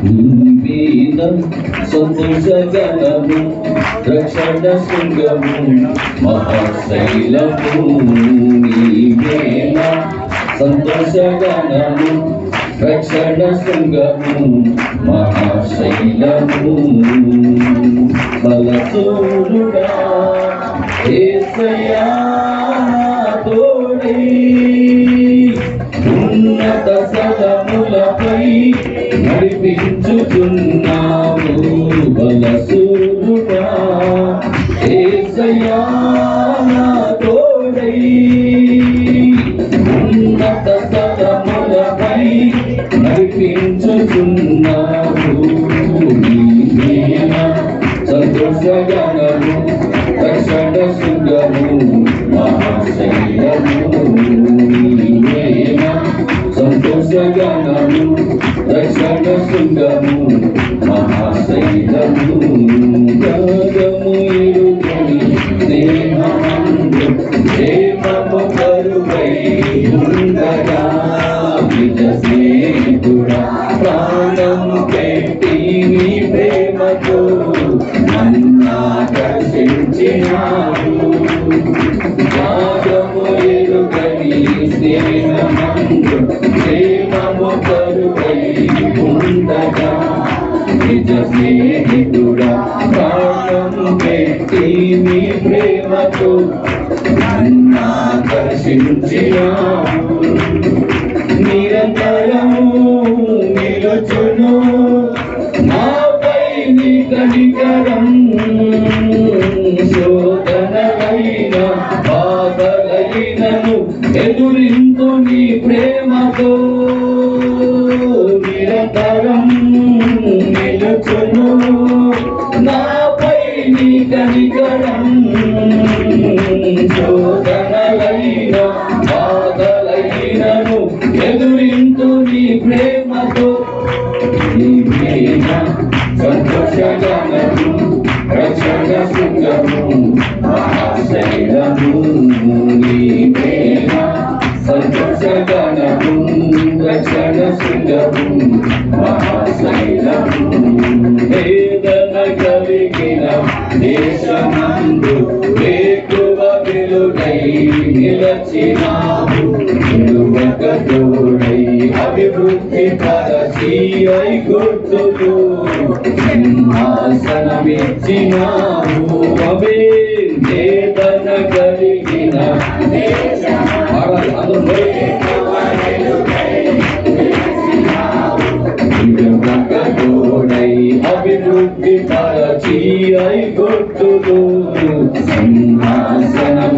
నీవేన సంతోషగణము రక్షణ శృంగము మహాశైలము నీవేన సంతోషగణము రక్షణ శృంగము మహాశైలము బలసూరుడా యేసయ్యా తోడై ఉన్నత స్థలములపై నడిపించుచున్నావు బలసూరుడా యేసయ్యా తోడై ఉన్నత స్థలములపై నడిపించుచున్నావు నీవేనా సంతోషగణము రక్షణ శృంగము మహాశైలము నీవేనా సంతోషగణము రక్షణ శృంగము మహాశైలము త్యాగము ఎరుగని స్నేహమందు ప్రేమము కరువై ఉండగా నిజ స్నేహితుడా ప్రాణము పెట్టి నీ ప్రేమతో నన్నాకర్షించినావు త్యాగము ఎరుగని స్నేహమందు ప్రేమము కరువై ఉండగా నిజ స్నేహితుడా ప్రాణము పెట్టి నీ ప్రేమతో నన్నాకర్షించినావు నిరంతరము నిలుచును నాపై నీ కనికరం శోధనలైన బాధలైనను ఎదురింతు నీ ప్రేమతో నిరంతరం నిలుచును నాపై నీ కనికరం శోధనలైన బాధలైనను ఎదురింతు నీ ప్రేమతో నీవేనా సంతోషగణము రక్షణ శృంగము మహాశైలము నీవేనా సంతోషగణము రక్షణ శృంగము మహాశైలము వేదన కలిగిన దేశమందు వేకువ వెలుగై నిలచినావు నిలువక తోడై అభివృద్ధి పరచి ఐగుప్తుకు సింహాసనమిచ్చినావు అవే వేదన కలిగిన నిలువక తోడై అభివృద్ధి పరచి ఐగుప్తుకు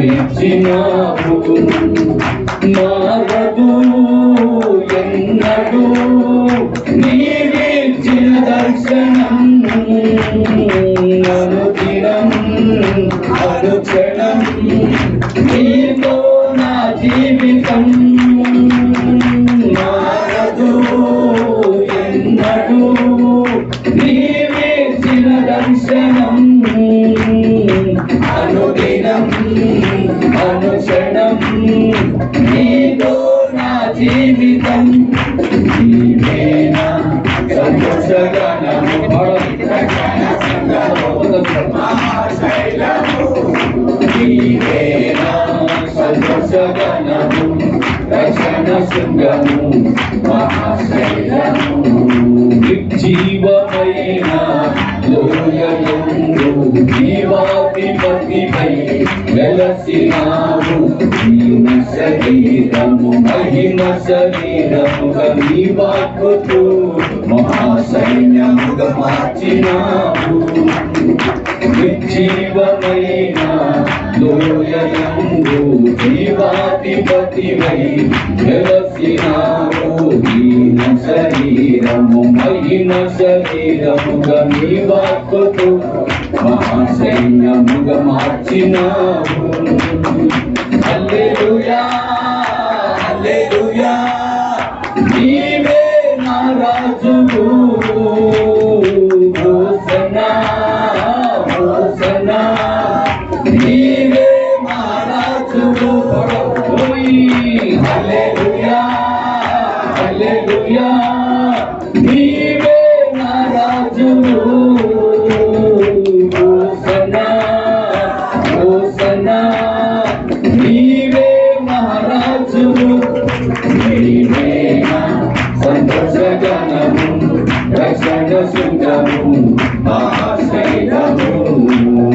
సింహాసనమిచ్చినావు మారదు ఎన్నడూ నీవిచ్చిన దర్శనం అనుదినం అనుక్షణం నీతో నా జీవితం మారదు ఎన్నడూ నీవిచ్చిన దర్శనం అనుదినం అనుక్షణం నీతో నా జీవితం నీవేనా సంతోషగణము మహాశైలము నీవేనా సంతోషగణము రక్షణ శృంగము మహాశైలము నిర్జీవమైన లోయయందు జీవాధిపతిపై వెలసినావు నీన శరీరము మహిమ శరీరముగా నీ వాక్కుతో మహాసైన్యముగా మార్చినావు నిర్జీవమైన లోయయందు జీవాధిపతిపై వెలసినావు నీన శరీరము మహిమ శరీరముగా నీ వాక్కుతో మహాసైన్యముగా మార్చినావు హల్లెలూయా హల్లెలూయా నీవే నా రాజువు హోసన్నా హోసన్నా నీవే మా రాజువు హల్లెలూయా హల్లెలూయా హల్లెలూయా నీవే నా రాజువు హోసన్నా హోసన్నా నీవే మహారాజువు నీవే నా సంతోషగానము రక్షణ శృంగము ఆశ్రయము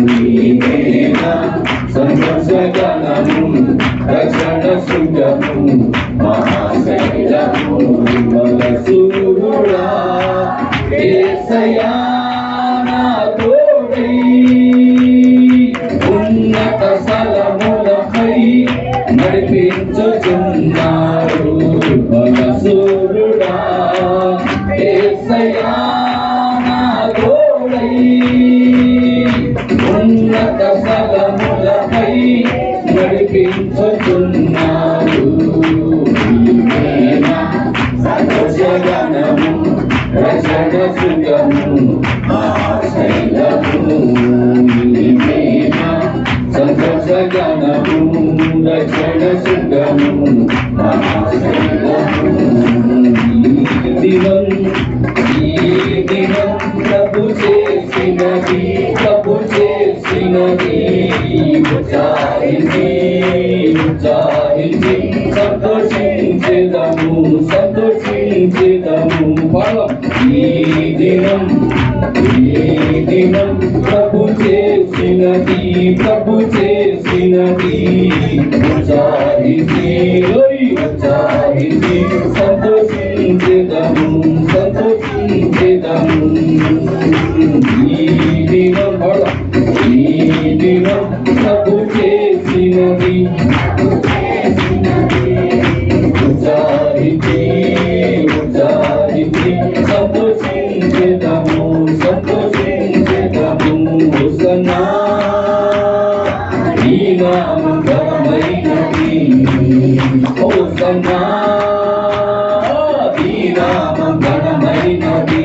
నీవే నా సంతోషగానము రక్షణ శృంగము ఆశ్రయము మనసూరుడా యేసయ్యా నా తోడై ఉన్నత స్థలములపై నడిపించుచున్నాడు మనసూరుడా యేసయ్యా నా తోడై ఉన్నత స్థలములపై నడిపించుచున్నాడు సంతోషగానము రక్షణ శృంగము ఆశ్రయము నీవే నా సంతోషగానము రక్షణ శృంగము ఆశ్రయము ఈ దినం ప్రభు చేసినది ఉత్సాహించి సంతోషించెదము ఈ దినం ప్రభు చేసినది ఉత్సాహించి సంతోషించెదము ఈ దినం ప్రభు చేసినది ఉత్సాహించి సంతోషించెదము హోసన్నా నీ నామం ఘనమైనది హోసన్నా నీ నామం ఘనమైనది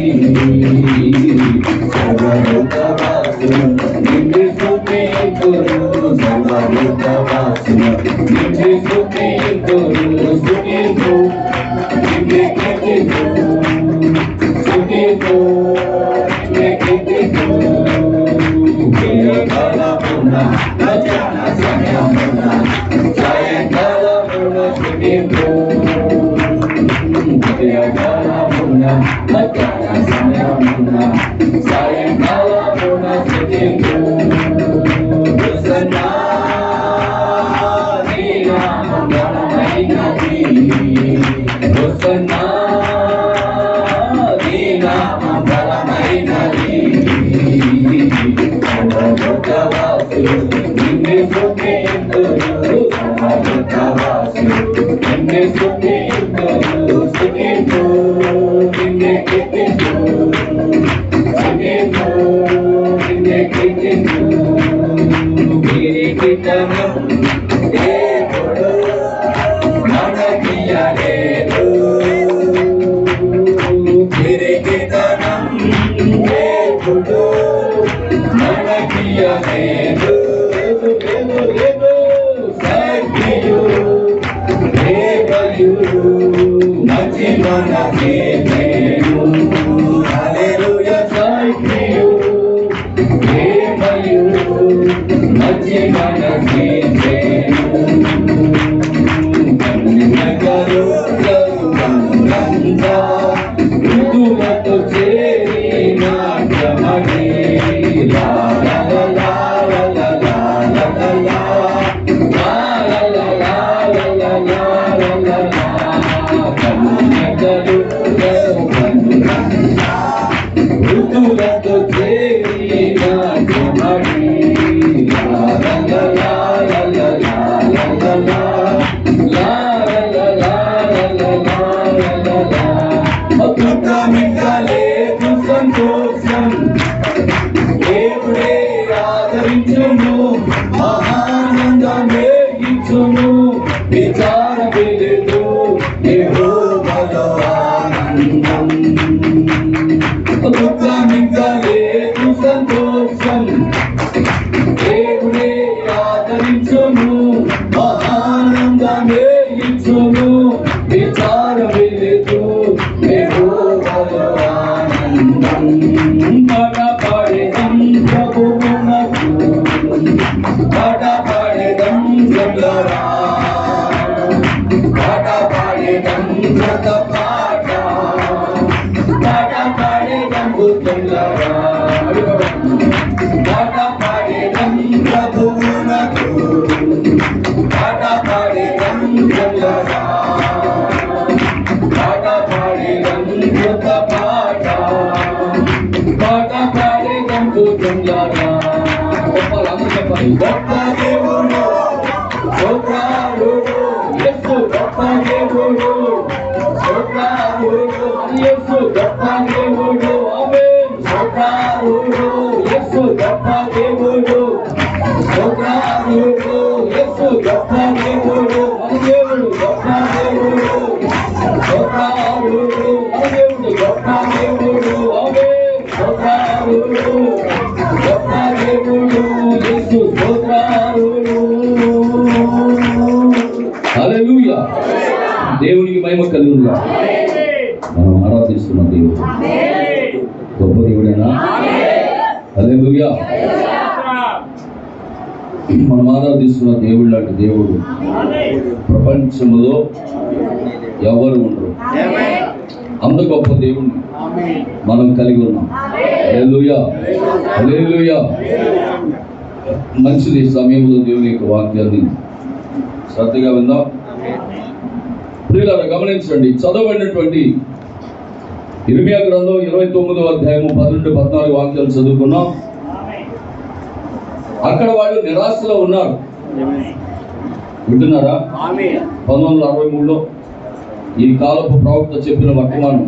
సర్వలోకవాసులు నిన్ను స్తుతింతురు సర్వలోకవాసులు నిన్ను స్తుతింతురు ఆనందమే ఇచ్చును విచారమే లేదు కొత్త పాట పాట పాడేదం కూర్చుందారా గొప్పలు అందరూ చెప్పాలి గొప్ప దేవుడు స్తోత్రాలుడు యేసు గొప్ప దేవుడు స్తోత్రాలుడు యేసు గొప్ప దేవుడు ఆమేన్ స్తోత్రాలుడు యేసు గొప్ప దేవుడు స్తోత్రాలుడు యేసు గొప్ప దేవుడు మన దేవుడు గొప్ప దేవుడు స్తోత్రాలుడు మన దేవుడు గొప్ప దేవుడు ఆమేన్ స్తోత్రాలుడు గొప్ప దేవుడు యేసు స్తోత్రాలుడు హల్లెలూయా దేవునికి మహిమ కలుగునుగా మనం ఆరాధిస్తున్న దేవుడు గొప్ప దేవుడేనా హల్లెలూయా మనం ఆరాధిస్తున్న దేవుడు లాంటి దేవుడు ప్రపంచంలో ఎవరు ఉండరు అంత గొప్ప దేవుడిని మనం కలిగి ఉన్నాం హల్లెలూయా హల్లెలూయా మంచిది సమయంలో దేవుని యొక్క వాక్యాన్ని శ్రద్ధగా విందాం ప్రియులారా గమనించండి చదవబడినటువంటి ఇర్మియా గ్రంథం 29వ అధ్యాయము 12-14 వాక్యాలు చదువుకున్నాం అక్కడ వాళ్ళు నిరాశలో ఉన్నారు వింటున్నారా 1963లో ఈ కాలపు ప్రవక్త చెప్పిన వర్తమానం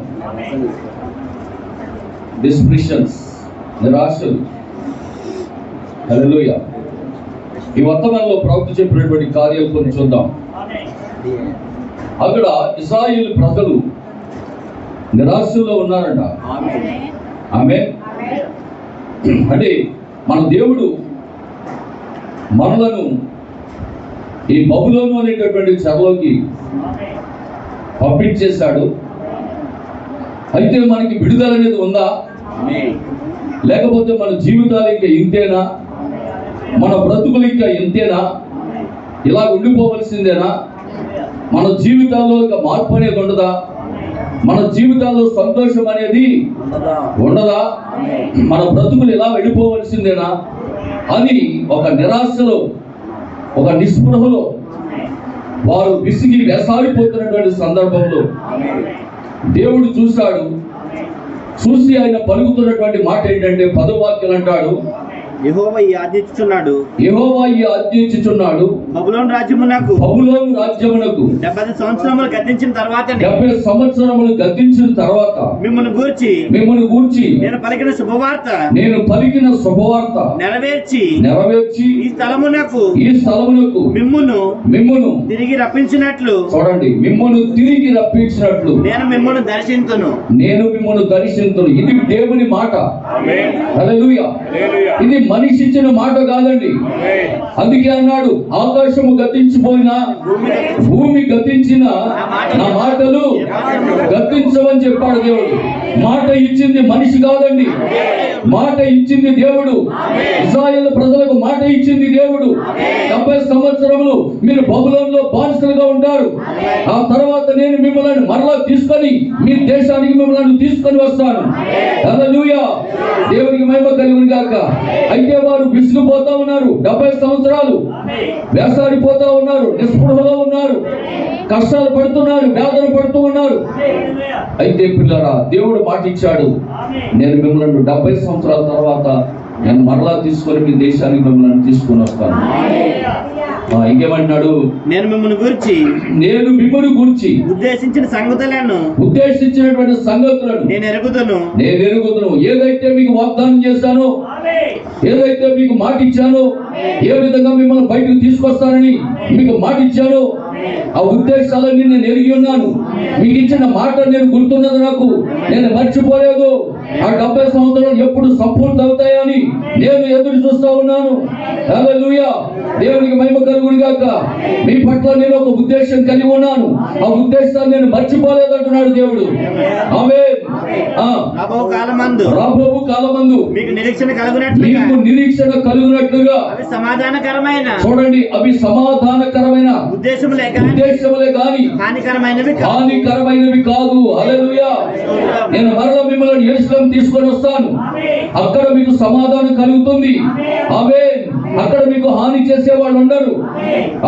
డిస్ప్రెషన్స్ నిరాశలు హల్లెలూయా ఈ వర్తమానంలో ప్రవక్త చెప్పినటువంటి కార్యాలు కొన్ని చూద్దాం అక్కడ ఇశ్రాయేలు ప్రజలు నిరాశలో ఉన్నారంట ఆమేన్ అంటే మన దేవుడు మనలను ఈ బబులోను అనేటటువంటి చెరలోకి పంపించేశాడు అయితే మనకి విడుదల అనేది ఉందా లేకపోతే మన జీవితాలు ఇంకా ఇంతేనా మన బ్రతుకులు ఇంకా ఇంతేనా ఇలా ఉండిపోవలసిందేనా మన జీవితాల్లో ఇంకా మార్పు అనేది ఉండదా మన జీవితాల్లో సంతోషం అనేది ఉండదా మన బ్రతుకులు ఇలా వెళ్ళిపోవలసిందేనా అని ఒక నిరాశలో ఒక నిస్పృహలో వారు విసిగి వేసారిపోతున్నటువంటి సందర్భంలో దేవుడు చూశాడు చూసి ఆయన పలుకుతున్నటువంటి మాట ఏంటంటే 10వ వాక్యం అంటాడు యెహోవా ఈ ఆజ్ఞించుచున్నాడు బబులోను రాజ్యమునకు 70 సంవత్సరములు గతించిన తర్వాత మిమ్మల్ని గూర్చి నేను పలికిన శుభవార్త నెరవేర్చి ఈ స్థలమునకు మిమ్మును తిరిగి రప్పించినట్లు చూడండి మిమ్మును తిరిగి రప్పించినట్లు నేను మిమ్మల్ని దర్శింతును ఇది దేవుని మాట హల్లెలూయా ఇది మనిషి ఇచ్చిన మాట కాదండి అందుకే అన్నాడు ఆకాశము గతించిపోయినా భూమి గతించిన నా మాటలు గతించవని చెప్పాడు దేవుడు మాట ఇచ్చింది మనిషి కాదండి మాట ఇచ్చింది దేవుడు ఇశ్రాయేలు ప్రజలకు మాట ఇచ్చింది దేవుడు 70 సంవత్సరములు మీరు బబులోనులో బానిసలుగా ఉంటారు ఆ తర్వాత నేను మిమ్మల్ని మరలా తీసుకొని మీ దేశానికి మిమ్మల్ని తీసుకొని వస్తాను హల్లెలూయా దేవునికి మహిమ కలుగును గాక అయితే వారు విసిగిపోతా ఉన్నారు 70 సంవత్సరాలు వేసాడిపోతా ఉన్నారు నిస్పృహలో ఉన్నారు కష్టాలు పడుతున్నారు వేదన పడుతూ ఉన్నారు అయితే పిల్లరా దేవుడు మాట ఇచ్చాడు నేను మిమ్మల్ని 70 సంవత్సరాల తర్వాత నేను మరలా తీసుకొని మీ దేశానికి మిమ్మల్ని తీసుకొని వస్తాను ఇంకేమంటున్నాడు నేను మిమ్మల్ని గురించి ఉద్దేశించినటువంటి సంగతులను నేను ఎరుగుదును ఏదైతే మీకు వాగ్దానం చేశానో ఏదైతే మీకు మాట ఇచ్చానో ఏ విధంగా మిమ్మల్ని బయటకు తీసుకొస్తానని మీకు మాట ఇచ్చానో ఆ ఉద్దేశాలన్నీ నేను ఎరిగి ఉన్నాను మీకు ఇచ్చిన మాట నేను గుర్తున్నది నాకు నేను మర్చిపోలేదు ఆ 70 సంవత్సరాలు ఎప్పుడు సంపూర్తి అవుతాయని నేను ఎదురు చూస్తా ఉన్నాను హల్లెలూయా దేవునికి మహిమ కలుగును గాక మీ పట్ల నేను ఒక ఉద్దేశం కలిగి ఉన్నాను ఆ ఉద్దేశాన్ని నేను మర్చిపోలేదు అంటున్నాడు దేవుడు ఆమేన్ రాబోవు కాలమందు మీకు నిరీక్షణ కలుగునట్లుగా అవి సమాధానకరమైన చూడండి అవి సమాధానకరమైన ఉద్దేశములే గాని హానికరమైనవి కాదు హల్లెలూయా నేను మరలా మిమ్మల్ని యెరూషలేము తీసుకొని వస్తాను అక్కడ మీకు సమాధానం కలుగుతుంది ఆమేన్ అక్కడ మీకు హాని చేసే వాళ్ళు ఉండరు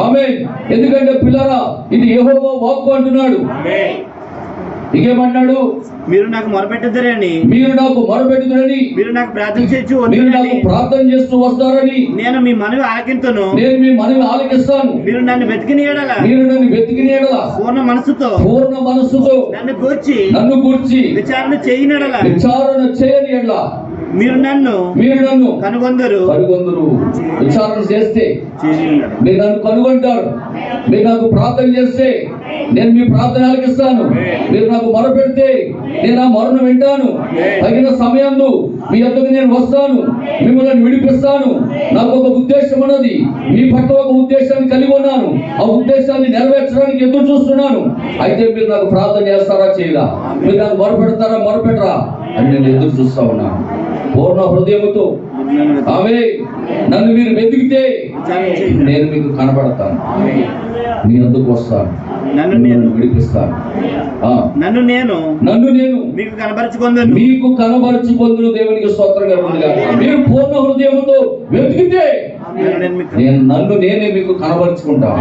ఆమేన్ ఎందుకంటే పిల్లరా ఇది యెహోవా వాక్కు అంటున్నాడు ఇంకేమన్నాడు? మీరు నాకు మొరపెట్టుదురని, మీరు నాకు మొరపెట్టుదురని, మీరు నాకు ప్రార్థన చేయొచ్చు మీరు నాకు ప్రార్థన చేస్తూ వస్తారని నేను మీ మనవి ఆలకింతును. నేను మీ మనవి ఆలకిస్తాను. మీరు నన్ను వెతికిన యెడల, మీరు నన్ను వెతికిన యెడల పూర్ణ మనసుతో నన్ను గూర్చి విచారణ చేయనడల, విచారణ చేయని యెడల మీరు నన్ను కనుగొందరు. విచారణ చేస్తే మీరు నన్ను కనుగొంటారు. మీరు నాకు ప్రార్థన చేస్తే నేను మీ ప్రార్థన ఆలకిస్తాను. మీరు నాకు మొర పెడితే నేను ఆ మొరను వింటాను. తగిన సమయంలో మీ యొద్దకు నేను వస్తాను, మిమ్మల్ని విడిపిస్తాను. నాకు ఒక ఉద్దేశం ఉన్నది, మీ పట్ల ఒక ఉద్దేశాన్ని కలిగి ఉన్నాను. ఆ ఉద్దేశాన్ని నెరవేర్చడానికి ఎదురు చూస్తున్నాను. అయితే మీరు నాకు ప్రార్థన చేస్తారా చేయరా, మీరు నాకు మొరపెడతారా మొరపెట్టరా అని నేను ఎదురు చూస్తా ఉన్నాను. పూర్ణ హృదయముతో ఆమె నన్ను మీరు వెతికితే నేను మీకు కనబడతాను, మీ అందుకు వస్తాను, నన్ను విడిపిస్తాను. నన్ను నేను మీకు కనబరుచుకొందును. దేవునికి స్తోత్రంగా ఉంది. మీరు పూర్ణ హృదయముతో వెతికితే నన్ను నేనే మీకు కనబరుచుకుంటాను.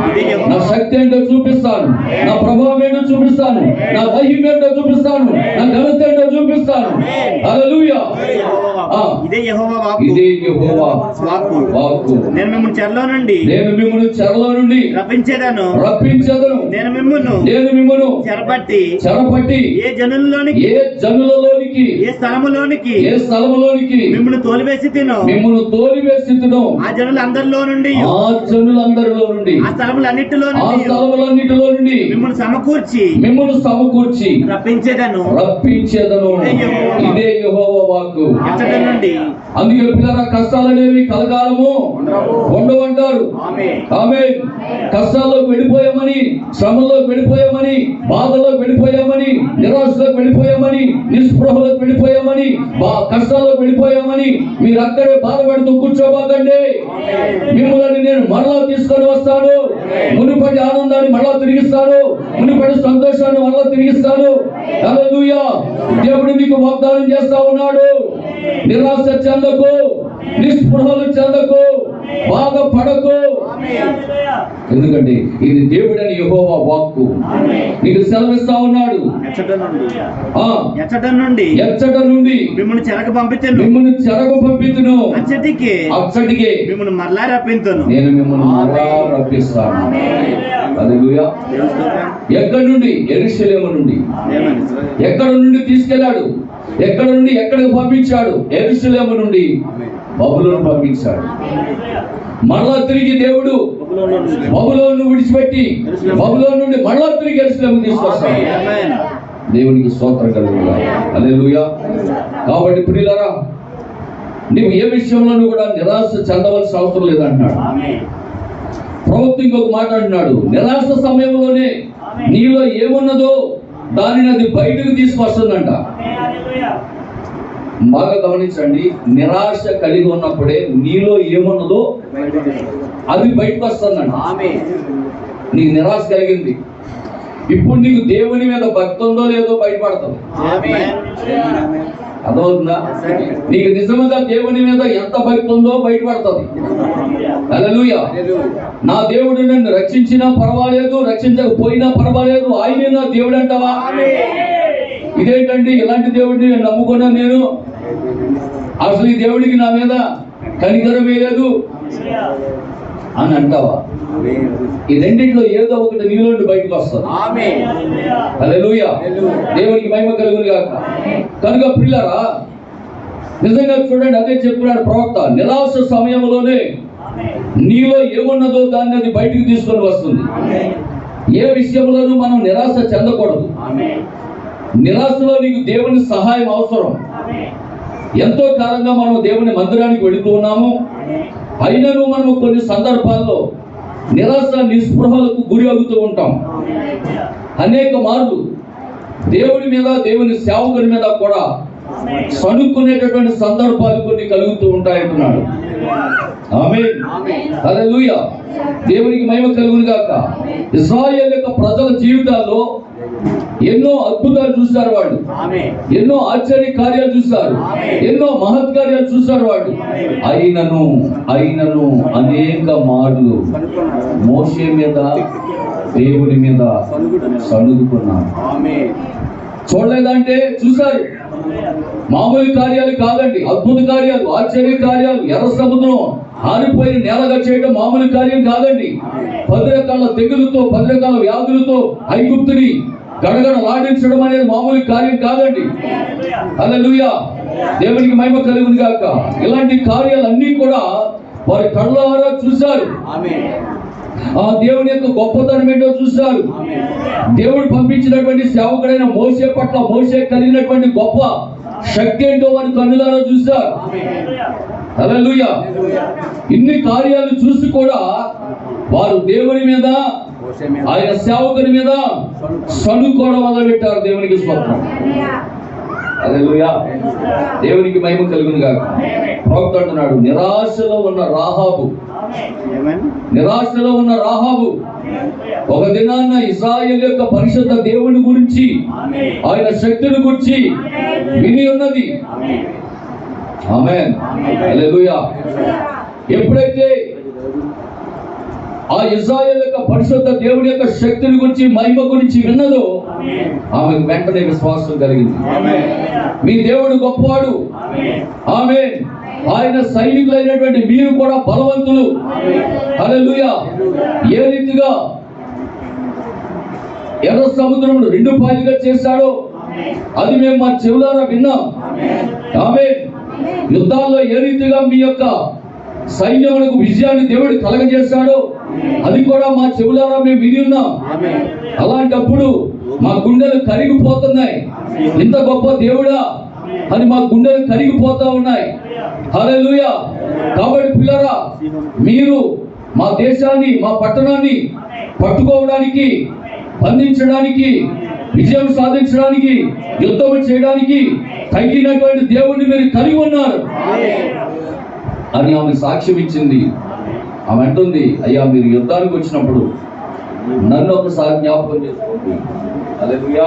నా శక్తి ఏంటో చూపిస్తాను, నా ప్రభావం ఏంటో చూపిస్తాను, నా మహిమ ఏంటో చూపిస్తాను, నా ఘనత ఏంటో చూపిస్తాను. హల్లెలూయా. ఇదే యెహోవా వాక్కు. నేను మిమ్మల్ని చెరలో నుండి రప్పించేదను. నేను మిమ్మును చెరపట్టి ఏ జనులలోనికి ఏ స్థలములోనికి మిమ్మల్ని తోలివేసి తిను. ఆ జనులందరిలో నుండి ఆ స్థలములన్నిటిలో నుండి మిమ్మల్ని సమకూర్చి రప్పించేదను. ఇదే యెహోవా వాక్కు. అందుకే పిల్లల కష్టాలనేవి కలకాలము ఉండవంటారు. ఆమేన్. కష్టాల్లోకి వెళ్ళిపోయామని, శ్రమల్లోకి వెళ్ళిపోయామని, బాధల్లోకి వెళ్ళిపోయామని, నిరాశలోకి వెళ్ళిపోయామని, నిస్పృహలోకి వెళ్ళిపోయామని, కష్టాల్లోకి వెళ్ళిపోయామని మీరు అక్కడే బాధపడుతూ కూర్చోబాకండి. మిమ్మల్ని నేను మరలా తీసుకొని వస్తాను. మునుపటి ఆనందాన్ని మరలా తిరిగిస్తాను, మునుపటి సంతోషాన్ని మరలా తిరిగిస్తాను. హల్లెలూయా. దేవుడు మీకు వాగ్దానం చేస్తా ఉన్నాడు. నిరాశ చెందకు, నిస్పృహలు చెందకు, బాధపడకు. ఎందుకంటే ఇది దేవుడని యెహోవా వాక్కు. నీకు సెలవిస్తా ఉన్నాడు. ఎచ్చట నుండి మిమ్మల్ని చెరకు పంపితును. అచ్చటికే మిమ్మల్ని మరలా రప్పింతును. నేను మిమ్మల్ని మరలా రప్పిస్తాను. హల్లెలూయా. ఎక్కడి నుండి? యెరూషలేము నుండి. ఎక్కడ నుండి తీసుకెళ్లాడు? ఎక్కడ నుండి ఎక్కడికి పంపించాడు? యెరూషలేము నుండి బబులోను పంపించాడు. మరలా తిరిగి దేవుడు బబులోను విడిచిపెట్టి బబులోను నుండి మరలా తిరిగి యెరూషలేముకు తీసుకొస్తాడు. దేవునికి స్తోత్రం కలుగుగాక. హల్లెలూయా. కాబట్టి ప్రియులారా, నీవు ఏ విషయంలోనూ కూడా నిరాశ చెందవలసిన అవసరం లేదంటున్నాడు. ప్రవక్త ఇంకొక మాట అంటున్నాడు, నిరాశ సమయంలోనే నీలో ఏమున్నదో దానిని అది బయటకు తీసుకొస్తుందంట. బాగా గమనించండి. నిరాశ కలిగి ఉన్నప్పుడే నీలో ఏమున్నదో అది బయటకు వస్తుందంట. నీకు నిరాశ కలిగింది, ఇప్పుడు నీకు దేవుని మీద భక్తి ఉందో లేదో బయటపడుతుంది. అదవుతుందా? నీకు నిజంగా దేవుని మీద ఎంత భక్తి ఉందో బయటపడుతుంది. హల్లెలూయా. నా దేవుడు నన్ను రక్షించినా పర్వాలేదు, రక్షించకపోయినా పర్వాలేదు, ఆయనే నా దేవుడు అంటావా? ఇదేంటండి ఇలాంటి దేవుడిని నేను నమ్ముకున్నా, నేను అసలు ఈ దేవుడికి నా మీద కనికరమే లేదు అని అంటావా? ఈ రెండింటిలో ఏదో ఒకటి నీలో నుండి బయటకు వస్తుంది. హల్లెలూయా. దేవునికి మహిమ కలుగును గాక. కనుక ప్రియులారా, నిజంగా చూడండి, అదే చెప్తున్నాడు ప్రవక్త. నిరాశ సమయంలోనే నీలో ఏమున్నదో దాన్ని అది బయటకు తీసుకొని వస్తుంది. ఏ విషయంలోనూ మనం నిరాశ చెందకూడదు. నిరాశలో నీకు దేవుని సహాయం అవసరం. ఎంతో కాలంగా మనం దేవుని మందిరానికి వెళుతూ ఉన్నాము. అయినను మనము కొన్ని సందర్భాల్లో నిరాశ నిస్పృహలకు గురి అవుతూ ఉంటాం. అనేక మార్లు దేవుని మీద, దేవుని సేవకుని మీద కూడా సనుక్కునేటటువంటి సందర్భాలు కొన్ని కలుగుతూ ఉంటాయంటున్నాడు. ఆమేన్. హల్లెలూయా. దేవునికి మహిమ కలుగును గాక. ఇశ్రాయేలు యొక్క ప్రజల జీవితాల్లో ఎన్నో అద్భుతాలు చూశారు వాళ్ళు, ఎన్నో ఆశ్చర్య కార్యాలు చూశారు, ఎన్నో మహత్కార్యాలు చూశారు వాళ్ళు. అయినను అనేక మార్లు మోషే మీద, దేవుని మీద సణుగుకున్నారు. చూడలేదంటే చూశారు. మామూలు కార్యాలు కాదండి, అద్భుత కార్యాలు, ఆశ్చర్య కార్యాలు. ఎర్ర సముద్రం ఆరిపోయిన నేలగా చేయడం మామూలు కార్యం కాదండి. 10 రకాల తెగులతో 10 రకాల వ్యాధులతో ఐగుప్తుని గడగడలాడించడం అనేది మామూలు కార్యం కాదండి. హల్లెలూయా, దేవునికి మహిమ కలుగును గాక. ఇలాంటి కార్యాలన్నీ కూడా వారి కళ్ళారా చూశారు. ఆ దేవుని యొక్క గొప్పతనం ఏంటో చూశారు. దేవుడు పంపించినటువంటి సేవకుడైన మోషే పట్ల మోషే కలిగినటువంటి గొప్ప శక్తి ఏంటో వారి కన్నులారా చూశారు. హల్లెలూయా. ఇన్ని కార్యాలు చూసి కూడా వారు దేవుని మీద, ఆయన సేవకుని మీద సణుకోవడం మొదలుపెట్టారు. దేవునికి స్తోత్రం. హల్లెలూయా, దేవునికి మహిమ కలుగును గాక. ప్రవక్త అంటున్నాడు, నిరాశలో ఉన్న రాహాబు ఒక దినాన్న ఇశ్రాయేలు యొక్క పరిశుద్ధ దేవుని గురించి, ఆయన శక్తిని గురించి విని ఉన్నది. ఆమేన్, హల్లెలూయా. ఎప్పుడైతే ఆ ఇశ్రాయేలు యొక్క పరిశుద్ధ దేవుని యొక్క శక్తిని గురించి, మహిమ గురించి విన్నదో, ఆమెకు వెంటనే విశ్వాసం కలిగింది. మీ దేవుడు గొప్పవాడు. ఆమేన్. ఆయన సైనికులైనటువంటి మీరు కూడా బలవంతులు. హల్లెలూయా. ఏ రీతిగా ఎర్ర సముద్రమును 2 పాయలుగా చేశాడో అది మేము మా చెవులారా విన్నాం. ఆమేన్. యుద్ధాల్లో ఏ రీతిగా మీ యొక్క సైన్యములకు విజయాన్ని దేవుడు కలగజేశాడో అది కూడా మా చెవులారా మేము విని ఉన్నాం. అలాంటప్పుడు మా గుండెలు కరిగిపోతున్నాయి. ఇంత గొప్ప దేవుడా అని మా గుండెలు కరిగిపోతా ఉన్నాయి. హల్లెలూయా. కాబట్టి పిల్లరా, మీరు మా దేశాన్ని, మా పట్టణాన్ని పట్టుకోవడానికి, బంధించడానికి, విజయం సాధించడానికి, యుద్ధం చేయడానికి తగినటువంటి దేవుడిని మీరు కలిగి ఉన్నారు అని ఆమె సాక్ష్యం ఇచ్చింది. ఆమె అంటుంది, అయ్యా మీరు యుద్ధానికి వచ్చినప్పుడు నన్ను ఒకసారి జ్ఞాపకం చేసుకోండి. హల్లెలూయా.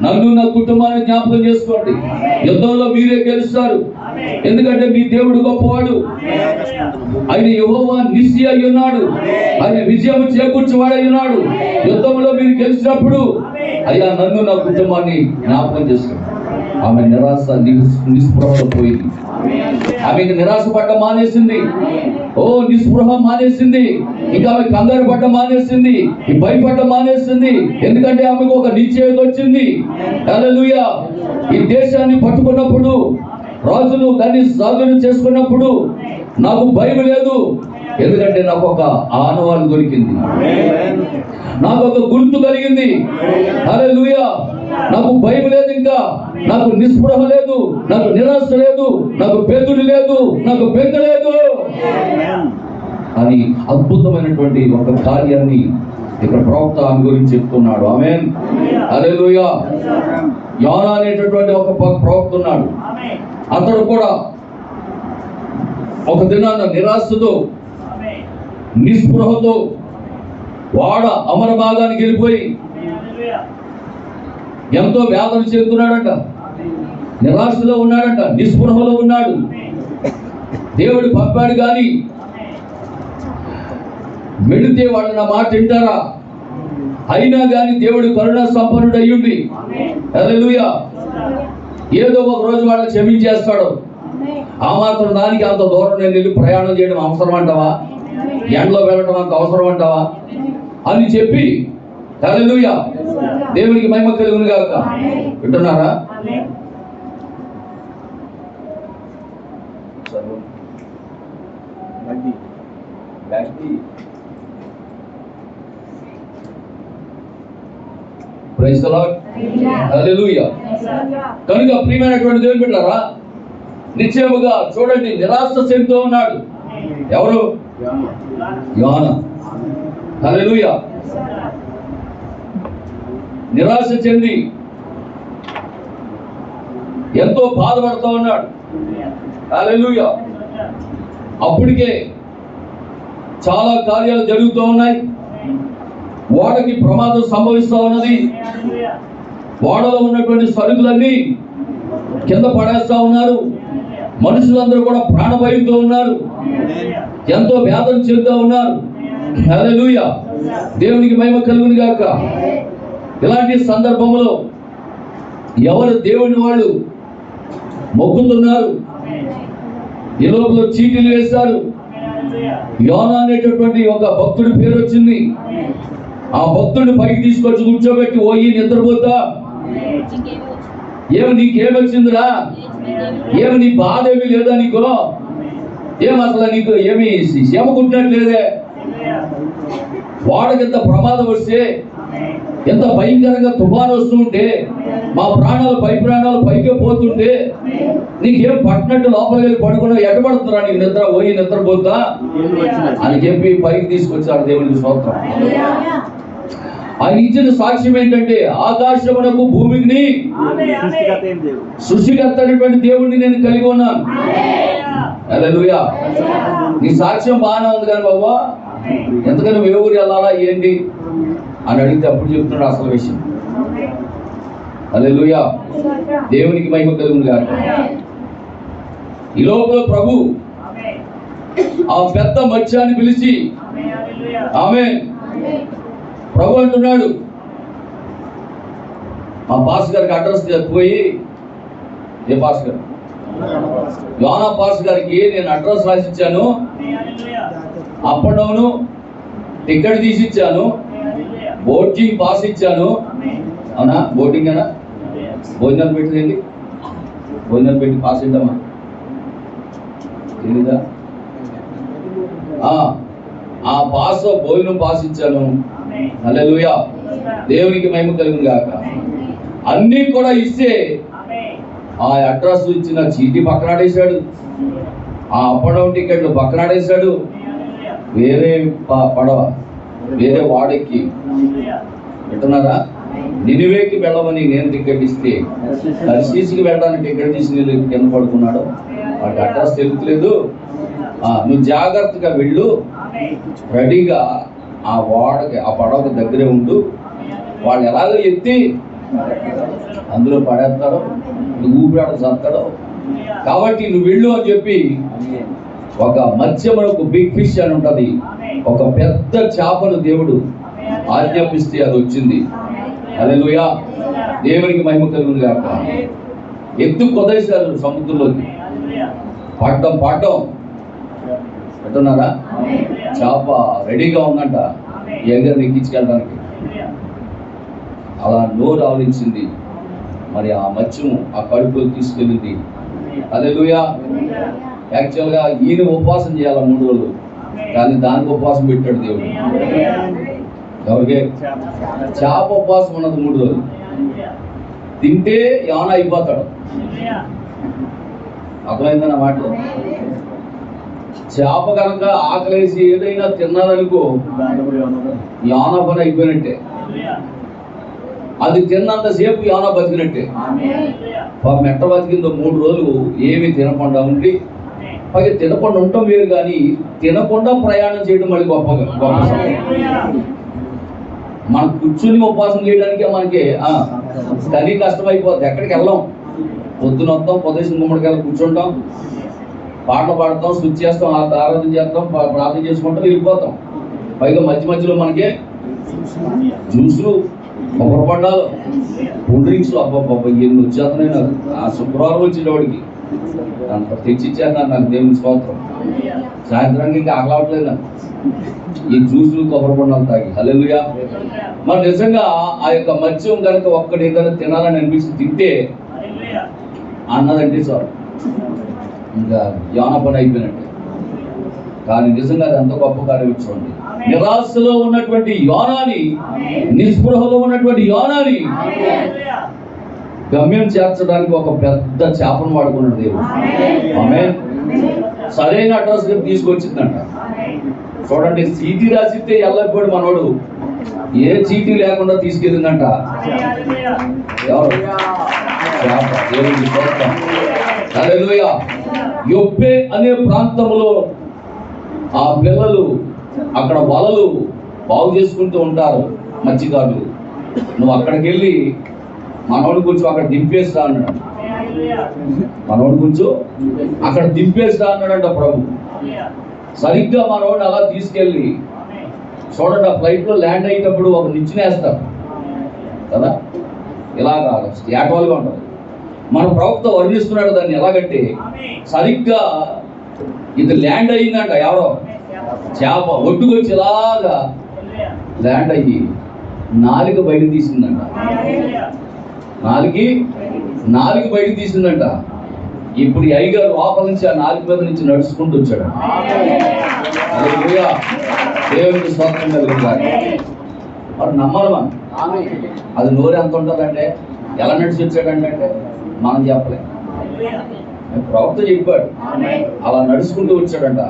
నన్ను, నా కుటుంబాన్ని జ్ఞాపకం చేసుకోండి. యుద్ధంలో మీరే గెలుస్తారు. ఎందుకంటే మీ దేవుడు గొప్పవాడు. ఆయన యెహోవా నిస్సి అయి ఉన్నాడు. ఆయన విజయం చేకూర్చేవాడై ఉన్నాడు. యుద్ధంలో మీరు గెలిచినప్పుడు అయ్యా నన్ను, నా కుటుంబాన్ని జ్ఞాపకం చేసుకోండి. ఆమె నిరాశ నిస్పృహలో పోయింది. ఆమెకు నిరాశ పడ్డ మానేసింది. నిస్పృహ మానేసింది. ఇంకా ఆమె కంగారు పడ్డ మానేసింది. భయపడ్డ మానేసింది. ఎందుకంటే ఆమెకు ఒక నిశ్చయం వచ్చింది. హల్లెలూయా. ఈ దేశాన్ని పట్టుకున్నప్పుడు, రాజులు దాన్ని స్వాధీనం చేసుకున్నప్పుడు నాకు భయం లేదు. ఎందుకంటే నాకు ఒక ఆనవాలు దొరికింది, నాకు ఒక గుర్తు కలిగింది. హల్లెలూయా. నాకు భయం లేదు, ఇంకా నాకు నిస్పృహ లేదు, నాకు నిరాశ లేదు, నాకు బెదురు లేదు, నాకు బెంగ లేదు అని అద్భుతమైనటువంటి ఒక కార్యాన్ని ఇక్కడ ప్రవక్త ఆమె గురించి చెప్తున్నాడు. ఆమేన్, హల్లెలూయా. యోనా అనేటటువంటి ఒక ప్రవక్త ఉన్నాడు. అతడు కూడా ఒక దినాన నిరాశతో, నిస్పృహతో వాడ అమర భాగానికి వెళ్ళిపోయి ఎంతో వేదన చెందుతున్నాడంట, నిరాశలో ఉన్నాడంట, నిస్పృహలో ఉన్నాడు. దేవుడు పంపాడు కానీ వెళితే వాళ్ళు నా మాట వింటారా? అయినా కానీ దేవుడు కరుణా సంపన్నుడు అయ్యుండి, హల్లెలూయా, ఏదో ఒక రోజు వాళ్ళని క్షమించేస్తాడు. ఆ మాత్రం దానికి అంత దూరం నేను వెళ్ళి ప్రయాణం చేయడం అవసరం అంటావా? ఎండలో వెళ్ళడం అంత అవసరం అంటావా అని చెప్పి, హల్లెలూయా, దేవునికి మహిమ కలుగును గాక. వింటున్నారా? ప్రైజ్ ది లార్డ్, హల్లెలూయా. కనుక ప్రియమైనటువంటి దేవుని బిడ్డలారా, నిశ్చయముగా చూడండి, నిరాశ చెందుతూ ఉన్నాడు. ఎవరు? యోనా. హల్లెలూయా. నిరాశ చెంది ఎంతో బాధపడుతూ ఉన్నాడు. హల్లెలూయా. అప్పటికే చాలా కార్యాలు జరుగుతూ ఉన్నాయి. ఓడకి ప్రమాదం సంభవిస్తూ ఉన్నది. ఓడలో ఉన్నటువంటి సరుకులన్నీ కింద పడేస్తా ఉన్నారు. మనుషులందరూ కూడా ప్రాణభయంతో ఉన్నారు, ఎంతో వేదన చెందుతూ ఉన్నారు. హల్లెలూయా, దేవునికి మహిమ కలుగును గాక. ఇలాంటి సందర్భంలో ఎవరు దేవుని వాళ్ళు మొక్కుతున్నారు. ఈ లోపల చీటీలు వేస్తారు. యోనా అనేటటువంటి ఒక భక్తుడి పేరు వచ్చింది. ఆ భక్తుడిని పైకి తీసుకొచ్చి కూర్చోబెట్టి ఓయి నిద్రపోతా, ఏమి నీకేమొచ్చిందిరా, ఏమి నీ బాధ ఏమి లేదా నీకు, ఏం అసలు నీకు ఏమి శ్రమ కుట్టినట్లేదే, వాడకి ఎంత ప్రమాదం వస్తే, ఎంత భయంకరంగా తుఫాను వస్తుంటే, మా ప్రాణాలు పైకే పోతుంటే నీకేం పట్టినట్టు లోపలికి వెళ్ళి పడుకున్నా ఎట్టబడుతున్నా నీకు నిద్ర పోయి నిద్రపోతా అని చెప్పి పైకి తీసుకొచ్చాడు. దేవునికి స్తోత్రం. ఆయన ఇచ్చిన సాక్ష్యం ఏంటంటే, ఆకాశమునకు భూమికి సృష్టికర్త అనేటువంటి దేవుడిని నేను కలిగి ఉన్నాను. హల్లెలూయా. నీ సాక్ష్యం బాగానే ఉంది కానీ బాబా, ఎంతకని ఏ ఊరు వెళ్ళాలా ఏంటి అని అడిగితే అప్పుడు చెప్తున్నాడు అసలు విషయం. హల్లెలూయా. దేవునికి మహిమ కలుగును గాక. ఈ లోపల ప్రభు ఆ పెద్ద మత్స్యాన్ని పిలిచి, ఆమె ప్రభు అంటున్నాడు, మా పాస్ గారికి అడ్రస్ పోయి, ఏ పాస్ గారు, యోనా పాస్ గారికి నేను అడ్రస్ రాసిచ్చాను, అప్ అండ్ డౌన్ టికెట్ తీసిచ్చాను, బోటింగ్ పాస్ ఇచ్చాను. అవునా? బోటింగ్ అనా? భోజనాలు పెట్టిందండి, భోజనాలు పెట్టి పాస్ ఇద్దామా తెలీదా? ఆ పాస్ భోజనం పాస్ ఇచ్చాను. హల్లెలూయా. దేవునికి మహిమ కలుగును గాక. అన్నీ కూడా ఇస్తే ఆ అడ్రస్ ఇచ్చిన చీటీ పక్కనాడేశాడు, ఆ అప్ అండ్ డౌన్ టికెట్లు పక్కనాడేశాడు. వేరే పడవ వేరే వాడెక్కి వింటున్నారా, నినివేకి వెళ్ళమని నేను టికెట్ ఇస్తే తర్షీసుకి వెళ్ళడానికి టికెట్ తీసి కింద పడుకున్నాడు. వాడికి అడ్రస్ తెలుగులేదు. నువ్వు జాగ్రత్తగా వెళ్ళు, రెడీగా ఆ వాడకి ఆ పడవకి దగ్గరే ఉండు, వాళ్ళు ఎలాగో ఎత్తి అందులో పడేస్తారో, నువ్వు ఊపిరాడ చేస్తాడో, కాబట్టి నువ్వు వెళ్ళు అని చెప్పి ఒక మత్స్యమునకు బిగ్ ఫిష్ అని ఉంటుంది, ఒక పెద్ద చేపను దేవుడు ఆజ్ఞాపిస్తే అది వచ్చింది. హల్లెలూయా. దేవునికి మహిమ కలుగును గాక. ఎత్తు కొదేశారు సముద్రంలోకి, పాడటం పెట్టున్నారా, చేప రెడీగా ఉందంట ఎగరని ఎక్కించుకెళ్ళడానికి. అలా నోరు ఆవరించింది, మరి ఆ మత్స్యము ఆ కడుపులో తీసుకెళ్ళింది. హల్లెలూయా. యాక్చువల్గా ఈయన ఉపవాసం చేయాలి 3 రోజులు, కానీ దానికి ఉపవాసం పెట్టాడు దేవుడు. ఎవరికి? చేప ఉపవాసం ఉన్నది 3 రోజులు. తింటే యోనా అయిపోతాడు. అర్థమైందన్న మాట. చేప కనుక ఆకలేసి ఏదైనా తిన్నారనుకో, యోనా పని అయిపోయినట్టే. అది తిన్నంతసేపు యోనా బతికినట్టే. మెట్ట బతికిందో 3 రోజులు ఏమి తినకుండా ఉండి, పైగా తినకుండా ఉండటం వేరు, కానీ తినకుండా ప్రయాణం చేయడం మళ్ళీ గొప్ప మనం కూర్చుని ఉపవాసం చేయడానికి మనకి కానీ కష్టమైపోతుంది. ఎక్కడికి వెళ్ళాం, పొద్దున వస్తాం, పొద్దున గుమ్మడికాయలు కూర్చుంటాం, పాటలు పాడతాం, స్విచ్ చేస్తాం, ఆరాధన చేస్తాం, ప్రార్థన చేసుకుంటాం, వెళ్ళిపోతాం. పైగా మధ్యలో మనకి జ్యూసులు, కొబ్బరి బండాలు, కూల్ డ్రింక్స్, అబ్బాబ్బా ఎన్ని వచ్చేస్తున్నాయి. నాకు ఆ శుక్రవారం వచ్చేటవాడికి అంత తెచ్చిచ్చాను నాకు దేవుని స్తోత్రం. సాయంత్రానికి ఇంకా ఆగలవట్లేదు నాకు ఈ జ్యూసులు, కొబ్బరి బండాలు తాగి. హల్లెలూయా. మరి నిజంగా ఆ యొక్క మత్స్యం కనుక ఒక్కటి ఏదైనా తినాలని అనిపిస్తే తింటే అన్నదంటే చాలు, ఇంకా యోనా పని అయిపోయినట్టే. కానీ నిజంగా అది ఎంత గొప్ప కార్యం చూడండి. నిరాశలో ఉన్నటువంటి యోనాని, నిస్పృహలో ఉన్నటువంటి యోనాని గమ్యం చేర్చడానికి ఒక పెద్ద చేపను వాడుకున్నాడు దేవుడు. ఆమేన్. సరైన అడ్రస్ తీసుకొచ్చిందంట. చూడండి, చీటీ రాసిస్తే ఎల్లప్పుడు మనోడు ఏ చీటీ లేకుండా తీసుకెళ్ళిందంట. ఎవరు? చేప. దేవుడికి స్తోత్రం. హల్లెలూయా. యొప్పే అనే ప్రాంతంలో ఆ పిల్లలు అక్కడ వలలు బాగు చేసుకుంటూ ఉంటారు మత్స్యకారులు. నువ్వు అక్కడికి వెళ్ళి మనోడు కొంచెం అక్కడ దింపేస్తా అన్నాడు. మనోడు కొంచెం అక్కడ దింపేస్తా అన్నాడంట ప్రభు. సరిగ్గా మనోడు అలా తీసుకెళ్ళి, చూడండి, ఆ ఫ్లైట్లో ల్యాండ్ అయ్యేటప్పుడు ఒక నిచ్చెనేస్తారు కదా, ఇలాగా ఏటవాలుగా ఉంటుంది. మన ప్రవక్త వర్ణిస్తున్నాడు దాన్ని ఎలాగంటే, సరిగ్గా ఇది ల్యాండ్ అయ్యిందంట. ఎవరో చేప ఒడ్డుకొచ్చి ఇలాగా ల్యాండ్ అయ్యి నాలుగు బయట తీసిందంట. నాలుగు బయట తీసిందంట. ఇప్పుడు ఈ అయ్యగారు లోపల నుంచి ఆ నాలుగు మీద నుంచి నడుచుకుంటూ వచ్చాడు. హల్లెలూయా, దేవునికి స్తోత్రం కలుగుతుంది. మరి నమ్మాలి మనం. అది నోరు ఎంత ఉంటుందంటే, ఎలా నడిచి వచ్చాడంటే మనం చెప్పలేం. ప్రవక్త చెప్పాడు అలా నడుచుకుంటూ వచ్చాడంట.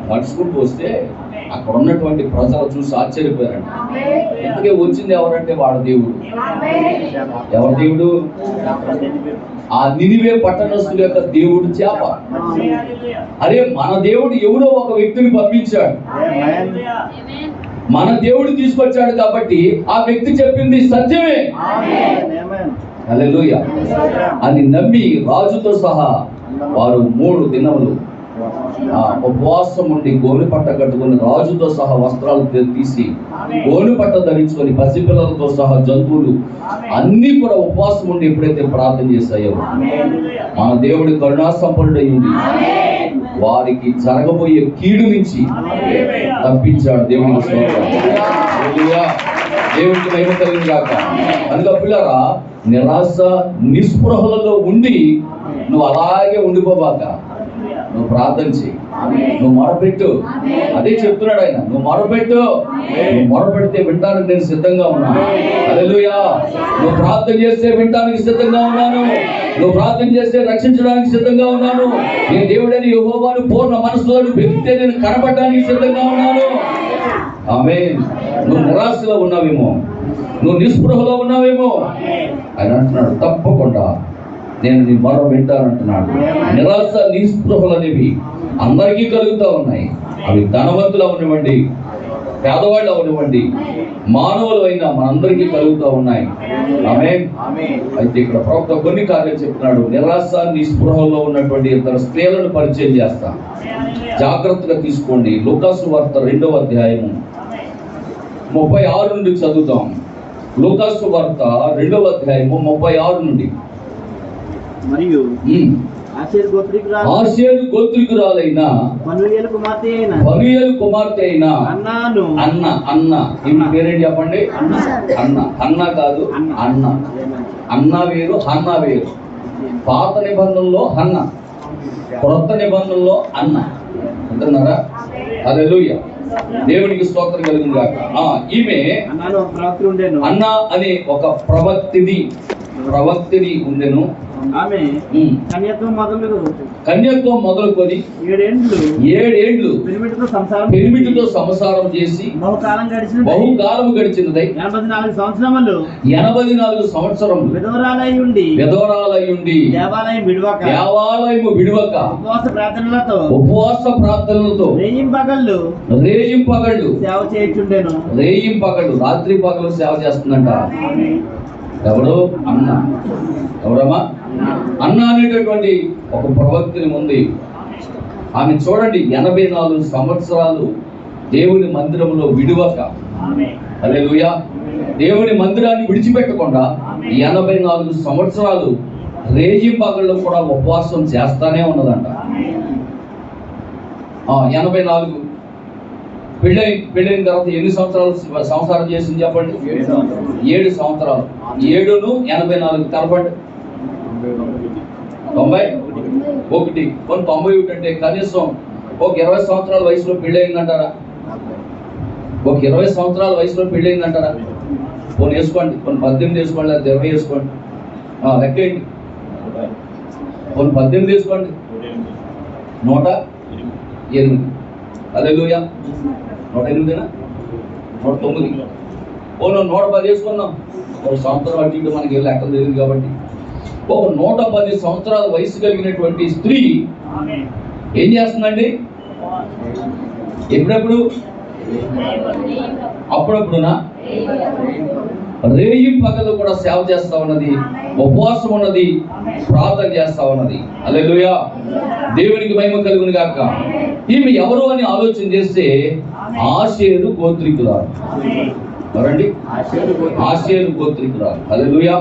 నడుచుకుంటూ వస్తే అక్కడ ఉన్నటువంటి ప్రజలు చూసి ఆశ్చర్యపోయారంట. ఎందుకే వచ్చింది ఎవరంటే వాడు దేవుడు. ఎవరి దేవుడు? ఆ నినివే పట్టణస్థుల యొక్క దేవుడు చేప. అరే, మన దేవుడు ఎవడో ఒక వ్యక్తిని పంపించాడు. మన దేవుడు తీసుకొచ్చాడు కాబట్టి ఆ వ్యక్తి చెప్పింది సత్యమే. హల్లెలూయా అని నమ్మి రాజుతో సహా వారు 3 దినములు ఉపవాసం ఉండి గోనె పట్ట కట్టుకుని రాజుతో సహా వస్త్రాలు తీసి గోనె పట్ట ధరించుకొని పసిపిల్లలతో సహా జంతువులు అన్ని కూడా ఉపవాసం ఉండి ఎప్పుడైతే ప్రార్థన చేశాయో మన దేవుడి కరుణాసంపన్నుడై ఉండి వారికి జరగబోయే కీడు నుంచి తప్పించాడు. దేవునికి స్తోత్రం. హల్లెలూయా, దేవునికి మహిమ కలుగును గాక. కనుక పిల్లరా, నిరాశ నిస్పృహలలో ఉండి నువ్వు అలాగే ఉండిపోబాక. నువ్వు ప్రార్థన చేయి, నువ్వు మొరపెట్టు. అదే చెప్తున్నాడు ఆయన, నువ్వు మొరపెట్టు. నువ్వు మొరపెడితే వినడానికి నేను సిద్ధంగా ఉన్నాను. హల్లెలూయా, నువ్వు ప్రార్థన చేస్తే వినడానికి సిద్ధంగా ఉన్నాను. నువ్వు ప్రార్థన చేస్తే రక్షించడానికి సిద్ధంగా ఉన్నాను. నీ దేవుడని యెహోవాను పూర్ణ మనసులో వెతికితే నేను కనపడడానికి సిద్ధంగా ఉన్నాను. ఆమేన్. నువ్వు నిరాశలో ఉన్నావేమో, నువ్వు నిస్పృహలో ఉన్నావేమో, ఆయన అంటున్నాడు తప్పకుండా నేను నీ మొర వింటానంటున్నాడు. నిరాశ నిస్పృహలు అనేవి అందరికీ కలుగుతూ ఉన్నాయి. అవి ధనవంతులు అవనివ్వండి, పేదవాళ్ళు అవనివ్వండి, మానవులు అయినా మనందరికీ కలుగుతూ ఉన్నాయి. ఆమేన్. అయితే ఇక్కడ ప్రవక్త కొన్ని కార్యాలు చెప్తున్నాడు. నిరాశ నిస్పృహలో ఉన్నటువంటి 2 స్త్రీలను పరిచయం చేస్తా, జాగ్రత్తగా తీసుకోండి. లూకాసు వార్త 2వ అధ్యాయము 36 నుండి చదువుతాం. లూకాసు వార్త 2వ అధ్యాయము 36 నుండి. మరియు ఆషేరు గోత్రికురాలైన ఫనూయేలు కుమార్తె అయిన అన్న ఈమె పేరేంటి చెప్పండి? అన్న కాదు, అన్న వేరు, హన్న వేరు. పాత నిబంధనలో హన్న, కొత్త నిబంధనలో అన్న. అంటున్నారా? హల్లెలూయా, దేవునికి స్తోత్రం కలుగును గాక. ఈమె అన్న అనే ఒక ప్రవక్తిని ఉండెను. ఆమె కన్యత్వం మొదలుకొని 7 ఏండ్లు పెనిమిటితో సంసారం చేసి బహుకాలం గడిచినదై 84 సంవత్సరములు విధవరాలై ఉండి దేవాలయము విడువక ఉపవాస ప్రార్థనలతో రేయింపగళ్ళు సేవ చేయుచుండెను. రాత్రి పగలు సేవ చేస్తుందంట. ఎవరు? అన్న. ఎవరమ్మా? అన్న అనేటటువంటి ఒక ప్రవక్తిని ఉంది. ఆమె చూడండి, 84 సంవత్సరాలు దేవుని మందిరంలో విడువక, హల్లెలూయా, దేవుని మందిరాన్ని విడిచిపెట్టకుండా 84 సంవత్సరాలు రేయింపగళ్ళు కూడా ఉపవాసం చేస్తానే ఉన్నదంట. 84 పెళ్ళైన తర్వాత ఎన్ని సంవత్సరాలు సంసారం చేసింది చెప్పండి? 7 సంవత్సరాలు. 7ను 84 కలపండి. 91. 91 అంటే కనీసం ఒక 20 సంవత్సరాల వయసులో పెళ్ళయిందంటారా? ఒక 20 సంవత్సరాల వయసులో పెళ్ళయిందంటారా? కొన్ని వేసుకోండి, కొన్ని 18 వేసుకోండి, లేదా 20 వేసుకోండి, లెక్కేయండి. కొన్ని 18 వేసుకోండి, 108. హల్లెలూయా, 108నా? 109. 110 వేసుకున్నాం. ఒక సంవత్సరం అటు ఇటు మనకి లెక్కలు తెలియదు కాబట్టి ఒక 110 సంవత్సరాల వయసు కలిగినటువంటి స్త్రీ ఏం చేస్తుందండి? ఎప్పుడెప్పుడు? అప్పుడప్పుడునా? రేయి పగలు కూడా సేవ చేస్తా ఉన్నది, ఉపవాసం ఉన్నది, ప్రార్థన చేస్తా ఉన్నది. హల్లెలూయా, దేవునికి మహిమ కలుగును గాక. ఈమె ఎవరు అని ఆలోచన చేస్తే ఆషేరు గోత్రికురాలు. ఎవరండి? ఆషేరు గోత్రికురాలు. హల్లెలూయా.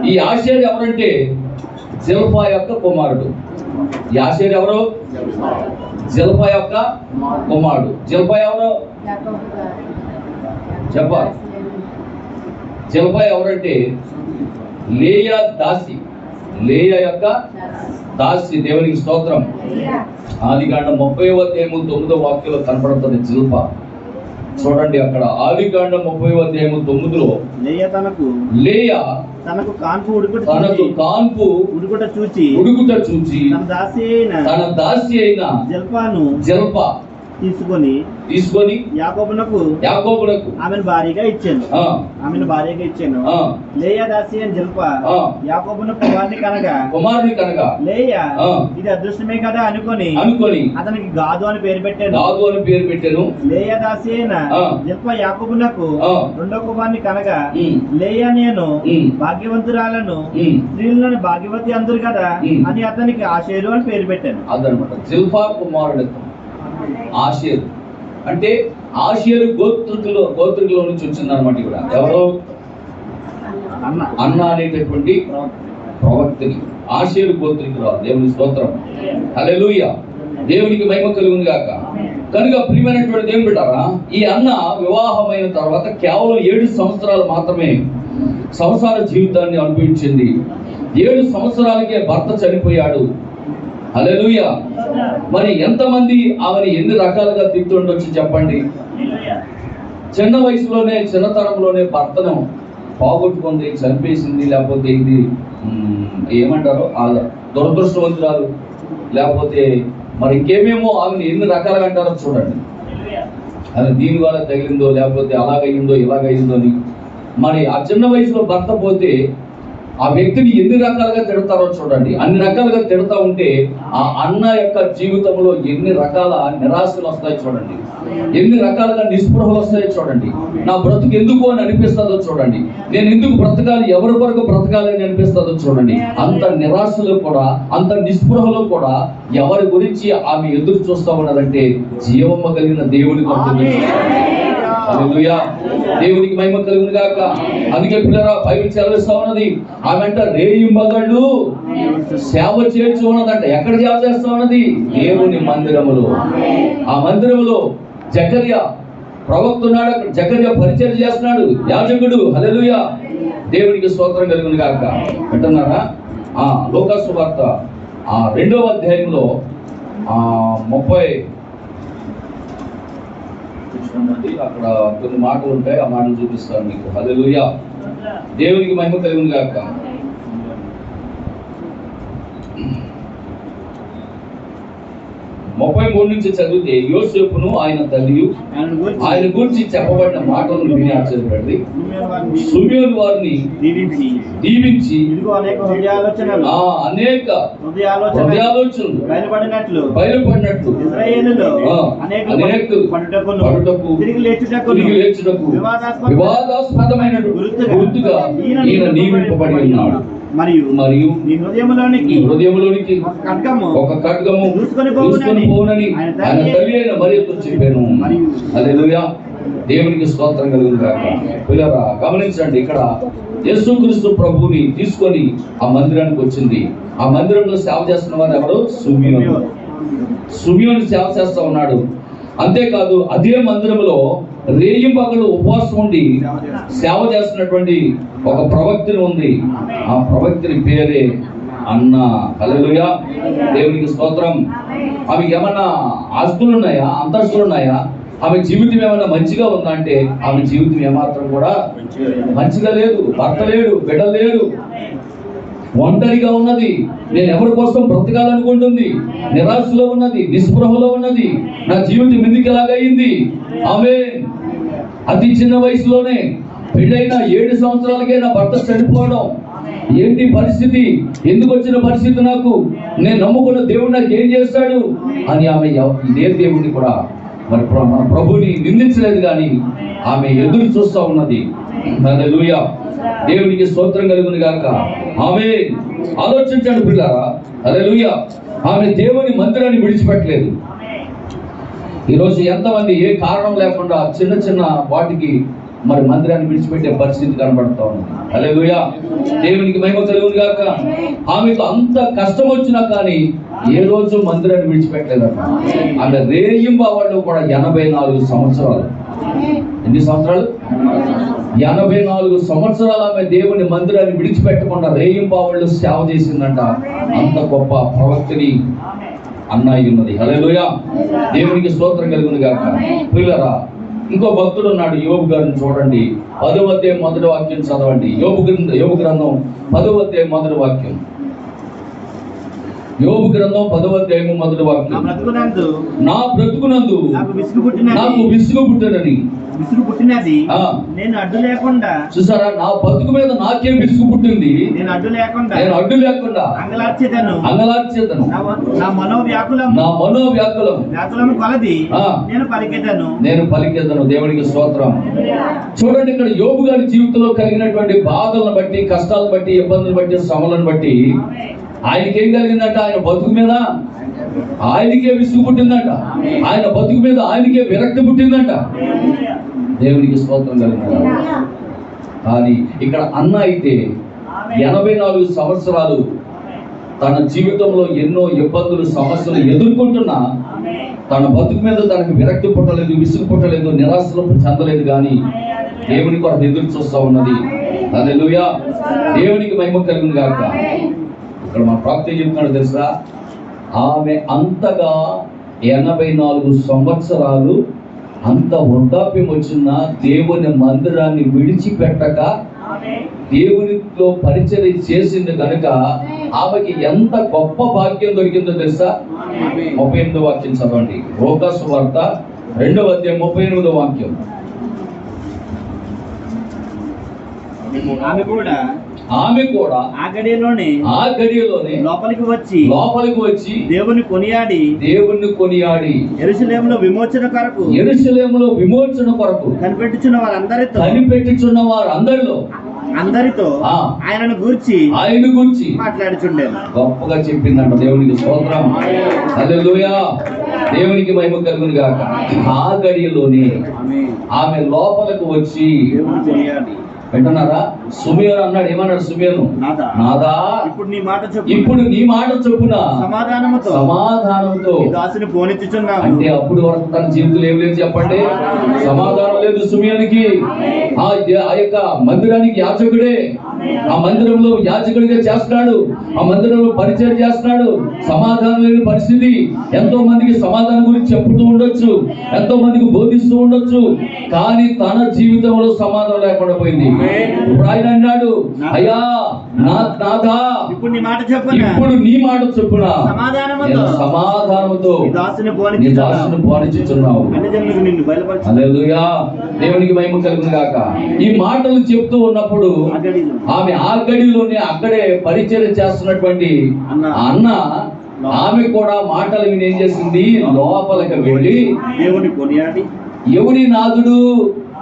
ఈ ఆషేరు ఎవరంటే జిల్పా యొక్క కుమారుడు. ఈ ఆషేరు ఎవరు? జిల్పా యొక్క కుమారుడు. జిల్పా ఎవరు చెప్పాలి? జిల్పా ఎవరంటే లేయా దాసి. లేయా యొక్క దాసి. దేవునికి స్తోత్రం. ఆదికాండం 30వ అధ్యాయము 9వ వాక్యంలో కనపడుతుంది జిల్పా. చూడండి అక్కడ ఆదికాండం 30వ అధ్యాయము 9లో లేయా తనకు కాన్పు ఉడుకుట చూచి తన దాసి అయిన జిల్పా తీసుకొని యాకోబునకు ఆమెను భార్యగా ఇచ్చాను. లేయా దాసి అని జిల్పా యాకోబును కుమారుని కనగా లేయా ఇది అదృష్టమే కదా అనుకొని అతనికి గాదు అని పేరు పెట్టాను. లేయా దాసి అయిన జిల్పా యాకోబునకు రెండో కుమారుని కనగా లేయా నేను భాగ్యవంతురాలను, స్త్రీలను భాగ్యవతి అందరు కదా అని అతనికి ఆషేరు అని పేరు పెట్టాను. అదనమాట జిల్పా కుమారుడు ఆషేరు. అంటే ఆషేరు గోత్రికులో నుంచి వచ్చింది అనమాట. ఇక్కడ ఎవరు? అన్న అనేటటువంటి ప్రవక్తని ఆషేరు గోత్రికురాలు. దేవుని స్తోత్రం. హల్లెలూయా. దేవునికి మహిమ కలుగును గాక. కనుక ప్రియమైనటువంటి దేవుని బిడ్డలారా, ఈ అన్న వివాహమైన తర్వాత కేవలం 7 సంవత్సరాలు మాత్రమే సంసార జీవితాన్ని అనుభవించింది. 7 సంవత్సరాలకే భర్త చనిపోయాడు. హల్లెలూయా. మరి ఎంతమంది ఆమెను ఎన్ని రకాలుగా తిట్టుండొచ్చు చెప్పండి. చిన్న వయసులోనే చిన్నతనంలోనే భర్తను పోగొట్టుకుంది, చంపేసింది, లేకపోతే ఇది ఏమంటారు దురదృష్టవంతురాలు, లేకపోతే మరి ఇంకేమేమో ఆమెను ఎన్ని రకాలుగా అంటారో చూడండి. అది దీని వల్ల తగిలిందో, లేకపోతే అలాగయ్యిందో ఇలాగయ్యిందో అని. మరి ఆ చిన్న వయసులో భర్త పోతే ఆ వ్యక్తిని ఎన్ని రకాలుగా తిడతారో చూడండి. అన్ని రకాలుగా తిడతా ఉంటే ఆ అన్న యొక్క జీవితంలో ఎన్ని రకాల నిరాశలు వస్తాయో చూడండి, ఎన్ని రకాలుగా నిస్పృహలు వస్తాయో చూడండి. నా బ్రతుకు ఎందుకు అని అనిపిస్తుందో చూడండి, నేను ఎందుకు బ్రతకాలి, ఎవరి వరకు బ్రతకాలి అని అనిపిస్తుందో చూడండి. అంత నిరాశలో కూడా, అంత నిస్పృహలో కూడా ఎవరి గురించి ఆమె ఎదురు చూస్తా ఉన్నారంటే జీవమ్మ కలిగిన దేవుని కొరకు. హల్లెలూయా. దేవునికి మహిమ కలుగును గాక. అందుకే పిల్లరా బైబిల్ చదివిస్తా ఉన్నది, ఆమె అంట రేయింబగళ్ళు సేవ చేస్తూ ఉన్నదంట. ఎక్కడ సేవ చేస్తా ఉన్నది? దేవుని మందిరములో. ఆ మందిరములో జకర్యా ప్రవక్త ఉన్నాడు. అక్కడ జకర్యా పరిచయం చేస్తున్నాడు, యాజకుడు. హల్లెలూయా. దేవునికి స్తోత్రం కలుగును గాక. వింటున్నారా? లూకా సువార్త 2వ అధ్యాయంలో 30 అక్కడ కొన్ని మాటలు ఉంటాయి, ఆ మాటలు చూపిస్తాను మీకు. హల్లెలూయా. దేవునికి మహిమ కలుగును గాక. 33 నుంచి చదివితే యోసేపును ఆయన తల్లియు ఆయన గురించి చెప్పబడిన మాటలను విని ఆశ్చర్యపడి సిమియోను వారిని దీవించి అనేక హృదయాలోచనలు బయలుపడినట్లు పడుటకు తిరిగి లేచుటకు వివాదాస్పదమైన గుర్తుగా ఈయన నియమింపబడి ఉన్నాడు. మరియు నీ హృదయములోనికి ఒక ఖడ్గము దూసుకొని పోవునని ఆయన తల్లి అయిన మరియతో చెప్పాను. హల్లెలూయా. దేవునికి స్తోత్రం కలుగును గాక. పిల్లరా గమనించండి, ఇక్కడ యేసుక్రీస్తు ప్రభువుని తీసుకొని ఆ మందిరానికి వచ్చింది. ఆ మందిరంలో సేవ చేస్తున్న వారు ఎవరు? సిమియోను సేవ చేస్తా ఉన్నాడు. అంతేకాదు అదే మందిరంలో రేయింబగలు ఉపవాసం ఉండి సేవ చేస్తున్నటువంటి ఒక ప్రవక్తని ఉంది. ఆ ప్రవక్తని పేరే అన్న. హల్లెలూయా. దేవునికి స్తోత్రం. ఆమెకి ఏమన్నా ఆస్తులు ఉన్నాయా, అంతస్తులు ఉన్నాయా? ఆమె జీవితం ఏమన్నా మంచిగా ఉందా అంటే ఆమె జీవితం ఏమాత్రం కూడా మంచిగా లేదు. భర్త లేడు, బిడ్డ లేడు, ఒంటరిగా ఉన్నది. నేను ఎవరి కోసం బ్రతకాలనుకుంటుంది, నిరాశలో ఉన్నది, నిస్పృహలో ఉన్నది. నా జీవితం ఎందుకు ఎలాగయింది? ఆమె అతి చిన్న వయసులోనే పెళ్ళైన 7 సంవత్సరాలకే నా భర్త చనిపోవడం. ఏంటి పరిస్థితి? ఎందుకు వచ్చిన పరిస్థితి నాకు? నేను నమ్ముకున్న దేవుడు నాకు ఏం చేస్తాడు అని ఆమె ఇదే దేవుడిని కూడా మరి మన ప్రభుని నిందించలేదు, కానీ ఆమె ఎదురు చూస్తూ ఉన్నది. హల్లెలూయా. దేవునికి స్తోత్రం కలుగును గాక. ఆమె ఆలోచించండి పిల్లారా. హల్లెలూయా. ఆమె దేవుని మందిరాన్ని విడిచిపెట్టలేదు. ఈరోజు ఎంతమంది ఏ కారణం లేకుండా చిన్న చిన్న వాటికి మరి మందిరాన్ని విడిచిపెట్టే పరిస్థితి కనబడతా ఉంది. హల్లెలూయా, దేవునికి మహిమ కలుగును గాక. ఆమెకు అంత కష్టం వచ్చినా కానీ ఏ రోజు మందిరాన్ని విడిచిపెట్టలేదట. ఆమె రేయింబవళ్ళు కూడా 84 సంవత్సరాలు. ఎన్ని సంవత్సరాలు? 84 సంవత్సరాలు ఆమె దేవుని మందిరాన్ని విడిచిపెట్టకుండా రేయింబవళ్ళు సేవ చేసిందంట. అంత గొప్ప ప్రవక్తని అన్నాయి ఉన్నది. హల్లెలూయా, దేవునికి స్తోత్రం కలుగును గాక. పిల్లరా, ఇంకో భక్తుడు ఉన్నాడు, యోబు గారిని చూడండి. 10వ అధ్యాయం మొదటి వాక్యం చదవండి. యోబు గ్రంథం 10వ అధ్యాయం మొదటి వాక్యం. యోబు గ్రంథం 10వ అధ్యాయం మొదటి వాక్యం. నా బ్రతుకునందు నాకు విసుగు పుట్టినది, నేను అడ్డు లేకుండా. చూసారా, నా బతుకు మీద నాకే విసుగు పుట్టింది. నేను అడ్డు లేకుండా అంగలార్చేదను. నా మనోవ్యాకులం కొలది నేను పలికేదను. దేవునికి స్తోత్రం. చూడండి, ఇక్కడ యోబు గారి జీవితంలో కలిగినటువంటి బాధలను బట్టి, కష్టాలను బట్టి, ఇబ్బందులు బట్టి, శ్రమలను బట్టి ఆయనకేం కలిగిందంట? ఆయన బతుకు మీద ఆయనకే విసుగు పుట్టిందంట. ఆయన బతుకు మీద ఆయనకే విరక్తి పుట్టిందంట. దేవునికి స్తోత్రం కలిగిన. కానీ ఇక్కడ అన్న అయితే 84 సంవత్సరాలు తన జీవితంలో ఎన్నో ఇబ్బందులు, సమస్యలు ఎదుర్కొంటున్నా తన బతుకు మీద తనకు విరక్తి పుట్టలేదు, విసుగు పుట్టలేదు, నిరాశలు చెందలేదు. కానీ దేవుని కొరకు ఎదురు చూస్తూ ఉన్నది. హల్లెలూయా, దేవునికి మహిమ కలుగును గాక. ఇక్కడ మన ప్రాప్తి చెప్తున్నాడు తెలుసా, ఆమె అంతగా 84 సంవత్సరాలు అంత వృద్ధాప్యం వచ్చిన దేవుని మందిరాన్ని విడిచిపెట్టక దేవునితో పరిచర్య చేసింది కనుక ఆమెకి ఎంత గొప్ప భాగ్యం దొరికిందో తెలుసా. 38వ వాక్యం చదవండి. లూకా సువార్త 2వ అధ్యాయం 38వ వాక్యం. ఆమె కూడా ఆ గడియలోనే లోపలికి వచ్చి దేవుని కొనియాడి యెరూషలేములో విమోచన కొరకు కనిపెట్టుచున్న వారందరితో ఆయనను గూర్చి మాట్లాడుచుండేది. గొప్పగా చెప్పిందంట. దేవునికి స్తోత్రం. హల్లెలూయా, దేవునికి మహిమ కలుగును గాక. ఆ గడియలోనే ఆమె లోపలకు వచ్చి కొనియాడి. వింటున్నారా? సుమియోను అన్నాడు. ఏమన్నాడు సుమియోను? నాదా, ఇప్పుడు నీ మాట చొప్పున సమాధానంతో దాసుని పోనిచ్చుచున్నావు. అంటే అప్పుడు వరకు తన జీవితంలో ఏం లేదు చెప్పండి? సమాధానం లేదు సుమియోనికి. ఆ యొక్క మందిరానికి యాజకుడే, ఆ మందిరంలో యాజకుడిగా చేస్తున్నాడు, ఆ మందిరంలో పరిచయం చేస్తున్నాడు. సమాధానం లేని పరిస్థితి. ఎంతో మందికి సమాధానం గురించి చెప్పుతూ ఉండొచ్చు, ఎంతో మందికి బోధిస్తూ ఉండొచ్చు, కానీ తన జీవితంలో సమాధానం లేకుండా పోయింది. ఇప్పుడు ఆయన అన్నాడు, అయ్యా నాదా, ఇప్పుడు నీ మాట చొప్పున సమాధానంతో దాసుని పోనిచ్చుచున్నావు. హల్లెలూయా, దేవునికి మహిమ కలుగును గాక. ఈ మాటలు చెప్తూ ఉన్నప్పుడు ఆమె ఆ గడిలోనే అక్కడే పరిచయం చేస్తున్నటువంటి అన్న ఆమె కూడా మాటలు విని ఏం చేసింది? లోపలికి వెళ్ళి దేవుని కొనియాడి, ఎవరి నాథుడు?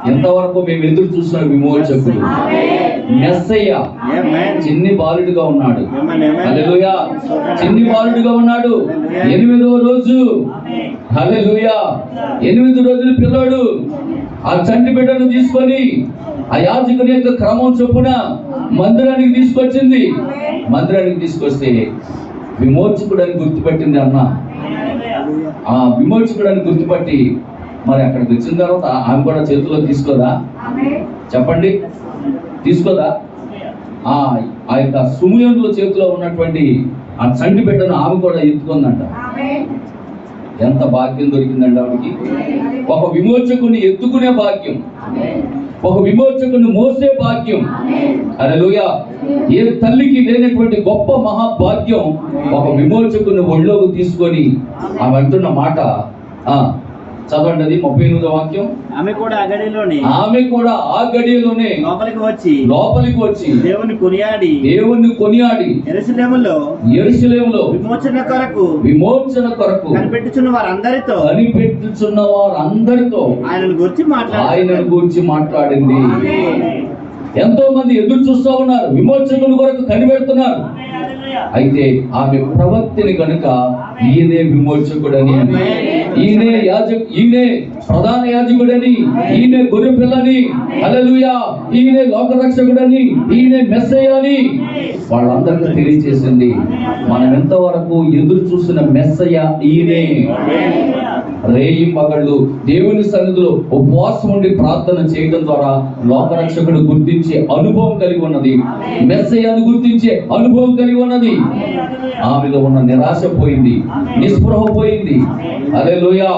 ఎంతవరకు మేము ఎదురు చూసిన విమోచకుడు మెస్సయ్య చిన్ని బాలుడిగా ఉన్నాడు. హల్లెలూయా, చిన్ని బాలుడిగా ఉన్నాడు. 8వ రోజు, హల్లెలూయా, 8 రోజులు పిల్లాడు ఆ చంటి బిడ్డను తీసుకొని ఆ యాజకుని యొక్క క్రమం చొప్పున మందిరానికి తీసుకొచ్చింది. మందిరానికి తీసుకొస్తే విమోచకుడు అని గుర్తుపెట్టింది అన్న. ఆ విమోచకుడు అని గుర్తుపట్టి మరి అక్కడికి వచ్చిన తర్వాత ఆమె కూడా చేతిలో తీసుకోదా? చెప్పండి, తీసుకోదా? ఆ యొక్క సుమియోనుల చేతిలో ఉన్నటువంటి ఆ చంటి బిడ్డను ఆమె కూడా ఎత్తుకుందంట. ఎంత భాగ్యం దొరికిందండి ఆవిడికి. ఒక విమోచకుని ఎత్తుకునే భాగ్యం, ఒక విమోచకుని మోసే భాగ్యం. హల్లెలూయా, ఏ తల్లికి లేనటువంటి గొప్ప మహాభాగ్యం ఒక విమోచకుని ఒళ్ళోకి తీసుకొని ఆమె అంటున్న మాట చదవండి. అది 38వ వాక్యం. ఆమె కూడా ఆ గడియలోనే లోపలికి వచ్చి దేవుని కొనియాడి యెరూషలేములో విమోచన కొరకు కనిపెట్టుచున్న వారందరితో ఆయనను గురించి మాట్లాడింది. ఎంతో మంది ఎదురు చూస్తూ ఉన్నారు, విమోచకుని కొరకు కనిపెడుతున్నారు. అయితే ఆమె ప్రవక్తిని కనుక ఈయనే విమోచకుడని, ఈయనే ప్రధాన యాజకుడని, ఈయన గొర్రె పిల్లని, హల్లెలూయా, ఈయన లోకరక్షకుడని, ఈయన మెస్సయ్య అని వాళ్ళందరికీ తెలియజేసింది. మనం ఎంతవరకు ఎదురు చూసిన మెస్సయ్య ఈయనే. రేయి పగళ్ళు దేవుని సన్నిధిలో ఉపవాసం ఉండి ప్రార్థన చేయడం ద్వారా లోకరక్షకుడు గుర్తించే అనుభవం కలిగి ఉన్నది, మెస్సయ్యను గుర్తించే అనుభవం కలిగి ఉన్నది. ఆమెలో ఉన్న నిరాశ పోయింది, నిస్పృహ పోయింది. హల్లెలూయా,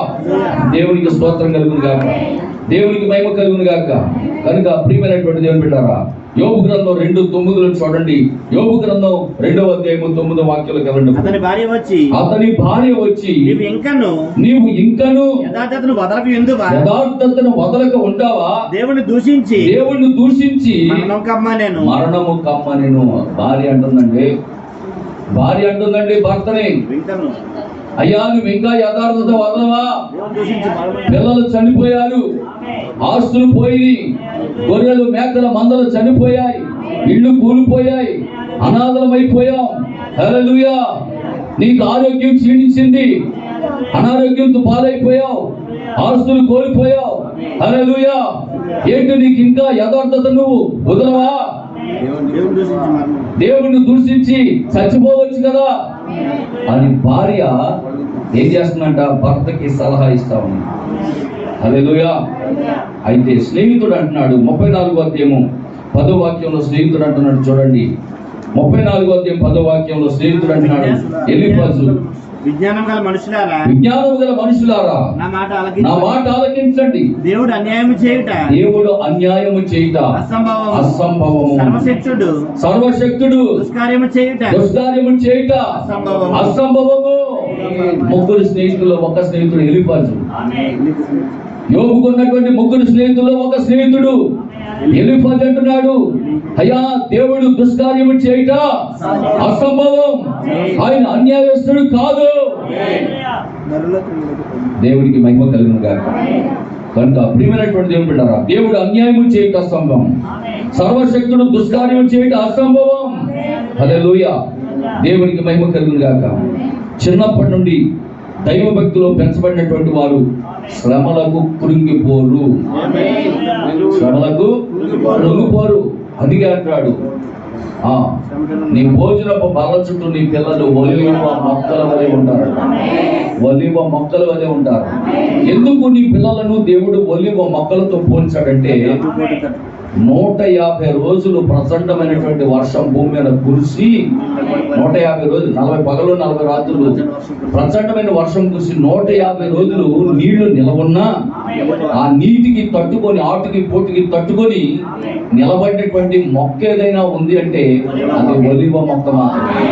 దేవునికి స్తోత్రం కలుగును గాక, దేవునికి మహిమ కలుగును గాక. కనుక ప్రియమైనటువంటి దేవుని బిడ్డారా, యోబు గ్రంథం 2:9 చూడండి. యోబు గ్రంథం 2వ అధ్యాయము 9వ వాక్యంలో కలండి. అతని భార్య వచ్చి నీవు ఇంకను యథార్థతను వదలక ఉంటావా? దేవుని దూషించి మరణము కమ్మనెను. భార్య అంటుందండి భర్తని, అయ్యా నువ్వు ఇంకా యథార్థత వదలవా? పిల్లలు చనిపోయారు, ఆస్తులు పోయి, గొర్రెలు మేకల మందలు చనిపోయాయి, ఇళ్ళు కూలిపోయాయి, అనాథలమైపోయాం. హల్లెలూయా, నీకు ఆరోగ్యం క్షీణించింది, అనారోగ్యంతో పాలైపోయావు, ఆస్తులు కోల్పోయావు. హల్లెలూయా, ఏంటి నీకు ఇంకా యథార్థత నువ్వు వదలవా? దేవుణ్ణి దూషించి చచ్చిపోవచ్చు కదా అని భార్య ఏం చేస్తుందంట? భర్తకి సలహా ఇస్తా ఉంది. హల్లెలూయా. అయితే స్నేహితుడు అంటున్నాడు, 34వ అధ్యాయము 10వ వాక్యంలో స్నేహితుడు అంటున్నాడు చూడండి. 34వ అధ్యాయం 10వ వాక్యంలో స్నేహితుడు అంటున్నాడు, ఎలీఫజు, విజ్ఞానం గల మనుషులారా నా మాట ఆలకించండి. దేవుడు అన్యాయము చేయుట అసంభవము. సర్వశక్తుడు దుష్కార్యము చేయుట అసంభవము. ముగ్గురు స్నేహితుల్లో ఒక స్నేహితుడు ఎలీఫజు. యోబుకున్నటువంటి ముగ్గురు స్నేహితుల్లో ఒక స్నేహితుడు ఎలీఫజు అంటున్నాడు, అయ్యా దేవుడు దుష్కార్యము చేయుట అసంభవం, ఆయన అన్యాయస్తుడు కాదు. దేవుడికి మహిమ కలుగును గాక. కనుక ప్రియమైనటువంటి దేవుని బిడ్డలారా, దేవుడు అన్యాయము చేయుట అసంభవం, సర్వశక్తుడు దుష్కార్యము చేయుట అసంభవం. హల్లెలూయా, దేవునికి మహిమ కలుగును గాక. చిన్నప్పటి నుండి దైవ భక్తిలో పెంచబడినటువంటి వారు శ్రమలకు కృంగిపోరు. అందుకే అంటాడు, నీ భోజనపు బల్ల చుట్టూ నీ పిల్లలు ఒలివ మొక్కల వలె ఉంటారు. ఎందుకు నీ పిల్లలను దేవుడు ఒలివ మొక్కలతో పోల్చాడంటే 150 రోజులు ప్రచండమైనటువంటి వర్షం భూమి మీద కురిసి, 150 రోజులు 40 పగలు 40 రాత్రులు ప్రచండమైన వర్షం కురిసి 150 రోజులు నీళ్లు నిలవన్నా ఆ నీటికి తట్టుకొని, ఆటుకి పోటుకి తట్టుకొని నిలబడినటువంటి మొక్క ఏదైనా ఉంది అంటే అది ఒలివ మొక్క మాత్రమే.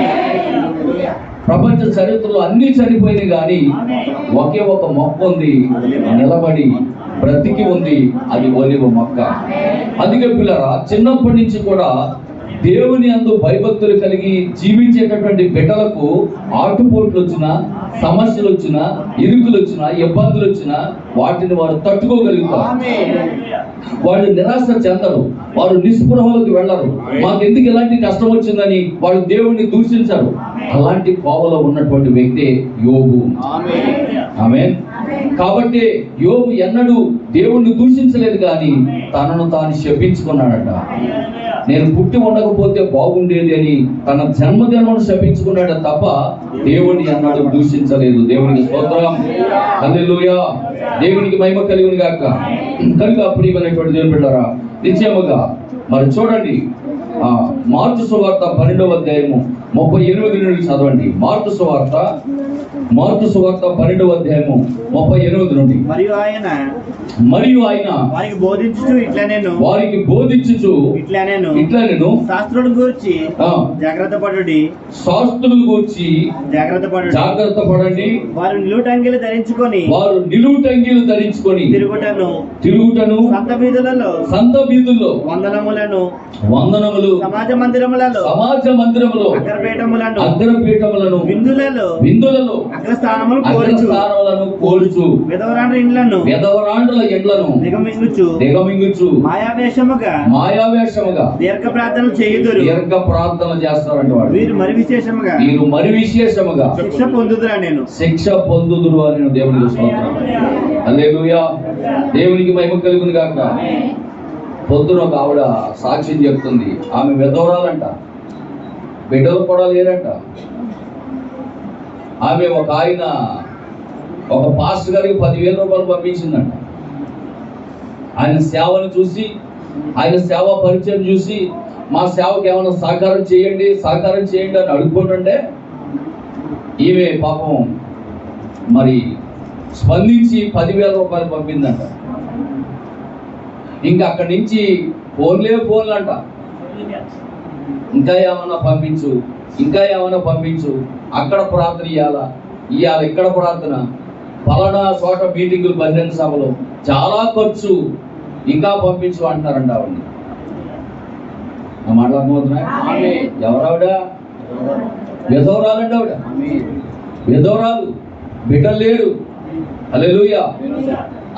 ప్రపంచ చరిత్రలో అన్ని చనిపోయినాయి, కానీ ఒకే ఒక మొక్క ఉంది, నిలబడి బ్రతికి ఉంది, అది ఒలివ మొక్క. అందుకే పిల్లరా, చిన్నప్పటి నుంచి కూడా దేవుని అందు భయభక్తులు కలిగి జీవించేటటువంటి బిడ్డలకు ఆటుపోట్లు వచ్చినా, సమస్యలు వచ్చినా, ఇరుకులు వచ్చినా, ఇబ్బందులు వచ్చినా వాటిని వారు తట్టుకోగలుగుతారు. వాళ్ళు నిరాశ చెందరు, వారు నిస్పృహలోకి వెళ్ళరు. మాకెందుకు ఇలాంటి కష్టం వచ్చిందని వాళ్ళు దేవుణ్ణి దూషించరు. అలాంటి కోవలో ఉన్నటువంటి వ్యక్తే యోబు. ఆమేన్. కాబట్టి యోబు ఎన్నడూ దేవుణ్ణి దూషించలేదు, కానీ తనను తాను శపించుకున్నాడట. నేను పుట్టి ఉండకపోతే బాగుండేది అని తన జన్మదినమును శపించుకున్నాడు తప్ప దేవుణ్ణి అన్నాడు దూషించలేదు. దేవునికి స్తోత్రం, హల్లెలూయా, దేవునికి మహిమ కలుగును గాక. కనుక ప్రియమైనటువంటి దేవుని బిడ్డలారా, నిశ్చయముగా మరి చూడండి, మార్కు సువార్త 12వ అధ్యాయము 38 నుండి చదవండి. మార్కు సువార్త 12వ అధ్యాయము 38 నుండి. మరియు ఆయన వారికి బోధించుచు ఇట్లా నేను శాస్త్రుల గూర్చి జాగ్రత్త పడండి. వారు నిలువుటంగిలు ధరించుకొని తిరుగుటను సంత వీధుల్లో వందనములు సమాజ మందిరములో అగ్రపీఠములను విందులలో అగ్రస్థానములను కోరుచు విధవరాండ్రుల ఇండ్లను దిగమింగుచు మాయావేషముగా దీర్ఘ ప్రార్థన చేస్తారంట వాడు. వీరు మరి విశేషముగా శిక్ష పొందుదురు అని దేవునికి స్తోత్రం. హల్లెలూయా. దేవునికి మహిమ కలుగును గాక. పొద్దున ఒక ఆవిడ సాక్ష్యం చెప్తుంది. ఆమె విధవరాలంట, బిడ్డలు కూడా లేరంట. ఆమె ఒక పాస్టర్ గారికి 10,000 రూపాయలు పంపించిందంట. ఆయన సేవను చూసి, ఆయన సేవా పరిచయం చూసి, మా సేవకు ఏమైనా సహకారం చేయండి అని అడుగుకుంటుంటే ఈమె పాపం మరి స్పందించి 10,000 రూపాయలు పంపిందంట. ఇంకా అక్కడి నుంచి ఫోన్లు అంట. ఇంకా ఏమన్నా పంపించు, అక్కడ ప్రార్థన ఇవ్వాలా ఇక్కడ ప్రార్థన, పలానా చోట మీటింగులు, బహిరంగ సభలు, చాలా ఖర్చు, ఇంకా పంపించు అంటున్నారంట ఆవిడని. మాట్లాడుతున్నాయి. ఎవరావిడ? విధవరాలండి ఆవిడ. విధవరాలు, బిడ్డలు లేరు. హల్లెలూయా.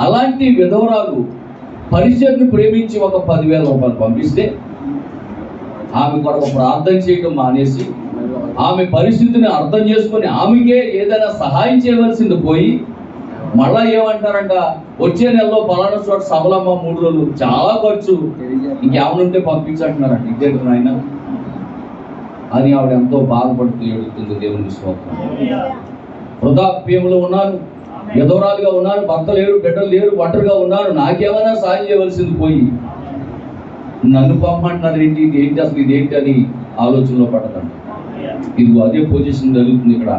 అలాంటి విధవరాలు పరిచయను ప్రేమించి ఒక 10,000 రూపాయలు పంపిస్తే ఆమె కొరకు ప్రార్థన చేయడం మానేసి, ఆమె పరిస్థితిని అర్థం చేసుకొని ఆమెకే ఏదైనా సహాయం చేయవలసింది పోయి మళ్ళా ఏమంటారంట, వచ్చే నెలలో పలానా చోట సభలమ్మ 3 రోజులు, చాలా ఖర్చు, ఇంకేమనుంటే పంపించంటున్నారంట. ఇదేంటి నాయన అని ఆవిడ ఎంతో బాధపడుతూ ఏడుతుంది. దేవుని స్తోత్రం. వృద్ధాప్యంలో ఉన్నాను, విధవరాలుగా ఉన్నాను, భర్త లేరు, బిడ్డలు లేరు, ఒంటరిగా ఉన్నాను, నాకేమైనా సాయం చేయవలసింది పోయి నన్ను పంపమంటున్నారు ఏంటి, ఇదేంటి అని ఆలోచనలో పడతాను. ఇదిగో అదే పొజిషన్ జరుగుతుంది ఇక్కడ.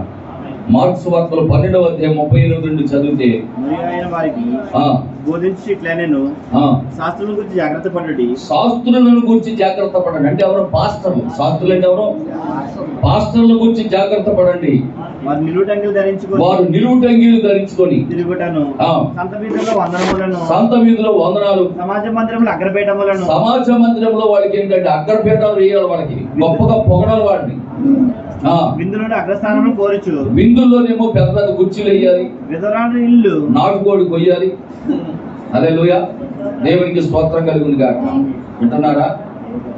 మార్క్స్ వార్తలు 12వ అధ్యాయం 38 చదివితే, శాస్త్రులను గురించి జాగ్రత్త పడండి. అంటే ఎవరు? పాస్టర్లు. శాస్త్రులు అంటే ఎవరు? పాస్టర్ల గురించి జాగ్రత్త పడండి. వారు నిలువుటంగీలు ధరించుకొని సంత వీధిలో వందనాలు, సమాజ మందిరంలో వాళ్ళకి ఏంటంటే అగ్రపీఠాలు వేయాలి, వాళ్ళకి గొప్పగా పొగడాలి వాడిని. విందుల్లోనేమో పెద్ద పెద్ద కుర్చీలు వేయాలి, ఇల్లు నాటుకోడి కొయ్యాలి. హల్లెలూయా. దేవునికి స్తోత్రం కలుగును గాక. వింటున్నారా?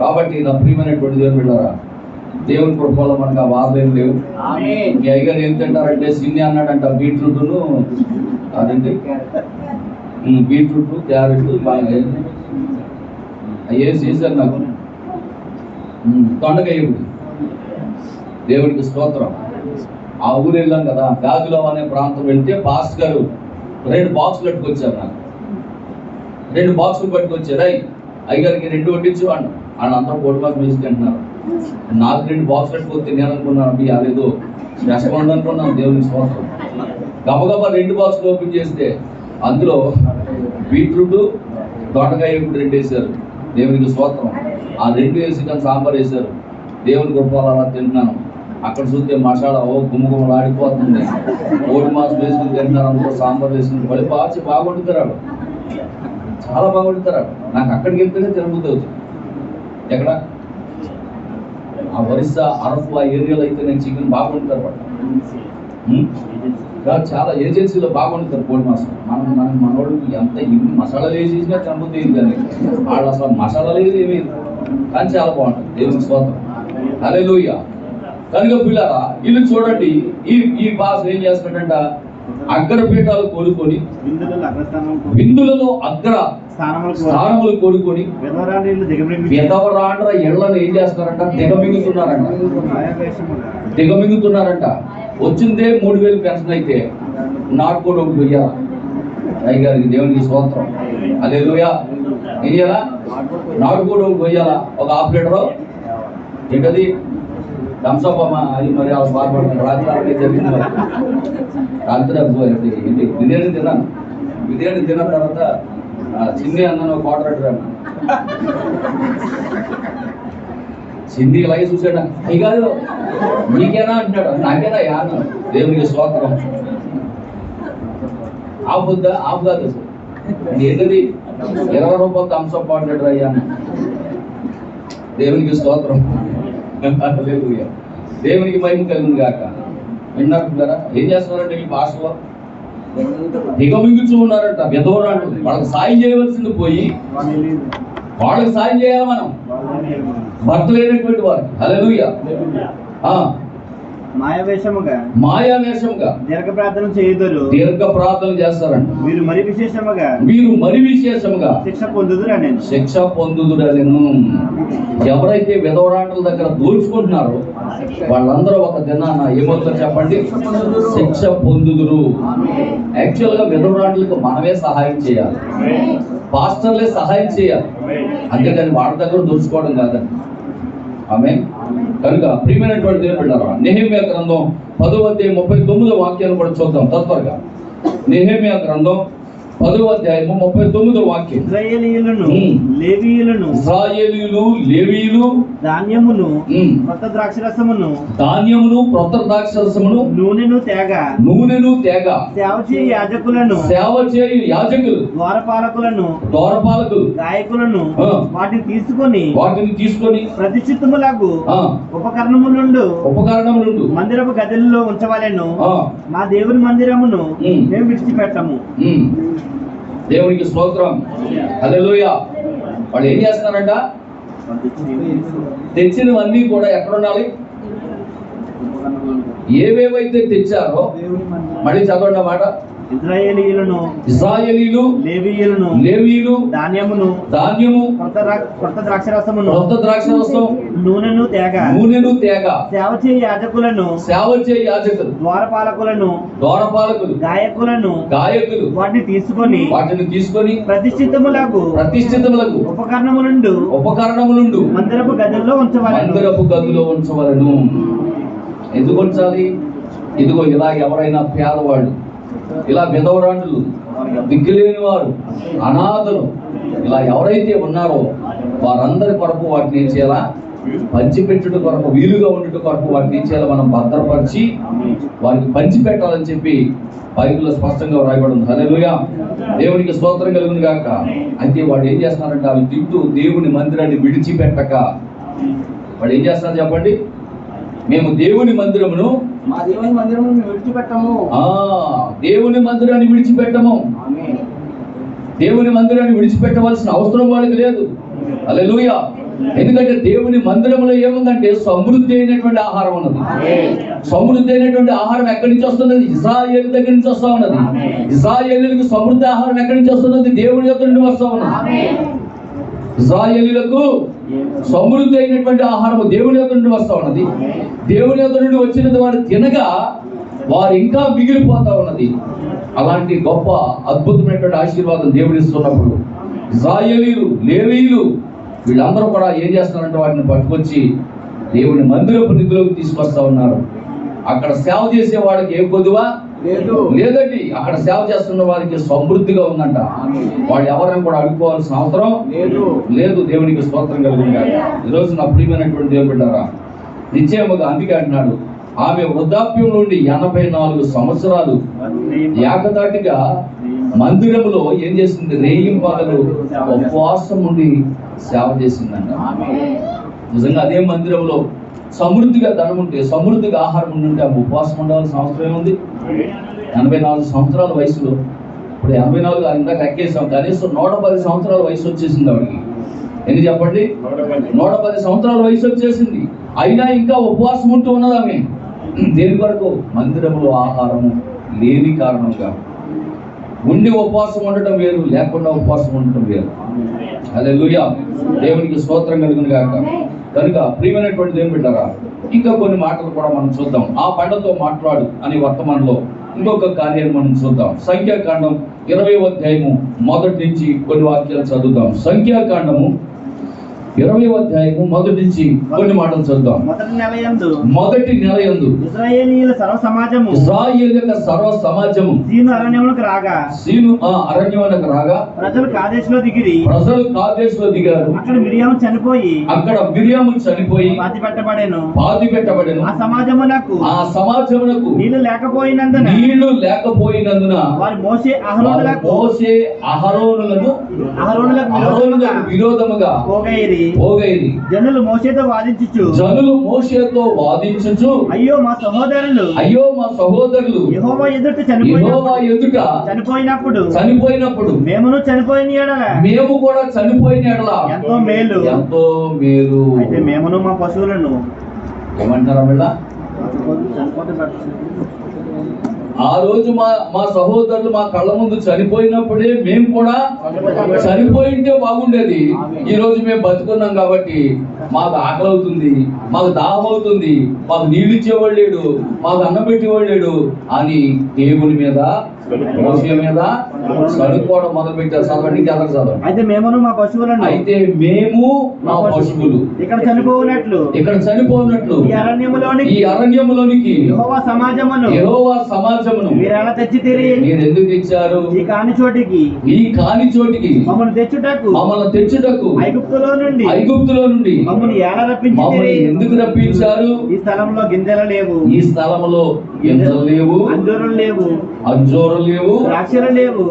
కాబట్టి నా ప్రియమైనటువంటి దేవుని బిడ్డలారా, దేవుని కృపలో మనకు ఆ బాధలు లేవు. మీ అయ్యగారు ఏం తింటారంటే, సిన్ని అన్నాడంట, బీట్రూట్ను అదండి, బీట్రూట్, క్యారెట్ బాగా అయ్యేసి చేశారు నాకు. తొండకాయ దేవునికి స్తోత్రం. ఆ ఊరు వెళ్ళాం కదా, గాజులో అనే ప్రాంతం వెళ్తే పాస్ట్ గారు 2 బాక్సులు పట్టుకొచ్చారు. నాకు 2 బాక్సులు పట్టుకొచ్చారు. అయ్యగారికి 2 వడ్డించు అన్న. వాళ్ళు అందరూ కోడి మాకు వేసి తింటున్నారు. నాకు 2 బాక్సులు పట్టుకొని తిన్నాను అనుకున్నాను. అదేదో స్పెషల్ ఉందనుకున్నాను. దేవునికి స్తోత్రం. గబగబా 2 బాక్సులు ఓపెన్ చేస్తే అందులో బీట్రూట్, దొండకాయ 2 వేశారు. దేవునికి స్తోత్రం. ఆ 2 వేసి కానీ సాంబార్ వేశారు. దేవుని గొప్పలు అలా తింటున్నాను. అక్కడ చూస్తే మసాలా గుమ్మగుమ్మలు ఆడిపోతుంది. కోడి మాంసం వేసుకుని తింటున్నారు. అందులో సాంబార్ వేసుకుని మళ్ళీ బాగా వండుతారు. చాలా బాగా వండుతారు. నాకు అక్కడికి వెళ్తేనే తినబుద్ధి అవుతుంది. ఎక్కడ? ఆ ఒరిస్సా, అరకు ఆ ఏరియాలో అయితే నేను చికెన్ బాగా వండుతారు. చాలా ఏజెన్సీలో బాగా వండుతారు కోడి మాంసం. మనోళ్ళు ఎంత ఇన్ని మసాలాలు వేసేసినా తినబుద్ధి అయింది. కానీ వాళ్ళు అసలు మసాలాలు ఏమి కానీ చాలా బాగుంటుంది. దేవుని స్తోత్రం. హల్లెలూయా. కనుక పిల్లరా, ఇల్లు చూడండి. ఈ భాష ఏం చేస్తున్నాడంట, అగ్రపీఠాలు కోరుకొని విందులలో అగ్ర స్థానములు కోరుకొని విధవరాండ్ర ఇళ్లను ఏం చేస్తున్నారంట, దిగమింగుతున్నారంట. వచ్చిందే 3,000 పెన్షన్ అయితే నాటుకోడి ఒకటి వెయ్యాల. అయ్యగారికి దేవునికి స్తోత్రం. హల్లెలూయా. ఏం చేయాలా? నాటుకోడి ఒకటి వెయ్యాలా. ఒక 1/2 లీటరు ఏంటది థమ్సప్ అమ్మా. అది మరి వాళ్ళు బాధపడుతున్నారు. రాత్రి జరిగింది. మరి రాత్రి ఏంటి బిర్యానీ తిన్నాను. బిర్యానీ తిన్న తర్వాత చిన్ని అన్నాను, ఒక క్వార్టర్ అన్న. చిన్ని ఇలాగే చూసాడు. అవి కాదు నీకేనా అంటున్నాడు. నాకేనా యాను. దేవునికి స్తోత్రం. ఆపుద్దా? ఆపు కాదు. ఏంటది? 20 రూపాయలు థమ్సప్ క్వార్టర్ అయ్యాను. దేవునికి స్తోత్రం. దేవునికి మహిమ కలిగింది కాక. విన్నారా? ఏం చేస్తున్నారంటే ఈ భాషలో దిగమింగుచూ ఉన్నారంట విధవరాండ్రు. వాళ్ళకి సాయం చేయవలసింది పోయి వాళ్ళకి సాయం చేయాలి మనం, భర్త లేనటువంటి వారికి. హల్లెలూయా. మాయావేషముగా దీర్ఘ ప్రార్థన చేస్తారంట. వీరు మరి విశేషముగా శిక్ష పొందుదురనెను. ఎవరైతే విధవరాండ్రుల దగ్గర దోచుకుంటున్నారో వాళ్ళందరూ ఒక దినాన ఏమవుతారు చెప్పండి? శిక్ష పొందుదురు. యాక్చువల్ గా విధవరాండ్రులకు మనమే సహాయం చేయాలి, పాస్టర్లే సహాయం చేయాలి, అంతేకాని వాళ్ళ దగ్గర దోచుకోవడం కాదండి. ఆమె కనుక ప్రియమైనటువంటి దేవుని బిడ్డలారా, నెహెమ్యా గ్రంథం 10వ అధ్యాయం 39వ వాక్యాన్ని కూడా చూద్దాం త్వరగా. నెహెమ్యా గ్రంథం 10వ అధ్యాయము 39వ వాక్యం. ఇశ్రాయేలీయులు లేవీయులు ధాన్యమును కొత్త ద్రాక్షరసమును నూనెను తేగ సేవ చేయు యాజకులు ద్వారపాలకులను గాయకులను వాటిని తీసుకొని ప్రతిష్ఠితములకు ఉపకరణములుండు మందిరపు గదుల్లో ఉంచవలెను. మా దేవుని మందిరమును మేము విడిచిపెట్టము. దేవునికి స్తోత్రం. హల్లెలూయా. వాళ్ళు ఏం చేస్తున్నారంట? తెచ్చినవన్నీ కూడా ఎక్కడ ఉండాలి? ఏవేవైతే తెచ్చారో మళ్ళీ చదవండి అన్నమాట. ఇశ్రాయేలీయులు లేవీయులు ధాన్యము కొత్త ద్రాక్షరసము నూనెను తేగ సేవ చేయ యాజకులు ద్వారపాలకులు గాయకులు వాటిని తీసుకొని ప్రతిష్ఠితములకు ఉపకరణములుండు మందిరపు గదుల్లో ఉంచవలెను. ఎందుకు ఉంచాలి? ఇదిగో ఇలా ఎవరైనా పేదవాళ్ళు, ఇలా విధవరాండ్రులు, దిక్కులేని వారు, అనాథలు ఇలా ఎవరైతే ఉన్నారో వారందరి కొరకు వాటిని ఏం చేయాలా? పంచిపెట్టుట కొరకు, వీలుగా ఉండేట కొరకు వాటిని ఏం చేయాలి? మనం భద్రపరిచి వారికి పంచిపెట్టాలని చెప్పి బైబిల్లో స్పష్టంగా వ్రాయబడి ఉంది. హల్లెలూయా. దేవునికి స్తోత్రం కలుగును గాక. అయితే వాడు ఏం చేస్తున్నారంటే అవి తింటూ దేవుని మందిరాన్ని విడిచిపెట్టక వాడు ఏం చేస్తున్నారు చెప్పండి? మేము దేవుని మందిరమును విడిచిపెట్టము. దేవుని మందిరాన్ని విడిచిపెట్టము. దేవుని మందిరాన్ని విడిచిపెట్టవలసిన అవసరం వాళ్ళకి లేదు. హల్లెలూయా. ఎందుకంటే దేవుని మందిరంలో ఏముందంటే సమృద్ధి అయినటువంటి ఆహారం ఉన్నది. సమృద్ధి అయినటువంటి ఆహారం ఎక్కడి నుంచి వస్తున్నది? ఇశ్రాయేలు దగ్గర నుంచి వస్తా ఉన్నది. ఇశ్రాయేలులకు సమృద్ధి ఆహారం ఎక్కడి నుంచి వస్తున్నది? దేవుని యొక్క నుండి వస్తా ఉన్నది. ఇశ్రాయేలులకు సమృద్ధి అయినటువంటి ఆహారము దేవుని యొక్క నుండి వస్తా ఉన్నది. దేవుని యొక్క నుండి వచ్చినది వారు తినగా వారు ఇంకా మిగిలిపోతా ఉన్నది. అలాంటి గొప్ప అద్భుతమైనటువంటి ఆశీర్వాదం దేవుడు ఇస్తున్నప్పుడు ఇశ్రాయేలీయులు, లేవీయులు వీళ్ళందరూ కూడా ఏం చేస్తున్నారంటే వాటిని పట్టుకొచ్చి దేవుని మందిరపు నిధులకు తీసుకొస్తా ఉన్నారు. అక్కడ సేవ చేసే వాడికి ఏ కొదువా లేదండి. అక్కడ సేవ చేస్తున్న వారికి సమృద్ధిగా ఉందంట. వాళ్ళు ఎవరైనా కూడా అడుక్కోవాల్సిన అవసరం లేదు. దేవునికి స్తోత్రం కలుగును గాక. ఈరోజు నా ప్రియమైనటువంటి దేవుని బిడ్డలారా, నిశ్చయముగా అందుకే అంటున్నాడు, ఆమె వృద్ధాప్యం నుండి 84 సంవత్సరాలు ఏకదాటిగా మందిరములో ఏం చేసింది? రేయింపగలు ఉపవాసం ఉండి సేవ చేసిందంట. నిజంగా అదే మందిరంలో సమృద్ధిగా ధనం ఉంటే, సమృద్ధిగా ఆహారం ఉంటే ఆమె ఉపవాసం ఉండవలసిన అవసరం ఏముంది? 84 సంవత్సరాల వయసులో, ఇప్పుడు 84 ఇందాక ఎక్కేసాం, కనీసం 110 సంవత్సరాల వయసు వచ్చేసింది ఆవిడకి. ఎన్ని చెప్పండి? 110 సంవత్సరాల వయసు వచ్చేసింది. అయినా ఇంకా ఉపవాసం ఉంటూ ఉన్నది ఆమె. దేని కొరకు? మందిరంలో ఆహారము లేని కారణంగా. ఉండి ఉపవాసం ఉండటం వేరు, లేకుండా ఉపవాసం ఉండటం వేరు. హల్లెలూయా. దేవునికి స్తోత్రం కలుగును గాక. కనుక ప్రియమైనటువంటి దేవుని బిడ్డలారా, ఇంకా కొన్ని మాటలు కూడా మనం చూద్దాం. ఆ పండతో మాట్లాడు అనే వర్తమానంలో ఇంకొక కార్యాన్ని మనం చూద్దాం. సంఖ్యాకాండం 20వ అధ్యాయము మొదటి నుంచి కొన్ని వాక్యాలు చదువుదాం. సంఖ్యాకాండము 20వ అధ్యాయము మొదటి నుంచి కొన్ని మాటలు చదువుదాం. మొదటి నెల యందు ఇశ్రాయేలీయుల సర్వ సమాజము సీను అరణ్యమునకు రాగా ప్రజలు కాదేశులో దిగారు. అక్కడ మిరియాము చనిపోయి పాతి పెట్టబడెను. ఆ సమాజమునకు నీళ్లు లేకపోయినందున వారు మోషే అహరోనులకు విరోధముగా పోగైరి. జనులు మోషేతో వాదించుచు అయ్యో మా సహోదరులు యెహోవా ఎదుట చనిపోయినప్పుడు మేమును చనిపోయిన ఎడల మేము కూడా చనిపోయిన ఎడల ఎంతో మేలు అయితే మేమును మా పశువులను ఏమంటారా వీళ్ళ ఆ రోజు మా సహోదరులు మా కళ్ళ ముందు చనిపోయినప్పుడే మేము కూడా చనిపోయింటే బాగుండేది. ఈ రోజు మేము బతుకున్నాం కాబట్టి మాకు ఆకలి అవుతుంది, మాకు దాహం అవుతుంది, మాకు నీళ్ళు ఇచ్చేవాడు లేడు, మాకు అన్నం పెట్టేవాడు లేడు అని దేవుని మీద మోషే మీద చదువుకోవడం మొదలు పెట్టారు. చదవండి చదవండి. అయితే మేము మా పశువులు ఇక్కడ చనిపోయినట్లు ఈ అరణ్యములోనికి యెహోవా సమాజమును మీరు ఎలా తెచ్చితిరి? మీరు ఎందుకు తెచ్చారు? ఈ కాని చోటికి మమ్మల్ని తెచ్చుటకు ఐగుప్తులో నుండి మమ్మల్ని ఎలా రప్పించితిరి? ఎందుకు రప్పించారు? ఈ స్థలంలో గింజలు లేవు, అంజూరం లేవు, ద్రాక్షలు లేవు,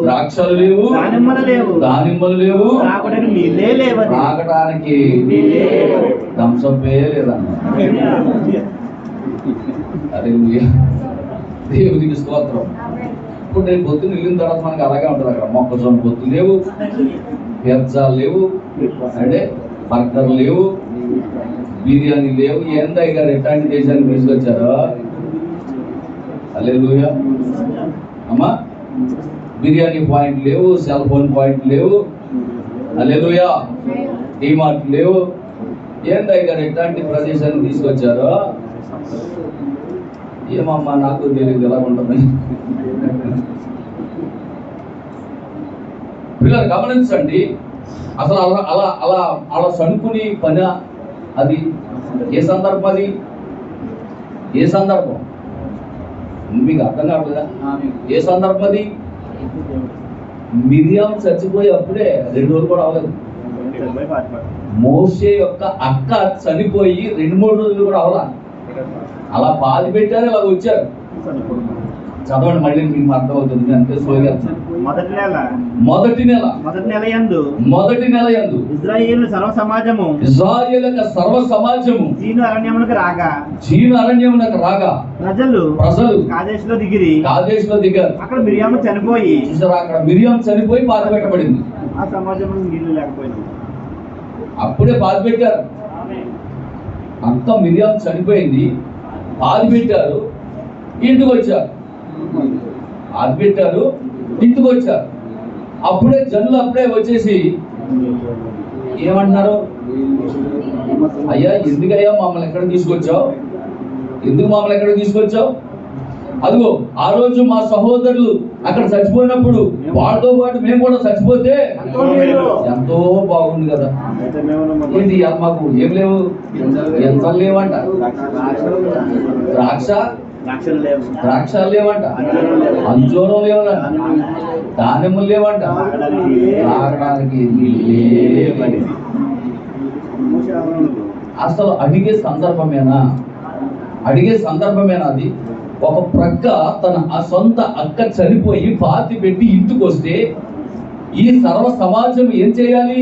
దానిమ్మలు లేవు, తాగడానికి థమ్సప్పే లేదన్న. దేవునికి స్తోత్రం. ఇప్పుడు నేను పొద్దున్న వెళ్ళిన తర్వాత మనకి అలాగే ఉంటుంది. అక్కడ మొక్కజొన్న పొత్తు లేవు, పిజ్జాలు లేవు, అంటే బర్గర్ లేవు, బిర్యానీ లేవు. ఏందయ్య గారు ఎట్లాంటి దేశానికి తీసుకొచ్చారో. హల్లెలూయా అమ్మా. బిర్యానీ పాయింట్ లేవు, సెల్ ఫోన్ పాయింట్ లేవు, హల్లెలూయా, డిమార్ట్ లేవు. ఏందయ్య గారు ఎట్లాంటి ప్రదేశాన్ని తీసుకొచ్చారో. ఏమమ్మా నాకు తెలియదు ఎలా ఉంటుంది. పిల్లలు గమనించండి, అసలు అలా అలా అలా సనుకుని పని అది ఏ సందర్భం? అది ఏ సందర్భం మీకు అర్థం కావట్లేదా? ఏ సందర్భం అది? మిరియాం చచ్చిపోయి అప్పుడే 2 రోజులు కూడా అవ్వలేదు. మోషే యొక్క అక్క చనిపోయి 2-3 రోజులు కూడా అవ్వలా. అలా బాధ పెట్టారు, ఇలా వచ్చారు. చదవండి మళ్ళీ మీకు అర్థమవుతుంది. అంటే మొదటి నెల యందు ఇశ్రాయేలు సర్వ సమాజము జీను అరణ్యమునకు రాగా ప్రజలు కాదేశులో దిగారు. అక్కడ మిరియాము చనిపోయి బాధ పెట్టబడింది. ఆ సమాజంలో నీళ్లు లేకపోయినా అప్పుడే బాధ పెట్టారు. అంతా మిరియాము చనిపోయింది, బాధ పెట్టారు, ఇంటికి వచ్చారు. అప్పుడే జనులు అప్పుడే వచ్చేసి ఏమంటున్నారు? అయ్యా ఎందుకయ్యా మమ్మల్ని ఎక్కడ తీసుకొచ్చావు? అదిగో ఆ రోజు మా సహోదరులు అక్కడ చచ్చిపోయినప్పుడు వాళ్ళతో పాటు మేము కూడా చచ్చిపోతే ఎంతో బాగుంది కదా. ఏంటి మాకు ఏం లేవు, ఎంత లేవంట, ద్రాక్షలు లేవంట, అంజూరం లేవంట, దానిమ్మలు లేవంట, తాగడానికి లేవని. అసలు అడిగే సందర్భమేనా అది? ఒక ప్రక్క తన సొంత అక్క చనిపోయి పాతి పెట్టి ఇంటికి వస్తే ఈ సర్వ సమాజం ఏం చేయాలి?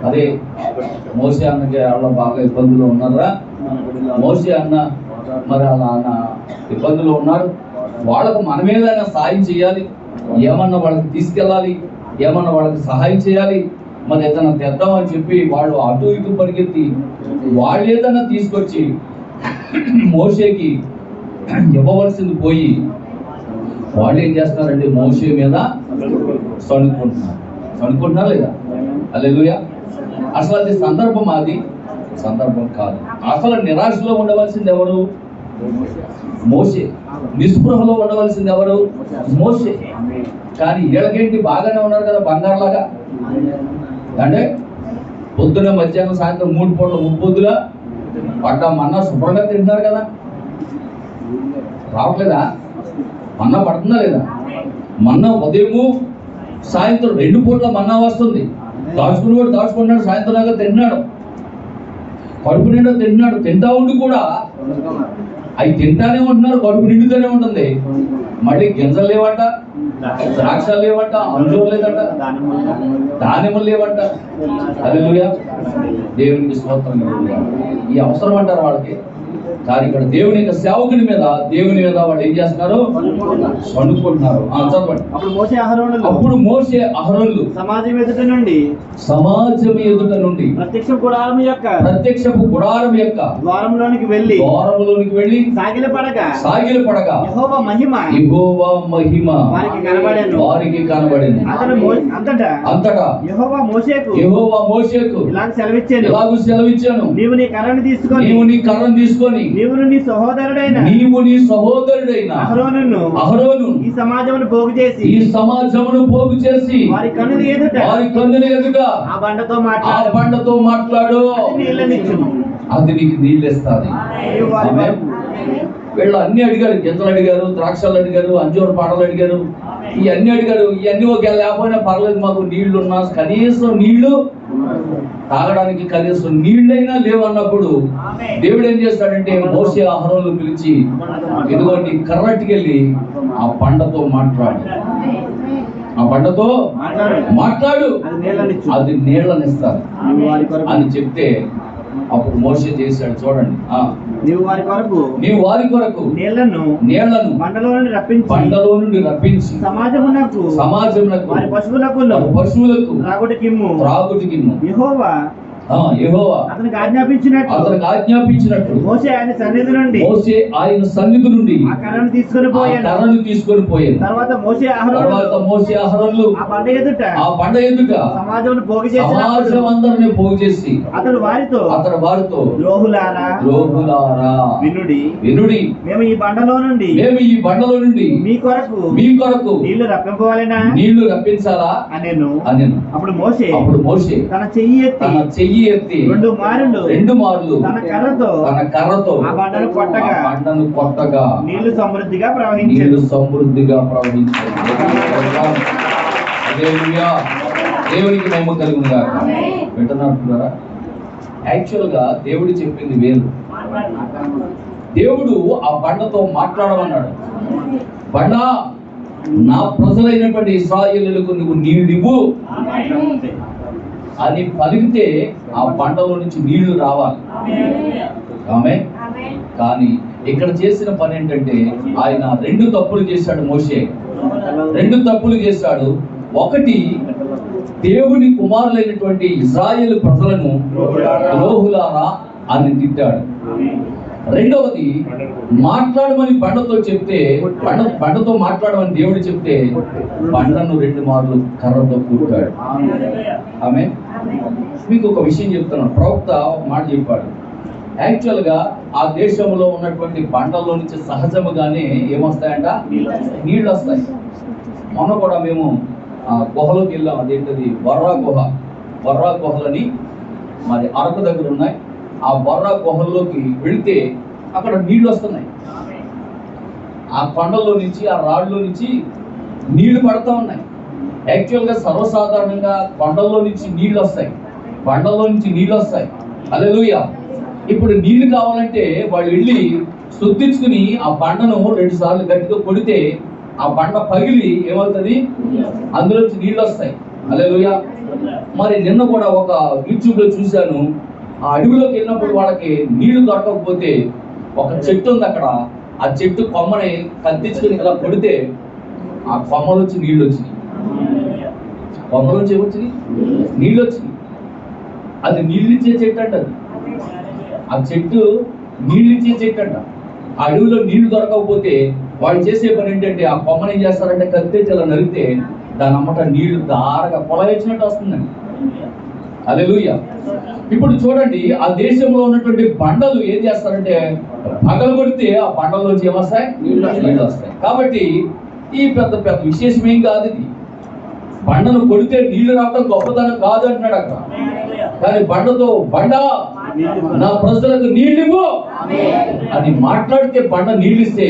అదే మోషే అన్నకి వాళ్ళ బాగా ఇబ్బందులు ఉన్నారా? మోషే అన్న మరి అలా ఇబ్బందులు ఉన్నారు. వాళ్ళకు మనం ఏదైనా సాయం చేయాలి, ఏమన్నా వాళ్ళకి తీసుకెళ్ళాలి, ఏమన్నా వాళ్ళకి సహాయం చేయాలి, మరి ఏదైనా తెద్దామని చెప్పి వాళ్ళు అటు ఇటు పరిగెత్తి వాళ్ళు ఏదైనా తీసుకొచ్చి మోషేకి ఇవ్వవలసింది పోయి వాళ్ళు ఏం చేస్తున్నారంటే మోషే మీద సణుకుంటున్నారు లేదా? హల్లెలూయా. అసలు అది సందర్భం కాదు. అసలు నిరాశలో ఉండవలసింది ఎవరు? మోషే. నిస్పృహలో ఉండవలసింది ఎవరు? మోషే. కానీ వీళ్ళకేంటి బాగానే ఉన్నారు కదా, బంగారులాగా. అంటే పొద్దున మధ్యాహ్నం సాయంత్రం 3 పూటలు ముప్పొద్దులా పడ్డ మన్నా శుభ్రంగా తింటున్నారు కదా. రావట్లేదా? మన్నా పడుతుందా లేదా? మన్నా ఉదయము సాయంత్రం 2 పూట్ల మన్నా వస్తుంది. దాచుకున్నాడు, సాయంత్రం దాకా తింటున్నాడు, కడుపు నిండా తింటున్నాడు. తింటా ఉండి కూడా అవి తింటానే ఉంటున్నారు, కడుపు నిండుతూనే ఉంటుంది. మళ్ళీ గింజలు లేవంట, ద్రాక్షలు లేవంట, అంజూరు లేదంట, దానిమ్మలు లేవంట. హల్లెలూయా, దేవునికి స్తోత్రం. ఈ అవసరం అంటారు వాళ్ళకి. కానీ ఇక్కడ దేవుని యొక్క సేవకుని మీద, దేవుని మీద వాళ్ళు ఏం చేస్తున్నారు? సణుకుంటున్నారు. చదవండి. అప్పుడు మోషే అహరోనులు సమాజం ఎదుట నుండి ప్రత్యక్షపు గుడారం యొక్క ద్వారంలోనికి వెళ్ళి సాగిల పడగా యెహోవా మహిమ వారికి కనబడింది. అంతటా యెహోవా మోషేకు ఇలాగ సెలవిచ్చాను, నీవు నీ కర్రను తీసుకొని నీవు నీ సహోదరుడైన అహరోను ఈ సమాజమును పోగు చేసి వారి కన్నుల ఎదుట ఆ బండతో మాట్లాడు, అది నీకు నీళ్ళు ఇస్తుంది. వీళ్ళు అన్ని అడిగారు, గింజలు అడిగారు, ద్రాక్షలు అడిగారు, అంజూరు పాటలు అడిగారు, ఇవన్నీ అడిగారు. ఇవన్నీ ఒక లేకపోయినా పర్లేదు, మాకు నీళ్లు ఉన్నా, కనీసం నీళ్లు తాగడానికి కనీసం నీళ్ళైనా లేవన్నప్పుడు దేవుడు ఏం చేస్తాడంటే మోషే అహరోనులు పిలిచి, ఇదిగోండి కర్రట్టుకెళ్ళి ఆ బండతో మాట్లాడు, అది నీళ్ళనిస్తారు అని చెప్తే అప్పుడు మోషే చేశాడు. చూడండి, నీవు వారి కొరకు నీళ్లను బండలో నుండి రప్పించి సమాజమునకు వారి పశువులకు త్రాగుటికిమ్ము యెహోవా అతనికి ఆజ్ఞాపించినట్టు మోషే ఆయన సన్నిధి నుండి ఆ కర్రను తీసుకొని పోయాను. తర్వాత మోషే అహరోనులు ఆ బండ ఎదుట సమాజమును పోగు చేసి అతడు వారితో ద్రోహులారా వినుడి, మేము ఈ బండలో నుండి మీ కొరకు నీళ్లు రప్పించాలా అనేను. అప్పుడు మోషే తన చెయ్యి ఎత్తి రెండు మార్లు తన కర్రతో ఆ బండను కొట్టగా నీళ్లు సమృద్ధిగా ప్రవహించాయి. దేవునికి మహిమ కలుగునుగా. వింటున్నారా? యాక్చువల్ గా దేవుడు చెప్పింది వేరు. దేవుడు ఆ బండతో మాట్లాడమన్నాడు. బండ, నా ప్రజలైనటువంటి ఇశ్రాయేలులకు నువ్వు నీళ్ళివ్వు అని పలికితే ఆ బండలో నుంచి నీళ్లు రావాలి. ఆమె కానీ ఇక్కడ చేసిన పని ఏంటంటే ఆయన రెండు తప్పులు చేశాడు. మోషే రెండు తప్పులు చేశాడు. ఒకటి, దేవుని కుమారులైనటువంటి ఇశ్రాయేలు ప్రజలను ద్రోహులారా అని తిట్టాడు. రెండవది, మాట్లాడమని బండతో చెప్తే, బండతో మాట్లాడమని దేవుడు చెప్తే బండను రెండు మార్లు కర్రతో కూర్చాడు. ఆమె మీకు ఒక విషయం చెప్తున్నాను. ప్రవక్త ఒక మాట చెప్పాడు. యాక్చువల్ గా ఆ దేశంలో ఉన్నటువంటి బండల్లో నుంచి సహజముగానే ఏమొస్తాయంట? నీళ్ళు వస్తాయి. మొన్న కూడా మేము గుహలోకి వెళ్ళాం. అదేంటది, బొర్రా గుహలని మరి అరకు దగ్గర ఉన్నాయి. ఆ బొర్రా గుహల్లోకి వెళితే అక్కడ నీళ్లు వస్తున్నాయి. ఆ కొండల్లో నుంచి, ఆ రాళ్ళలో నుంచి నీళ్లు పడతా ఉన్నాయి. యాక్చువల్గా సర్వసాధారణంగా కొండల్లో నుంచి నీళ్లు వస్తాయి, బండల్లో నుంచి నీళ్ళు వస్తాయి. హల్లెలూయా. ఇప్పుడు నీళ్లు కావాలంటే వాళ్ళు వెళ్ళి శుద్ధించుకుని ఆ బండను 2 సార్లు గట్టిగా కొడితే ఆ బండ పగిలి ఏమవుతుంది? అందులోంచి నీళ్ళు వస్తాయి. హల్లెలూయా. మరి నిన్న కూడా ఒక యూట్యూబ్లో చూశాను. ఆ అడవిలోకి వెళ్ళినప్పుడు వాళ్ళకి నీళ్లు దొరకకపోతే ఒక చెట్టు ఉంది అక్కడ. ఆ చెట్టు కొమ్మని కత్తించుకుని ఇలా కొడితే ఆ కొమ్మలోంచి నీళ్ళు వచ్చినాయి. కొమ్మలోంచి ఏమొచ్చినాయి? నీళ్ళు వచ్చినాయి. అది నీళ్ళిచ్చే చెట్టు అంట. ఆ చెట్టు నీళ్ళిచ్చే చెట్టు అంట. ఆ అడవిలో నీళ్లు దొరకకపోతే వాళ్ళు చేసే పని ఏంటంటే ఆ కొమ్మని ఏం చేస్తారంటే కత్తించి ఇలా నరిగితే దాని అమ్మట నీళ్లు దారగా పొలవేసినట్టు వస్తుందండి. హల్లెలూయా. ఇప్పుడు చూడండి, ఆ దేశంలో ఉన్నటువంటి బండలు ఏం చేస్తారంటే పగలగొడితే ఆ బండల్లోంచి ఏమొస్తాయి? నీళ్ళు వస్తాయి. కాబట్టి ఈ పెద్ద పెద్ద విశేషం ఏం కాదు. ఇది బండను కొడితే నీళ్లు రావడం గొప్పతనం కాదు అంటున్నాడు అక్కడ. కానీ బండతో, బండ, నా ప్రజలకు నీళ్ళివ్వు అని మాట్లాడితే బండ నీళ్ళిస్తే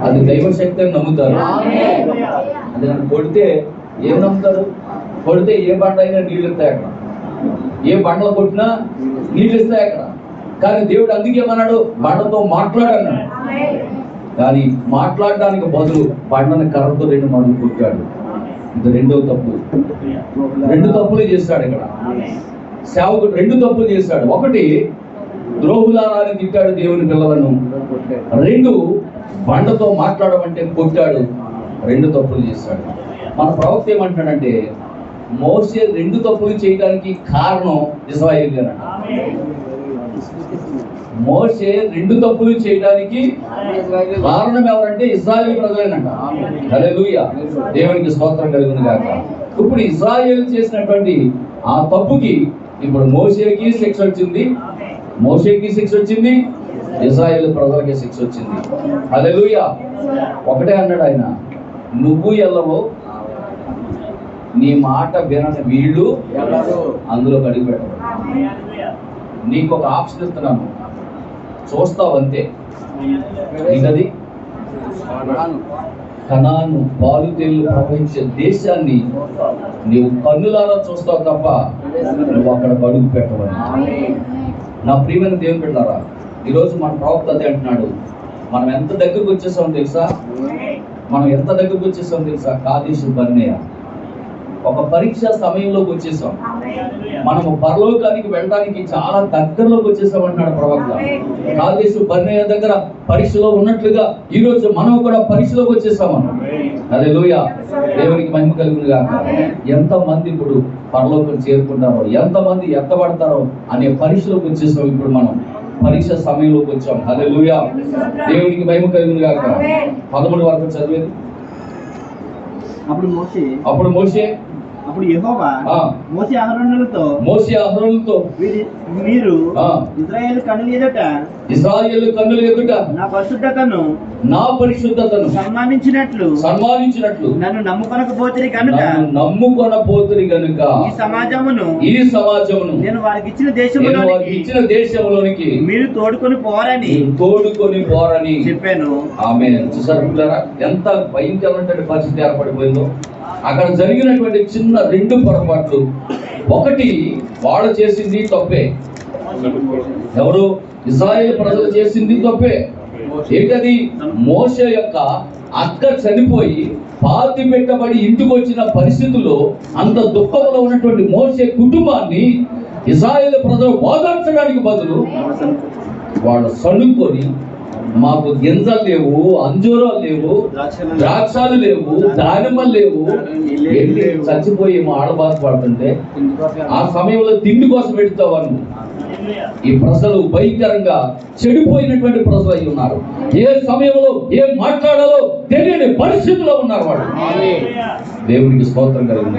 అది దైవశక్తి అని నమ్ముతారు. అది నన్ను కొడితే ఏం నమ్ముతారు? కొడితే ఏ బండ అయినా నీళ్ళు ఇస్తాయి అక్కడ. ఏ బండలు కొట్టినా నీళ్ళు ఇస్తాయి అక్కడ. కానీ దేవుడు అందుకేమన్నాడు, బండతో మాట్లాడన్నాడు. కానీ మాట్లాడడానికి బదులు బండని కర్రతో 2 మార్లు కొట్టాడు. ఇది రెండవ తప్పు. 2 తప్పులు చేస్తాడు ఇక్కడ సేవకుడు. 2 తప్పులు చేశాడు. ఒకటి, ద్రోహులారా అని తిట్టాడు దేవుని పిల్లలను. 2, బండతో మాట్లాడమంటే కొట్టాడు. 2 తప్పులు చేశాడు. మన ప్రవక్త ఏమంటాడంటే, మోషే 2 తప్పులు చేయడానికి కారణం ఇశ్రాయేలీయులు. మోషే 2 తప్పులు చేయడానికి కారణం ఎవరంటే ఇశ్రాయేలు ప్రజలేనంట. హల్లెలూయా, దేవునికి స్తోత్రం కలుగును గాక. ఇప్పుడు ఇశ్రాయేలు చేసినటువంటి ఆ తప్పుకి ఇప్పుడు మోషేకి శిక్ష వచ్చింది, ఇశ్రాయేలు ప్రజలకి శిక్ష వచ్చింది. హల్లెలూయా. ఒకటే అన్నాడు ఆయన, నువ్వు ఎల్లవో, నీ మాట వినని వీళ్ళు అందులో అడుగు పెట్టవు. నీకు ఒక ఆప్షన్ ఇస్తున్నాను, చూస్తావు అంతే. ఏంటది? కనాను పాలు తేళ్లు ప్రవహించే దేశాన్ని నీవు కన్నులారా చూస్తావు తప్ప నువ్వు అక్కడ అడుగు పెట్టవని. నా ప్రియమైన దేవుని బిడ్డలారా, ఈరోజు మన ప్రవక్త అదే అంటున్నాడు. మనం ఎంత దగ్గరకు వచ్చేసామో తెలుసా? కాదేశు బర్నేయ ఒక పరీక్ష సమయంలోకి వచ్చేసాం. మనము పరలోకానికి వెళ్ళడానికి చాలా దగ్గరలోకి వచ్చేసాం అంటున్నాడు ప్రవక్త. కాదేశు బర్నేయ దగ్గర పరీక్షలో ఉన్నట్లుగా ఈ రోజు మనం కూడా పరీక్షలోకి వచ్చేసామన్నా. హల్లెలూయా, దేవునికి మహిమ కలుగును గాక. ఎంతమంది ఇప్పుడు పరలోకం చేరుకుంటారో, ఎంతమంది ఎత్తబడతారో అనే పరీక్షలోకి వచ్చేసాం. ఇప్పుడు మనం పరీక్ష సమయంలోకి వచ్చాం. హల్లెలూయా, దేవునికి మహిమ కలుగును గాక. 11 వరకు చదివేది. అప్పుడు మోషే యెహోవా మోషే అహరోనులతో మీరు ఇశ్రాయేలు కన్నుల ఎదుట నా పరిశుద్ధతను సన్మానించినట్లు నన్ను నమ్ముకొనకపోతిరి గనుక ఈ సమాజమును నేను వారికి ఇచ్చిన దేశంలోనికి మీరు తోడుకొని పోరని చెప్పాను. ఆమేన్. చూసారా పిల్లరా, ఎంత భయంకరమైన పరిస్థితి ఏర్పడిపోయిందో. అక్కడ జరిగినటువంటి చిన్న 2 పొరపాట్లు. ఒకటి, వాళ్ళు చేసింది తప్పే. ఎవరు? ఇశ్రాయేలు ప్రజలు చేసింది తప్పే. ఏంటది? మోషే యొక్క అక్క చనిపోయి పాతి పెట్టబడి ఇంటికి వచ్చిన పరిస్థితుల్లో అంత దుఃఖంలో ఉన్నటువంటి మోషే కుటుంబాన్ని ఇశ్రాయేలు ప్రజలు ఓదార్చడానికి బదులు వాళ్ళు సణుక్కొని, మాకు గింజలు లేవు, అంజూరాలు లేవు, ద్రాక్షాలు లేవు, దానిమ్మలు లేవు, వెళ్ళి చచ్చిపోయి మా ఆడబాధ పడుతుంటే ఆ సమయంలో తిండి కోసం పెడతావను. ఈ ప్రజలు భయంకరంగా చెడిపోయినటువంటి ప్రజలు అయి ఉన్నారు. ఏ సమయంలో ఏం మాట్లాడాలో తెలియని పరిస్థితిలో ఉన్నారు వాళ్ళు. దేవునికి స్తోత్రం కలుగును.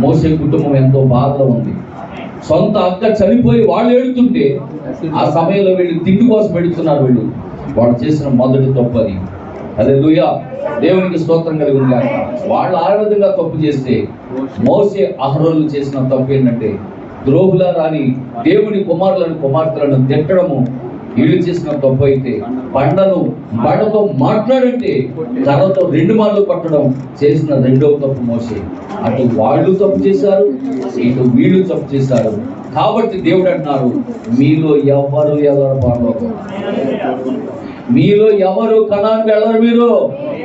మోషే కుటుంబం ఎంతో బాధలో ఉంది. సొంత అక్క చనిపోయి వాళ్ళు ఏడుతుంటే ఆ సమయంలో వీళ్ళు తిండి కోసం పెడుతున్నారు. వాళ్ళు చేసిన మొదటి తప్పది. హల్లెలూయా, దేవునికి స్తోత్రం కలుగును గాక. వాళ్ళు ఆ విధంగా తప్పు చేస్తే మోషే అహరోనులు చేసిన తప్పు ఏంటంటే, ద్రోహులారా అని దేవుని కుమార్తెలను తిట్టడము వీళ్ళు చేసిన తప్పు అయితే, బండతో మాట్లాడంటే కర్రతో 2 మార్లు కొట్టడం చేసిన 2వ తప్పు మోషే. అటు వాళ్ళు తప్పు చేశారు, ఇటు వీళ్ళు తప్పు చేశారు. కాబట్టి దేవుడు అంటున్నారు, మీలో ఎవరు పరలోకం, మీలో ఎవరు కనాను వెళ్ళరు, మీరు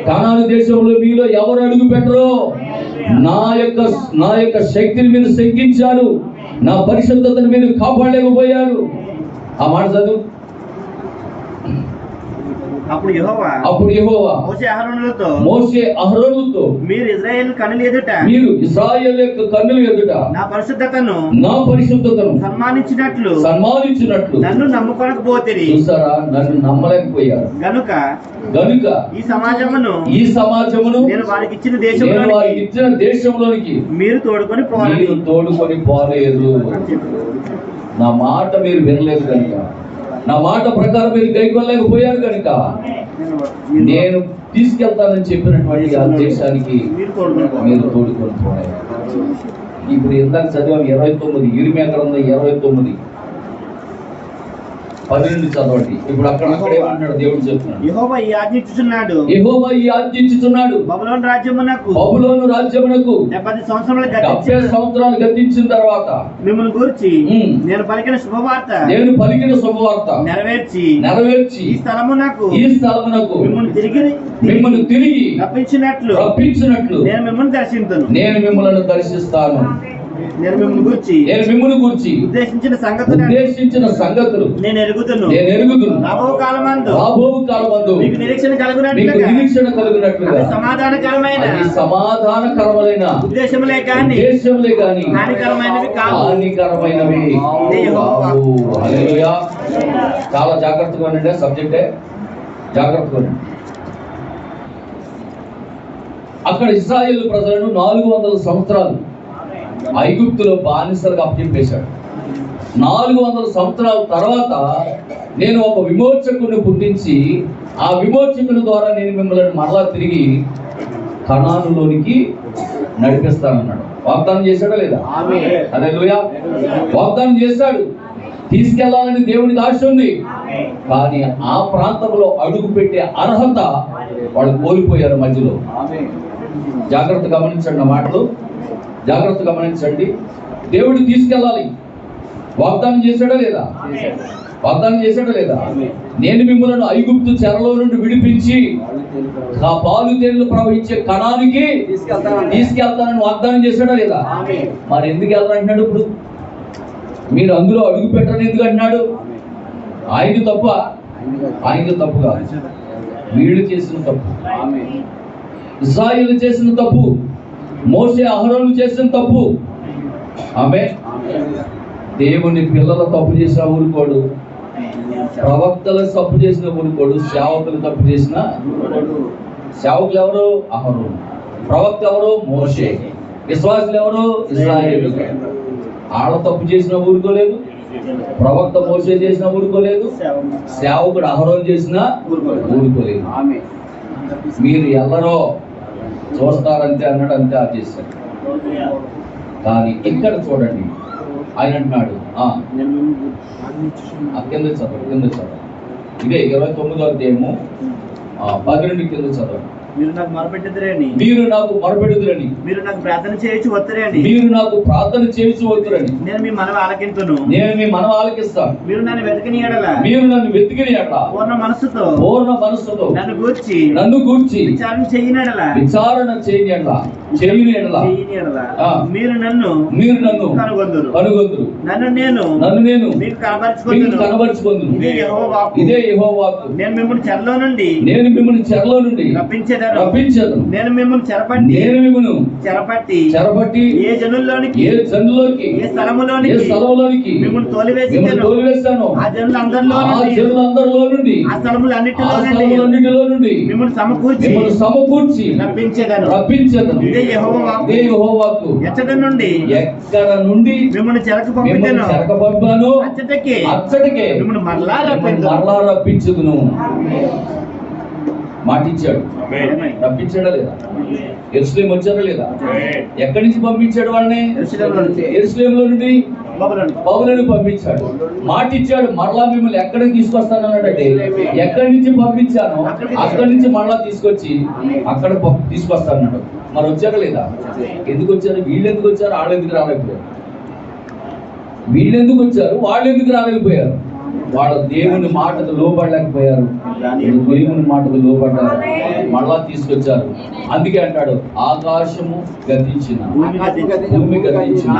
కనాను దేశంలో మీలో ఎవరు అడుగు పెట్టరు. నా యొక్క శక్తిని మీరు శంకించారు, నా పరిశుద్ధతను మీరు కాపాడలేకపోయారు. ఆ మాట చదువు. అప్పుడు యెహోవా మోషే అహరోనులతో మీరు ఇశ్రాయేలు యొక్క కన్నుల ఎదుట నా పరిశుద్ధతను సన్మానించినట్లు నన్ను నమ్ముకొనకపోతిరి. చూసారా, నన్ను నమ్మలేకపోయారు గనుక ఈ సమాజమును నేను వారికి ఇచ్చిన దేశంలోనికి మీరు తోడుకొని పోలేదు. నా మాట మీరు వినలేదు కనుక, నా మాట ప్రకారం మీరు గైకొనలేకపోయారు కనుక నేను తీసుకెళ్తానని చెప్పినటువంటి ఆ దేశానికి మీరు తోడుకొని పోయారు. ఇప్పుడు ఇందాక చదివాం 29, ఇర్మియా గ్రంథం 29. 12 చదవండి. ఇప్పుడు అక్కడ ఏమంటాడు దేవుడు చెప్తున్నాడు. యెహోవా ఈ ఆజ్ఞించుచున్నాడు, యెహోవా ఈ ఆజ్ఞించుచున్నాడు, బబులోను రాజ్యమునకు 70 సంవత్సరాలు గతించిన తర్వాత మిమ్మల్ని గురించి ఉమ్. నేను పలికిన శుభవార్త నెరవేర్చి ఈ స్థలమునకు మిమ్మల్ని తిరిగి రప్పించినట్లు నేను మిమ్మల్ని దర్శించును. నేను మిమ్మల్ని దర్శిస్తాను. నేను మిమ్మల్ని గురించి ఉద్దేశించిన సంగతులు నేను ఎరుగుదును. రాబో కాలమందు మీకు నిరీక్షణ కలుగునట్లుగా సమాధానకరమైన ఉద్దేశములే గాని హానికరమైనవి కావు. హల్లెలూయా. చాలా జాగ్రత్తగా ఉండండి, సబ్జెక్టే జాగ్రత్తగా ఉండండి. అక్కడ ఇశ్రాయేలు ప్రజలను 400 సంవత్సరాలు ఐగుప్తులో బానిసలుగా అప్పచెప్పేశాడు. 400 సంవత్సరాల తర్వాత నేను ఒక విమోచకుని పుట్టించి ఆ విమోచకుని ద్వారా నేను మిమ్మల్ని మరలా తిరిగి కనానులోనికి నడిపిస్తానన్నాడు. వాగ్దానం చేశాడా లేదా? హల్లెలూయా. వాగ్దానం చేశాడు. తీసుకెళ్లాలని దేవునికి ఆశ ఉంది, కానీ ఆ ప్రాంతంలో అడుగు పెట్టే అర్హత వాళ్ళు కోల్పోయారు మధ్యలో. జాగ్రత్త గమనించండి, నా మాటలు జాగ్రత్త గమనించండి. దేవుడు తీసుకెళ్ళాలి. వాగ్దానం చేశాడా లేదా? వాగ్దానం చేశాడా లేదా? నేను మిమ్మల్ని ఐగుప్తు చెరలో నుండి విడిపించి ఆ పాలు తేనెలు ప్రవహించే కణానికి తీసుకెళ్తానని వాగ్దానం చేశాడా లేదా? మరి ఎందుకు వెళ్తానంటున్నాడు? ఇప్పుడు మీరు అందులో అడుగు పెట్టని ఎందుకు అంటున్నాడు? ఆయన తప్ప, ఆయన తప్పు కాదు, వీళ్ళు చేసిన తప్పు, ఇశ్రాయేలు చేసిన తప్పు, మోషే అహరోను చేసిన తప్పు. ఆమె దేవుని పిల్లల తప్పు చేసిన ఊరుకోడు, ప్రవక్తల తప్పు చేసిన ఊరుకోడు, సేవకులు తప్పు చేసిన. సేవకులు ఎవరు? అహరోను. ప్రవక్త ఎవరు? మోషే. విశ్వాసులు ఎవరు? ఇశ్రాయేలు. వాళ్ళ తప్పు చేసిన ఊరుకోలేదు, ప్రవక్త మోషే చేసిన ఊరుకోలేదు, సేవకుడు అహరోను చేసిన ఊరుకోలేదు. మీరు ఎల్లరో చూస్తారంతే అన్నాడు, అంతే ఆ చేశాడు. కానీ ఇక్కడ చూడండి, ఆయన అంటున్నాడు కింద చదవండి. ఇదే 29వ అధ్యాయము 12 కింద చదవండి. మీరు నాకు మొరపెట్టుదురని, మీరు నాకు ప్రార్థన చేయొచ్చు వద్దురని నేను మీ మనవి ఆలకిస్తాను. మీరు నన్ను వెతికిన ఎడల పూర్ణ మనస్సుతో నన్ను గూర్చి విచారణ చేయని ఎడల మీరు నన్ను కనుగొందురు. నన్ను నేను మీకు కనబరుచుకొందును. ఇదే యెహోవా వాక్కు. నేను మిమ్మల్ని చెరలో నుండి రప్పించెదను. నేను మిమ్మల్ని చెరపట్టి ఏ జనుల్లోనికి ఏ స్థలములోనికి మిమ్మల్ని తోలివేస్తాను. ఆ జనులందరిలో నుండి ఆ స్థలములన్నిటిలో నుండి మిమ్మల్ని సమకూర్చి రప్పించెదను. ఇదే యెహోవా వాక్కు. ఎక్కడ నుండి మిమ్మల్ని చెరక పంపాను అచ్చటికే మిమ్మల్ని మరలా రప్పించుదును. మాటిచ్చాడు. రప్పించాడా లేదా? యెరూషలేం వచ్చారా లేదా? ఎక్కడి నుంచి పంపించాడు వాళ్ళని? యెరూషలేంలో నుండి బబులోనుకు పంపించాడు. మాటిచ్చాడు, మరలా మిమ్మల్ని ఎక్కడికి తీసుకొస్తానన్నాడంటే ఎక్కడి నుంచి పంపించానో అక్కడి నుంచి మరలా తీసుకొచ్చి అక్కడ తీసుకొస్తానన్నాడు. మరి వచ్చారా లేదా? ఎందుకు వచ్చారు? వీళ్ళు ఎందుకు వచ్చారు? వాళ్ళు ఎందుకు రాలేకపోయారు? వీళ్ళు ఎందుకు వచ్చారు? వాళ్ళు ఎందుకు రాలేకపోయారు? వాళ్ళ దేవుని మాటకు లోబడలేకపోయారు. దేవుని మాటకు లోబడ్డారు, మళ్ళా తీసుకొచ్చారు. అందుకే అంటాడు, ఆకాశము గతించిన, భూమి గతించిన,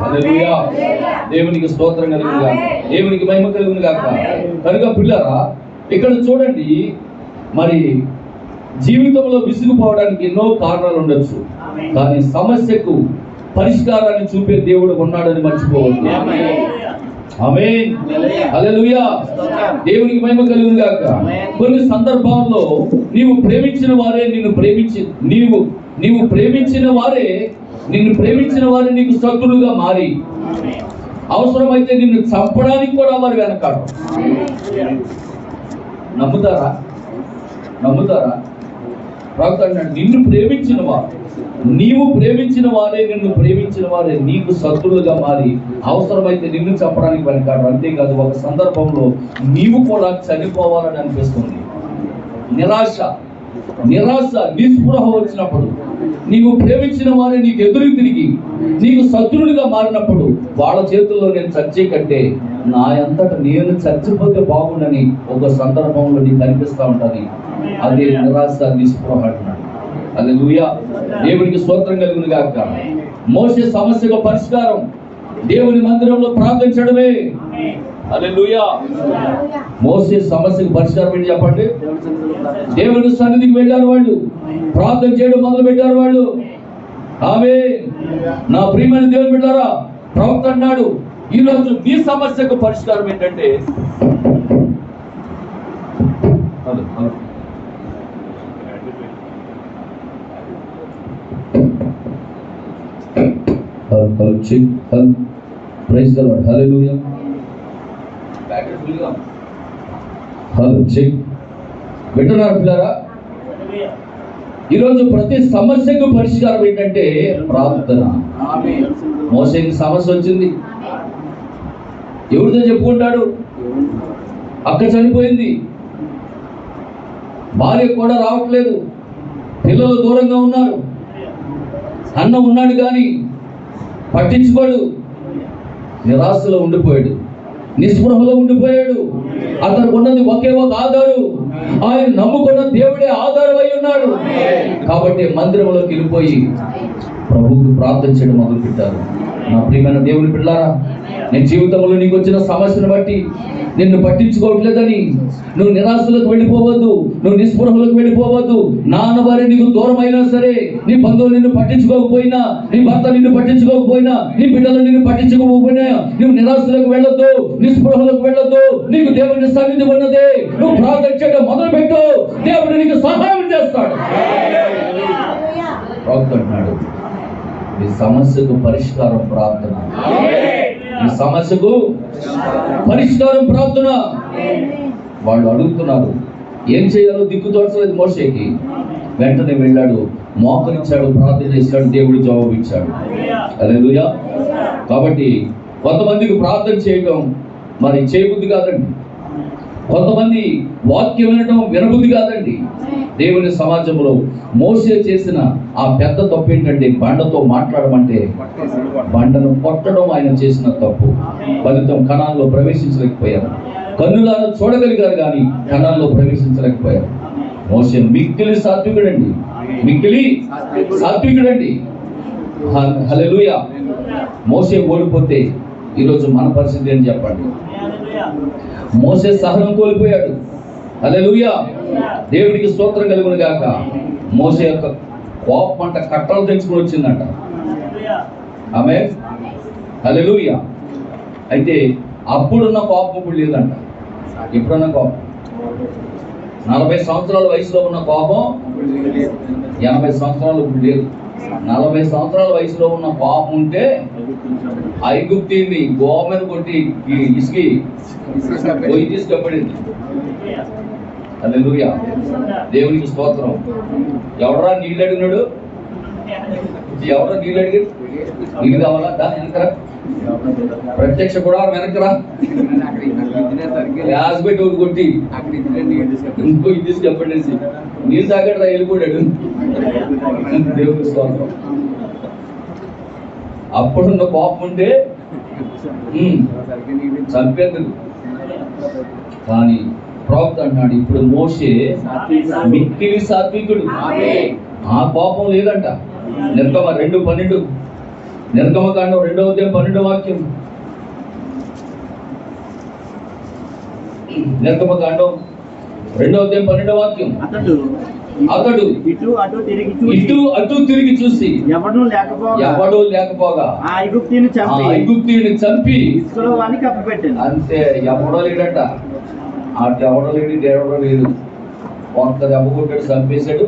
హల్లెలూయా. దేవునికి స్తోత్రం కలుగును గాక, దేవునికి మహిమ కలుగును గాక. కనుక పిల్లరా, ఇక్కడ చూడండి, మరి జీవితంలో విసుగుపోవడానికి ఎన్నో కారణాలు ఉండొచ్చు, కానీ సమస్యకు పరిష్కారాన్ని చూపే దేవుడు ఉన్నాడని మర్చిపోవద్దు. ఆమేన్, హల్లెలూయా. దేవునికి మహిమ కలుగును గాక. కొన్ని సందర్భాల్లో నీవు ప్రేమించిన వారే నిన్ను ప్రేమించిన వారే నీకు శత్రులుగా మారి అవసరమైతే నిన్ను చంపడానికి కూడా వారు వెనకాడు. నమ్ముతారా? ప్రవక్త అన్నాడు, నిన్ను ప్రేమించిన వారు, నీవు ప్రేమించిన వారే నిన్ను ప్రేమించిన వారే నీకు శత్రువులుగా మారి అవసరమైతే నిన్ను చంపడానికి వెనకాడు. అంతేకాదు ఒక సందర్భంలో నీవు కూడా చనిపోవాలని అనిపిస్తుంది. నిరాశ, నిస్పృహ వచ్చినప్పుడు, నీవు ప్రేమించిన వారే నీకు ఎదురు తిరిగి నీకు శత్రువులుగా మారినప్పుడు వాళ్ళ చేతుల్లో నేను చచ్చే కంటే నా అంతట నేను చచ్చిపోతే బాగుండని ఒక సందర్భంలో నీకు అనిపిస్తూ ఉంటుంది. అదే నిరాశ, నిస్పృహ అంటున్నాడు. హల్లెలూయా, దేవునికి స్తోత్రం కలుగును గాక. మోషే సమస్యకు పరిష్కారం దేవుని మందిరంలో ప్రార్థించడమే. హల్లెలూయా. మోసే సమస్యకు పరిష్కారం ఏంటి చెప్పండి? దేవుని సన్నిధికి వెళ్ళారు వాళ్ళు, ప్రార్థన చేయడం మొదలు పెట్టారు వాళ్ళు. ఆమేన్. నా ప్రియమైన దేవుని బిడ్డలారా, ప్రవక్త అన్నాడు, ఈరోజు నీ సమస్యకు పరిష్కారం ఏంటంటే praise the lord. Hallelujah. Hello check వింటున్నారు పిల్లరా? ఈరోజు ప్రతి సమస్యకు పరిష్కారం ఏంటంటే ప్రార్థన. మోసేకి సమస్య వచ్చింది, ఎవరితో చెప్పుకుంటాడు? అక్క చనిపోయింది, భార్య కూడా రావట్లేదు, పిల్లలు దూరంగా ఉన్నారు, అన్న ఉన్నాడు కానీ పట్టించుకోడు, నిరాశలో ఉండిపోయాడు, నిస్పృహలో ఉండిపోయాడు. అతనికి ఉన్నది ఒకే ఒక ఆధారు, ఆయన నమ్ముకున్న దేవుడే ఆధారం అయి ఉన్నాడు. కాబట్టి మందిరంలోకి వెళ్ళిపోయి ప్రభువుకు ప్రార్థన చేయడం మొదలు పెట్టారు. నా ప్రియమైన దేవుని పిల్లారా, నేను జీవితంలో నీకు వచ్చిన సమస్యను బట్టి నిన్ను పట్టించుకోవట్లేదని నువ్వు నిరాశలకు వెళ్ళిపోవద్దు, నువ్వు నిస్పృహలకు వెళ్ళిపోవద్దు. నాన్న వారి నీకు దూరం అయినా సరే, నీ బంధువులు నిన్ను పట్టించుకోకపోయినా, నీ భర్త నిన్ను పట్టించుకోకపోయినా, నీ బిడ్డలు నిన్ను పట్టించుకోకపోయినా నువ్వు నిరాశలకు వెళ్ళొద్దు, నిస్పృహలకు వెళ్ళొద్దు. నీకు దేవుని సన్నిధి ఉన్నదే, నువ్వు ప్రార్థన చేయడం మొదలు పెట్టు, దేవుడు నీకు సహాయం చేస్తాడు. అంటున్నాడు, ఈ సమస్యకు పరిష్కారం ప్రార్థన. ఈ సమస్యకు పరిష్కారం ప్రార్థన. వాళ్ళు అడుగుతున్నారు, ఏం చేయాలో దిక్కు తోచలేదు మోషేకి. వెంటనే వెళ్ళాడు, మోకరించాడు, ప్రార్థన చేశాడు, దేవుడు జవాబు ఇచ్చాడు. హల్లెలూయా. కాబట్టి కొంతమందికి ప్రార్థన చేయడం మరి చేయబుద్ధి కాదండి, కొంతమంది వాక్యం వినడం వినబుద్ధి కాదండి. దేవుని సమాజంలో మోసే చేసిన ఆ పెద్ద తప్పు ఏంటంటే బండతో మాట్లాడమంటే బండను కొట్టడం ఆయన చేసిన తప్పు. ఫలితం కనాన్లో ప్రవేశించలేకపోయారు. కన్నులారా చూడగలిగారు కానీ కనాన్లో ప్రవేశించలేకపోయారు. మోసే మిక్కిలి సాత్వికుడండి, మిక్కిలి సాత్వికుడండి. హల్లెలూయా. మోసే ఓడిపోతే ఈరోజు మన పరిస్థితి ఏం చెప్పండి? మోసే సహనం కోల్పోయాడు. హల్లెలూయా. దేవుడికి స్తోత్రం కలుగును గాక. మోసే యొక్క కోపం అంట కట్టలు తెచ్చుకుని వచ్చిందంట. ఆమేన్. హల్లెలూయా. అయితే అప్పుడున్న కోపం ఇప్పుడు లేదంట. ఎప్పుడున్న కోపం? 40 సంవత్సరాల వయసులో ఉన్న కోపం 80 సంవత్సరాలు ఇప్పుడు లేదు. 40 సంవత్సరాల వయసులో ఉన్న కోపం ఉంటే ఐగుప్తిని గోమెన కొట్టి ఇసుకి పోయి తీసుకెళ్ళింది. హల్లెలూయా. దేవునికి స్తోత్రం. ఎవడరా నీళ్ళు అడిగినాడు? ఎవడరా నీళ్ళు అడిగాడు? నీళ్ళు కావాలా? దాని వెనకరా, ప్రత్యక్ష కూడా వెనకరా, గ్యాస్ పెట్టి ఒకటి కొట్టి ఇంకో ఇది తీసుకెళ్ళేసి నీళ్ళు తాగడరా వెళ్ళిపోయాడు. దేవునికి స్తోత్రం. అప్పుడున్న కోపం ఉంటే చంపేందుకు. కానీ ప్రవక్త అన్నాడు, ఇప్పుడు మోషే మిక్కిలి సాత్వికుడు. ఆ కోపం లేదంట. నిర్గమ 2:12, నిర్గమకాండం 2వ అధ్యాయం 12వ వాక్యం. నిర్గమకాండం 2వ అధ్యాయం 12వ వాక్యం. అతడు ఇటు అటు తిరిగి చూసి ఎవడూ లేకపోగా ఆ ఐగుప్తీయుని చంపి ఇసుకలో వాడిని కప్పిపెట్టాడు. అంతే. ఎవడో లేడట. అటు ఎవడో లేడు, దేవుడో లేదు. కొంత దెబ్బ కొట్టాడు, చంపేశాడు,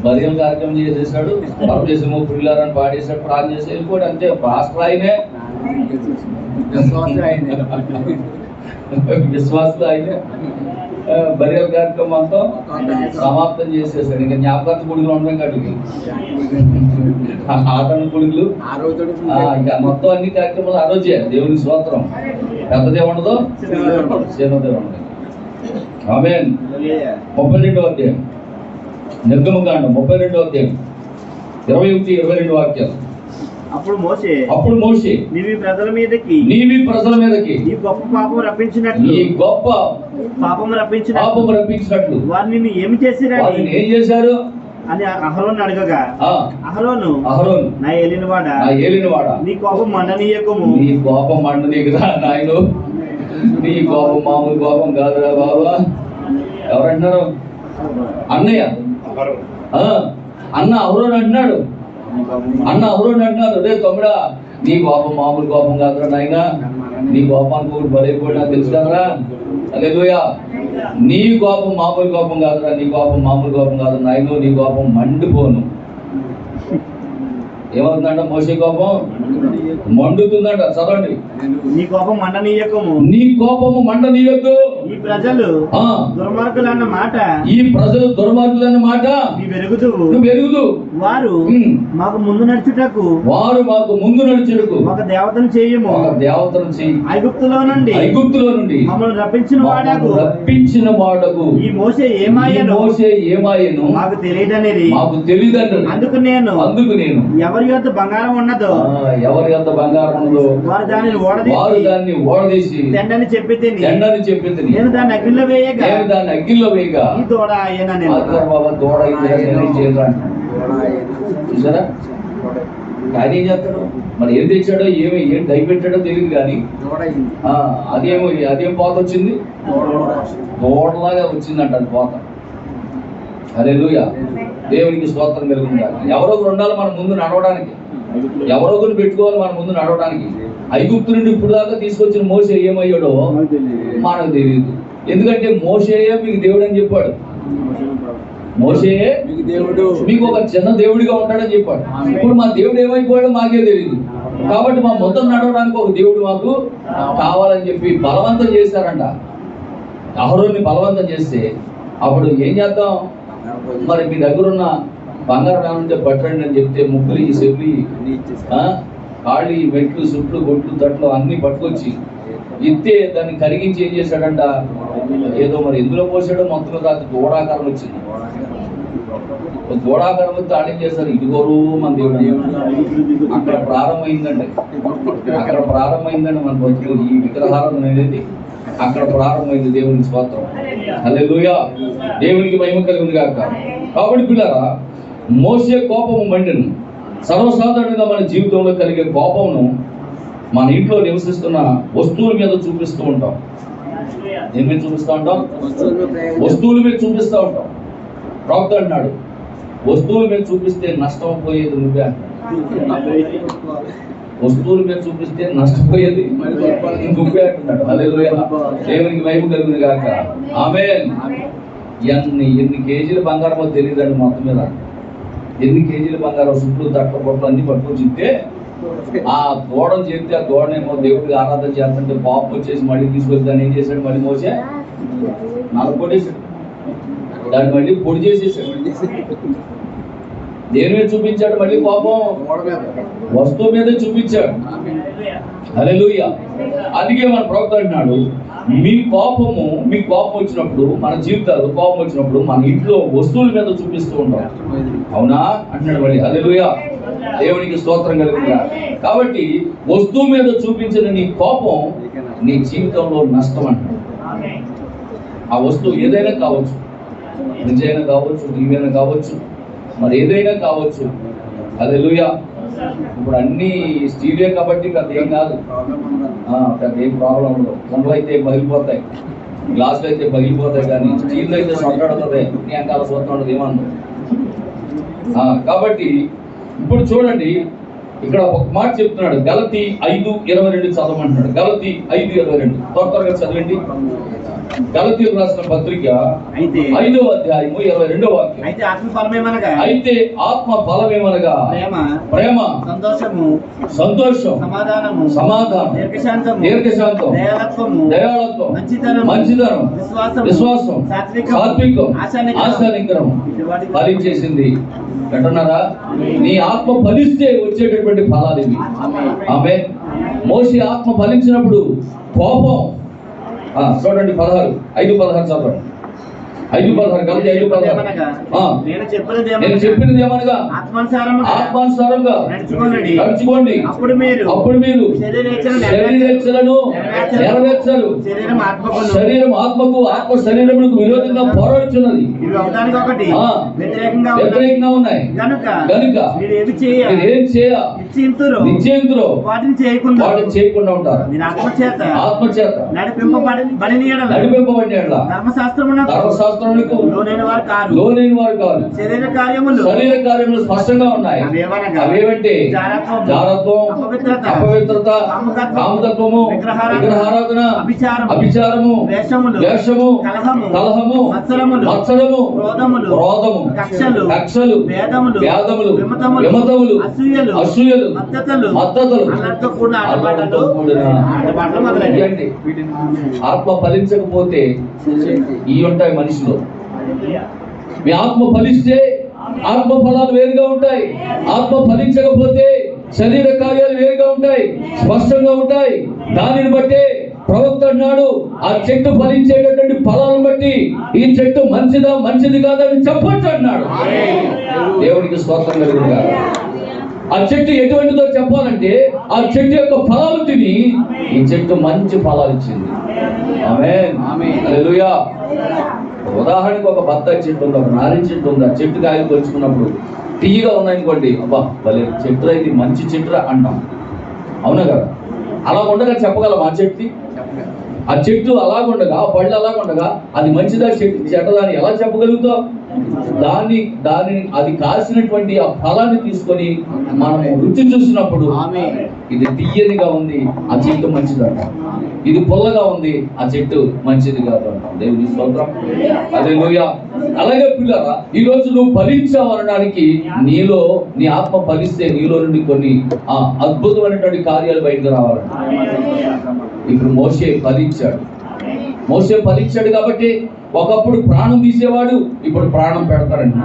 బదియలు కార్యక్రమం చేసేసాడు, పరదేశము పుల్లారని పాడేశాడు, ప్రార్థన చేసి వెళ్ళిపోయాడు. అంతే. పాస్టర్ ఆయనే. విశ్వాసులు అయితే బరియల్ కార్యక్రమం అంతా సమాప్తం చేసేసాడు. ఇంకా జ్ఞాపకార్థ గుడుగులు ఉండడం కాటికి ఆటన గుడుగులు ఇంకా మొత్తం అన్ని కార్యక్రమాలు ఆ రోజే. దేవునికి స్తోత్రం. పెద్దదే ఉండదు, చిన్నదే ఉండదు. ఆమేన్. 32వ అధ్యాయం నిర్గమకాండం 32వ అధ్యాయం 21-22 వాక్యాలు. అప్పుడు మోషే నీవి ప్రజల మీదకి ఈ గొప్ప పాపం రప్పించినట్లు వారిని ఏమి చేశారు అని అహరోను అడగగా, అహరోను నా ఏలినవాడా నీ కోపం మండనీయకము. నీ కోపం మండనీయకురా నాయన, నీ కోపం మామూలు కోపం కాదురా బాబా. ఎవరంటున్నారు? అన్నయ్య అన్న అహరోను అంటున్నాడు. అదే తమ్ముడా, నీ కోపం మామూలు కోపం కాదురా నాయన, నీ కోపానికి ఒకటి బలైపోయినా తెలుసు కదరా. హల్లెలూయా. నీ కోపం మామూలు కోపం కాదురా, నీ కోపం మామూలు కోపం కాదు నాయన, నీ కోపం మండిపోను. ఏమవుతుందంట? మోషే కోపం మండుతుందంట. చదవండి. నీ కోపం మండనీయకము. నీ కోపము మండనీయద్దు. ఈ ప్రజలు దుర్మార్గులన్న మాట నువ్వు ఎరుగుదు. వారు మాకు ముందు నడుచుటకు ఒక దేవతను చేయము. ఐగుప్తులో నుండి మమ్మల్ని రప్పించిన వాడకు ఈ మోషే ఏమాయను మాకు తెలియదనేది. అందుకు నేను ఎవరి యొద్ద బంగారం ఉన్నదో వారు దానిని ఓడదీసి దండని చెప్పి నేను దాన్ని అగ్నిలో వేయగా ఈ దూడ చూసారా? ఆయన ఏం చేస్తాడు మరి? ఏం తెచ్చాడో ఏం దయపెట్టాడో తెలియదు కానీ అదేం పోత వచ్చింది, దూడలాగా వచ్చిందంట అది పోత. హల్లెలూయా. దేవునికి స్తోత్రం కలుగుతుంది. ఎవరో ఒకరు ఉండాలి మన ముందు నడవడానికి, ఎవరో ఒకరు పెట్టుకోవాలి మన ముందు నడవడానికి. ఐగుప్తు నుండి ఇప్పుడు దాకా తీసుకొచ్చిన మోషే ఏమయ్యాడో మనకు తెలియదు. ఎందుకంటే మోషేయే మీకు దేవుడు అని చెప్పాడు. మోషేయే మీకు ఒక చిన్న దేవుడిగా ఉంటాడని చెప్పాడు. ఇప్పుడు మా దేవుడు ఏమైపోయాడో మాకే తెలియదు. కాబట్టి మా మొత్తం నడవడానికి ఒక దేవుడు మాకు కావాలని చెప్పి బలవంతం చేశారంట. అహరోన్ని బలవంతం చేస్తే అప్పుడు ఏం చేద్దాం మరి? మీ దగ్గర ఉన్న బంగారం ఏమంటే పట్టండి అని చెప్తే ముక్కులు చెప్పులు కాళ్ళు మెట్లు సుట్లు గొట్లు తట్లు అన్ని పట్టుకొచ్చి ఇస్తే దాన్ని కరిగించి ఏం చేశాడంట? ఏదో మరి ఎందులో పోసాడో మొత్తం రాత్రి గోడాకారం వచ్చింది. గోడాకారం వచ్చి తాళం చేశారు. ఇదిగోరు మన దేవుడు. అక్కడ ప్రారంభమైందండి మన బతుకు. ఈ విగ్రహాలను అనేది అక్కడ ప్రారంభమైంది. దేవునికి స్తోత్రం. హల్లెలూయా. దేవునికి మహిమ కలిగింది కాక. కాబట్టి పిల్లరా, మోషే కోపము మండెను. సర్వసాధారణంగా మన జీవితంలో కలిగే కోపమును మన ఇంట్లో నివసిస్తున్న వస్తువుల మీద చూపిస్తూ ఉంటాం. దేని మీద చూపిస్తూ ఉంటాం? వస్తువుల మీద చూపిస్తూ ఉంటాం. ప్రవక్త అన్నాడు, వస్తువుల మీద చూపిస్తే నష్టం పోయేది నువ్వే అంటాడు. వస్తువుల మీద చూపిస్తే నష్టపోయేది నువ్వే అంటున్నాడు. హల్లెలూయా. దేవునికి మహిమ కలుగును గాక. ఆమేన్. ఎన్ని కేజీల బంగారమో తెలియదండి. మొత్తం మీద ఎన్ని కేజీల బంగారం సుట్లు తట్ల పొట్లు అన్ని పట్టుకొని చెప్తే ఆ దూడను చెప్తే ఆ దూడనేమో దేవుడికి ఆరాధన చేస్తుంటే పాపం వచ్చేసి మళ్ళీ తీసుకొచ్చి దాన్ని ఏం చేశాడు? మళ్ళీ మోసే నలకొట్టేశాడు. దాన్ని మళ్ళీ పొడి చేసేసాడు. దేని మీద చూపించాడు? మళ్ళీ కోపం వస్తువు మీద చూపించాడు. హల్లెలూయా. అందుకే మన ప్రవక్త అంటున్నాడు, మీకు కోపం వచ్చినప్పుడు, మన జీవితాలు కోపం వచ్చినప్పుడు మన ఇంట్లో వస్తువుల మీద చూపిస్తూ ఉంటాం. అవునా అంటున్నాడు మళ్ళీ. హల్లెలూయా. దేవునికి స్తోత్రం కలుగుతుందా. కాబట్టి వస్తువు మీద చూపించిన నీ కోపం నీ జీవితంలో నష్టం అంటాడు. ఆ వస్తువు ఏదైనా కావచ్చు, ఫ్రిడ్జ్ అయినా కావచ్చు, టీవీ అయినా కావచ్చు, మరి ఏదైనా కావచ్చు. హల్లెలూయా. ఇప్పుడు అన్ని స్టీలే కాబట్టి పెద్ద ఏం కాదు, పెద్ద ఏం ప్రాబ్లం ఉండదు. కొండలు అయితే పగిలిపోతాయి, గ్లాసులు అయితే పగిలిపోతాయి, కానీ స్టీల్ అయితే సొంటాడుతుంది. నీ అంకాల సొంతం ఉండదు, ఏమన్నా. కాబట్టి ఇప్పుడు చూడండి, ఇక్కడ ఒక మాట చెప్తున్నాడు, గలతీ 5:22 చదవమంటున్నాడు. గలతీ 5:22 త్వరగా చదవండి. గలతీయులకు రాసిన పత్రిక అయితే 5వ అధ్యాయము 22వ వాక్యం. అయితే ఆత్మ ఫలమేమనగా అయితే ఆత్మ ఫలమేమనగా ప్రేమ, ప్రేమ, సంతోషము, సంతోషం, సమాధానము, సమాధానం, దీర్ఘశాంతము, దీర్ఘశాంతం, దయాళత్వము, దయాళత్వం, మంచితనం, విశ్వాసం, సాత్వికం, సాత్వికం, ఆశానిగ్రహం, ఆశానిగ్రహం ఇటువంటి ఫలించేసింది. అంటున్నారా? నీ ఆత్మ ఫలిస్తే వచ్చేటటువంటి ఫలాలు ఇవి. ఆమె మోషే ఆత్మ ఫలించినప్పుడు కోపం, చూడండి 5:16 చదవండి. 5:16 కలిసి 5:16. నేను చెప్పినది ఏమనగా ఆత్మానుసారంగా నడుచుకోండి, అప్పుడు మీరు శరీరేచ్ఛలను నెరవేర్చరు. శరీరం ఆత్మకు, ఆత్మ శరీరములకు విరోధంగా పోరాడుచున్నది, వ్యతిరేకంగా ఉన్నాయి. కనుక మీరు ఏం నిశ్చయింతురో వాటిని చేయకుండా ఉంటారు. ఆత్మచేత నడిపింపబడిన యెడల ధర్మశాస్త్రమునకు లోనైన వారు కాదు. శరీర కార్యములు స్పష్టంగా ఉన్నాయి. అవేవంటే జారత్వం, అపవిత్రత, కామతత్వము, విగ్రహారాధన, అభిచారము, ద్వేషము, కలహము, మత్సరము, క్రోధము, కక్షలు, భేదములు, విమతములు, అసూయలు, మద్దతులు, ఆత్మ ఫలించకపోతే ఈ ఉంటాయి మనిషిలో. మీ ఆత్మ ఫలిస్తే ఆత్మ ఫలాలు వేరుగా ఉంటాయి. ఆత్మ ఫలించకపోతే శరీర కార్యాలు వేరుగా ఉంటాయి, స్పష్టంగా ఉంటాయి. దానిని బట్టి ప్రవక్త అన్నాడు, ఆ చెట్టు ఫలించేటటువంటి ఫలాలను బట్టి ఈ చెట్టు మంచిది కాదని చెప్పొచ్చు అన్నాడు. దేవునికి స్తోత్రం కలుగునుగా. ఆ చెట్టు ఎటువంటిదో చెప్పాలంటే ఆ చెట్టు యొక్క ఫలాలు తిని ఈ చెట్టు మంచి ఫలాలు ఇచ్చింది. ఆమేన్. హల్లెలూయా. ఉదాహరణకు ఒక బత్తాయి చెట్టు ఉంది, ఒక నారింజ చెట్టు ఉంది. ఆ చెట్టు కాయలు కొలుచుకున్నప్పుడు తీయగా ఉన్నాయనుకోండి, అబ్బా భలే చెట్టు, ఇది మంచి చెట్టురా అంటాం. అవునా కదా? అలా ఉండగా చెప్పగలం ఆ చెట్టు అలాగుండగా, ఆ పళ్ళు అలాగుండగా అది మంచిదా చెడ్డదా అని ఎలా చెప్పగలుగుతాం? దాన్ని అది కాసినటువంటి ఆ ఫలాన్ని తీసుకొని మనం రుచి చూసినప్పుడు ఇది తీయనిగా ఉంది, ఆ చెట్టు మంచిదంట. ఇది పుల్లగా ఉంది, ఆ చెట్టు మంచిది కాదు అంటాం. దేవుని స్తోత్రం. హల్లెలూయా. అలాగే పిల్లరా, ఈ రోజు నువ్వు ఫలించావనడానికి నీ ఆత్మ ఫలిస్తే నీలో నుండి కొన్ని అద్భుతమైనటువంటి కార్యాలు బయటకు రావాలంట. ఇప్పుడు మోషే ఫలించాడు కాబట్టి ఒకప్పుడు ప్రాణం తీసేవాడు, ఇప్పుడు ప్రాణం పెడతారండి.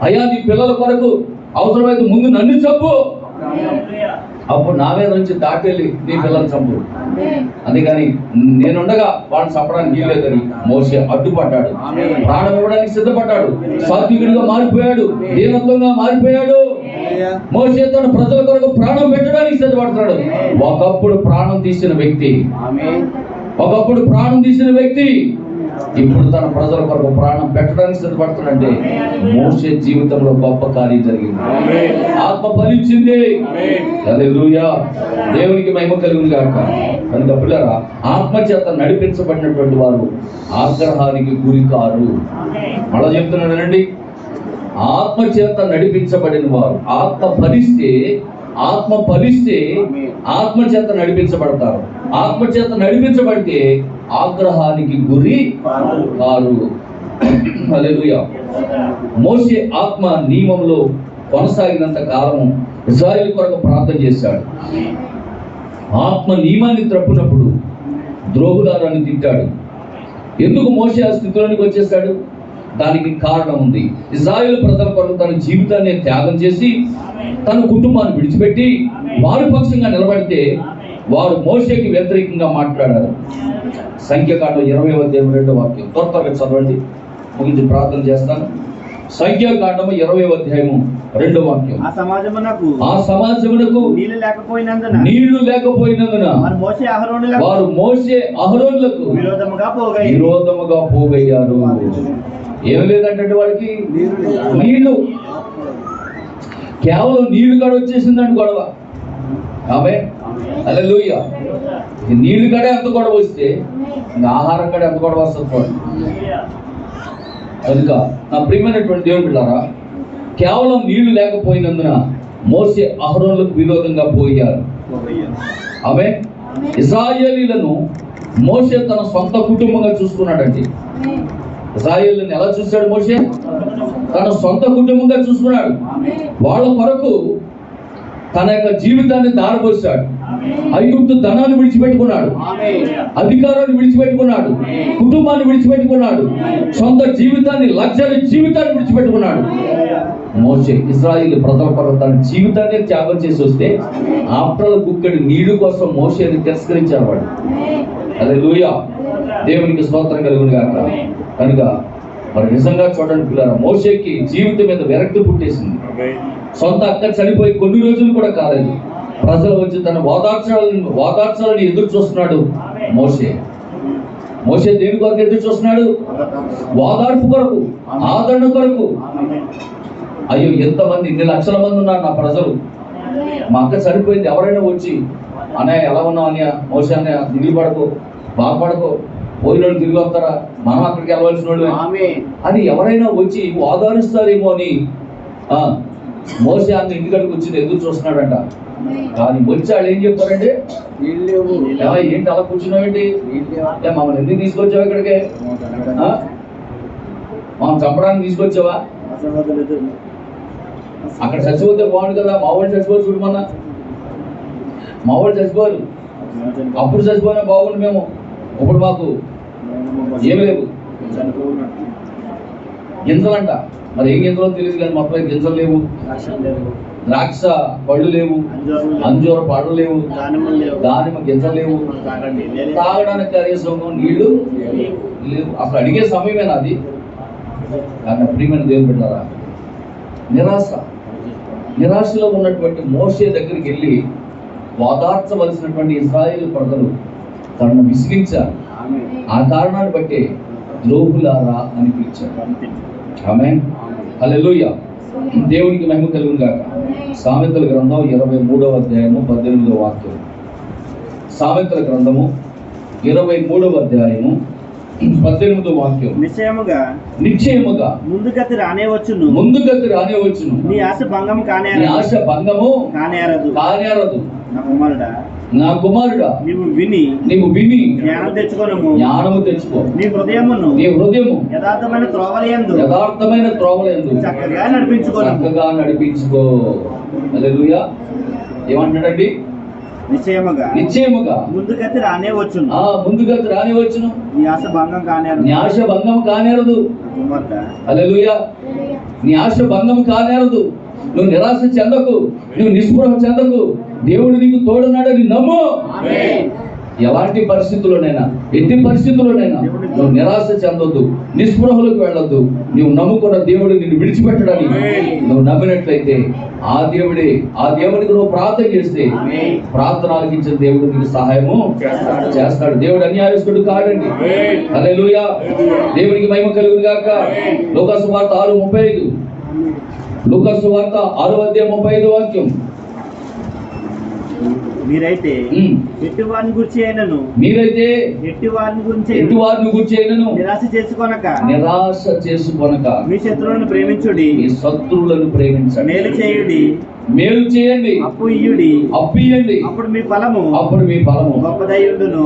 అయ్యా నీ పిల్లల కొరకు అవసరమైతే ముందు నన్ను చంపు, అప్పుడు నా మీద నుంచి దాటెళ్ళి నీ పిల్లలు చంపు. అందుకని నేనుండగా వాడిని చంపడానికి వీల్లేదని మోషే అడ్డుపడ్డాడు. ప్రాణం ఇవ్వడానికి సిద్ధపడ్డాడు. సాత్వికుడిగా మారిపోయాడు, దీనత్వంగా మారిపోయాడు. మోషే తన ప్రజల కొరకు ప్రాణం పెట్టడానికి సిద్ధపడుతున్నాడు. ఒకప్పుడు ప్రాణం తీసిన వ్యక్తి ఇప్పుడు తన ప్రజల కొరకు ప్రాణం పెట్టడానికి సిద్ధపడుతున్నాడంటే మోషే జీవితంలో గొప్ప కార్యం జరిగింది. ఆత్మ ఫలించింది. హల్లెలూయా. దేవునికి మహిమ కలుగును గాక. కనుక పిల్లరా, ఆత్మ చేత నడిపించబడినటువంటి వారు ఆగ్రహానికి గురి కారు. మళ్ళా చెప్తున్నానండి, ఆత్మ చేత నడిపించబడిన వారు ఆత్మ ఫలిస్తే ఆత్మ చేత నడిపించబడతారు. ఆత్మ చేత నడిపించబడితే ఆగ్రహానికి గురి కారు. హల్లెలూయా. మోషే ఆత్మ నియమంలో కొనసాగినంత కాలం ఇశ్రాయేలు కొరకు ప్రార్థన చేశాడు. ఆత్మ నియమాన్ని తప్పినప్పుడు ద్రోహులారాన్ని తిట్టాడు. ఎందుకు మోషే ఆ స్థితిలోనికి వచ్చేసాడు? దానికి కారణం ఉంది. ఇశ్రాయేలు ప్రజల కొరకు తన జీవితాన్ని త్యాగం చేసి తన కుటుంబాన్ని విడిచిపెట్టి వారి పక్షంగా నిలబడితే వారు మోషేకి వ్యతిరేకంగా మాట్లాడారు. సంఖ్యాకాండం 20వ అధ్యాయం 2వ వాక్యం త్వరగా చదవండి, ముగించి ప్రార్థన చేస్తాను. సంఖ్యాకాండము 20వ అధ్యాయము 2వ వాక్యం. ఆ సమాజమునకు నీళ్లు లేకపోయినందున వారు మోషే అహరోనులకు విరోధముగా పోగయ్యారు. ఏం లేదంటే వాళ్ళకి నీళ్లు, కేవలం నీళ్లు కాడ వచ్చేసిందండి గొడవ. ఆమేన్. హల్లెలూయా. నీళ్లు కాడే ఎంత గొడవ వస్తే ఇంకా ఆహారం కాడే ఎంత గొడవ వస్తుంది. కనుక నా ప్రియమైనటువంటి దేవుని బిడ్డలారా, కేవలం నీళ్లు లేకపోయినందున మోషే అహరోనులకు విరోధంగా పోయారు. ఆమె ఇశ్రాయేలీలను మోషే తన సొంత కుటుంబంగా చూసుకున్నాడండి. ఇశ్రాయేలీలను ఎలా చూశాడు మోషే? తన సొంత కుటుంబంగా చూసుకున్నాడు. వాళ్ళ కొరకు తన యొక్క జీవితాన్ని దారపోసాడు. ఐగుప్తు ధనాన్ని విడిచిపెట్టుకున్నాడు, అధికారాన్ని విడిచిపెట్టుకున్నాడు, కుటుంబాన్ని విడిచిపెట్టుకున్నాడు, సొంత జీవితాన్ని, లగ్జరీ జీవితాన్ని విడిచిపెట్టుకున్నాడు. మోషే ఇశ్రాయేలు ప్రజల కొరకు తన జీవితాన్ని త్యాగం చేసి వస్తే ఆప్టల గుక్కడి నీళ్లు కోసం మోషేని తిరస్కరించారు వాడు. హల్లెలూయా, దేవునికి స్తోత్రం కలుగును గాక. కనుక మరి నిజంగా చూడండి పిల్లరా, మోషేకి జీవితం మీద విరక్తి పుట్టేసింది. సొంత అక్క చనిపోయి కొన్ని రోజులు కూడా కాలేదు, ప్రజలు వచ్చి తన వాదార్చాలని ఎదురు చూస్తున్నాడు మోషే. మోషే దేని కొరకు ఎదురు చూస్తున్నాడు? వాదార్పు కొరకు, ఆదరణ కొరకు. అయ్యో, ఎంతమంది, ఇన్ని లక్షల మంది ఉన్నారు నా ప్రజలు, మా అక్క చనిపోయింది, ఎవరైనా వచ్చి అన్నయ్య ఎలా ఉన్నావు అన్నయ్య, మోషే అన్నయ్య దిగులు పడకో, బాధపడకో, పోయిన వాళ్ళు తిరిగి వస్తారా, మనం అక్కడికి వెళ్ళవలసిన వాళ్ళు అని ఎవరైనా వచ్చి ఆదరిస్తారేమో అని మోషే అన్న ఇంటికాడికి వచ్చి ఎదురు చూస్తున్నాడంట. కానీ వచ్చి వాళ్ళు ఏం చెప్పారంటే, ఏంటి అలా కూర్చున్నావేంటి, మమ్మల్ని ఎందుకు తీసుకొచ్చావు ఇక్కడికి, మమ్మల్ని చంపడానికి తీసుకొచ్చావా, అక్కడ చచ్చిపోతే బాగుండు కదా, మా వాళ్ళు చచ్చిపోరు చూడమన్నా, మా వాళ్ళు చచ్చిపోరు, అప్పుడు చచ్చిపోయినా బాగుండు, మేము ఇప్పుడు మాకు ఏమి లేవు. గింజలంట, మరి ఏం గింజలో తెలియదు కానీ మొత్తం గింజలు లేవు, ద్రాక్ష పళ్ళు లేవు, అంజూర పళ్ళు లేవు, దానిమ్మ గింజలు లేవు, తాగడానికి కనీసం నీళ్లు లేవు. అసలు అడిగే సమయమేనా అది? కానీ ప్రియమైన దేవుని బిడ్డలారా, నిరాశలో ఉన్నటువంటి మోషే దగ్గరికి వెళ్ళి వాదార్చవలసినటువంటి ఇశ్రాయేలు ప్రజలు తనను విసిగించారు. ఆ కారణాన్ని బట్టి ద్రోహులారా అని పిలిచారు. ఆమేన్, హల్లెలూయా, దేవునికి మహిమ కలుగును గాక. సామెతల గ్రంథం 23వ అధ్యాయము 18వ వాక్యం. సామెతల గ్రంథము 23వ అధ్యాయము 18వ వాక్యం. నిశ్చయముగా ముందుగతి రానేవచ్చును, నీ ఆశ భంగము కానేరదు. నా కుమారుడా, నీవు విని జ్ఞానము తెచ్చుకో. నీ హృదయము యథార్థమైన త్రోవలయందు చక్కగా నడిపించుకో. హల్లెలూయా. ఏమంటాడండి? నిశ్చయముగా ముందుగతి రానేవచ్చును, నీ ఆశ భంగం కానేరదు. హల్లెలూయా. నీ ఆశ భంగం కానేరదు. నువ్వు నిరాశ చెందకు, నువ్వు నిస్పృహ చెందకు. దేవుడు నీకు తోడున్నాడని నమ్ము. ఎలాంటి పరిస్థితుల్లోనైనా, ఎట్టి పరిస్థితుల్లోనైనా నువ్వు నిరాశ చెందొద్దు, నిస్పృహలకు వెళ్ళొద్దు. నువ్వు నమ్ముకున్న దేవుడు నిన్ను విడిచిపెట్టడాన్ని నువ్వు నమ్మినట్లయితే ఆ దేవుడికి నువ్వు ప్రార్థన చేస్తే ప్రార్థన ఆలకించిన దేవుడు నీకు సహాయము చేస్తాడు. దేవుడు అన్యాయస్తుడు కాడండి. హల్లెలూయా, దేవునికి మహిమ కలుగును గాక. లూకాసు వార్త 6:35. లూకాసు వార్త 6వ అధ్యాయం 35వ వాక్యం. మీరైతే ఎట్టివారిని గురించి అయినను నిరాశ చేసుకొనక మీ శత్రువులను ప్రేమించండి, మేలు చేయండి, అప్పు ఇయ్యండి, అప్పుడు మీ ఫలము గొప్పదయ్యుండును.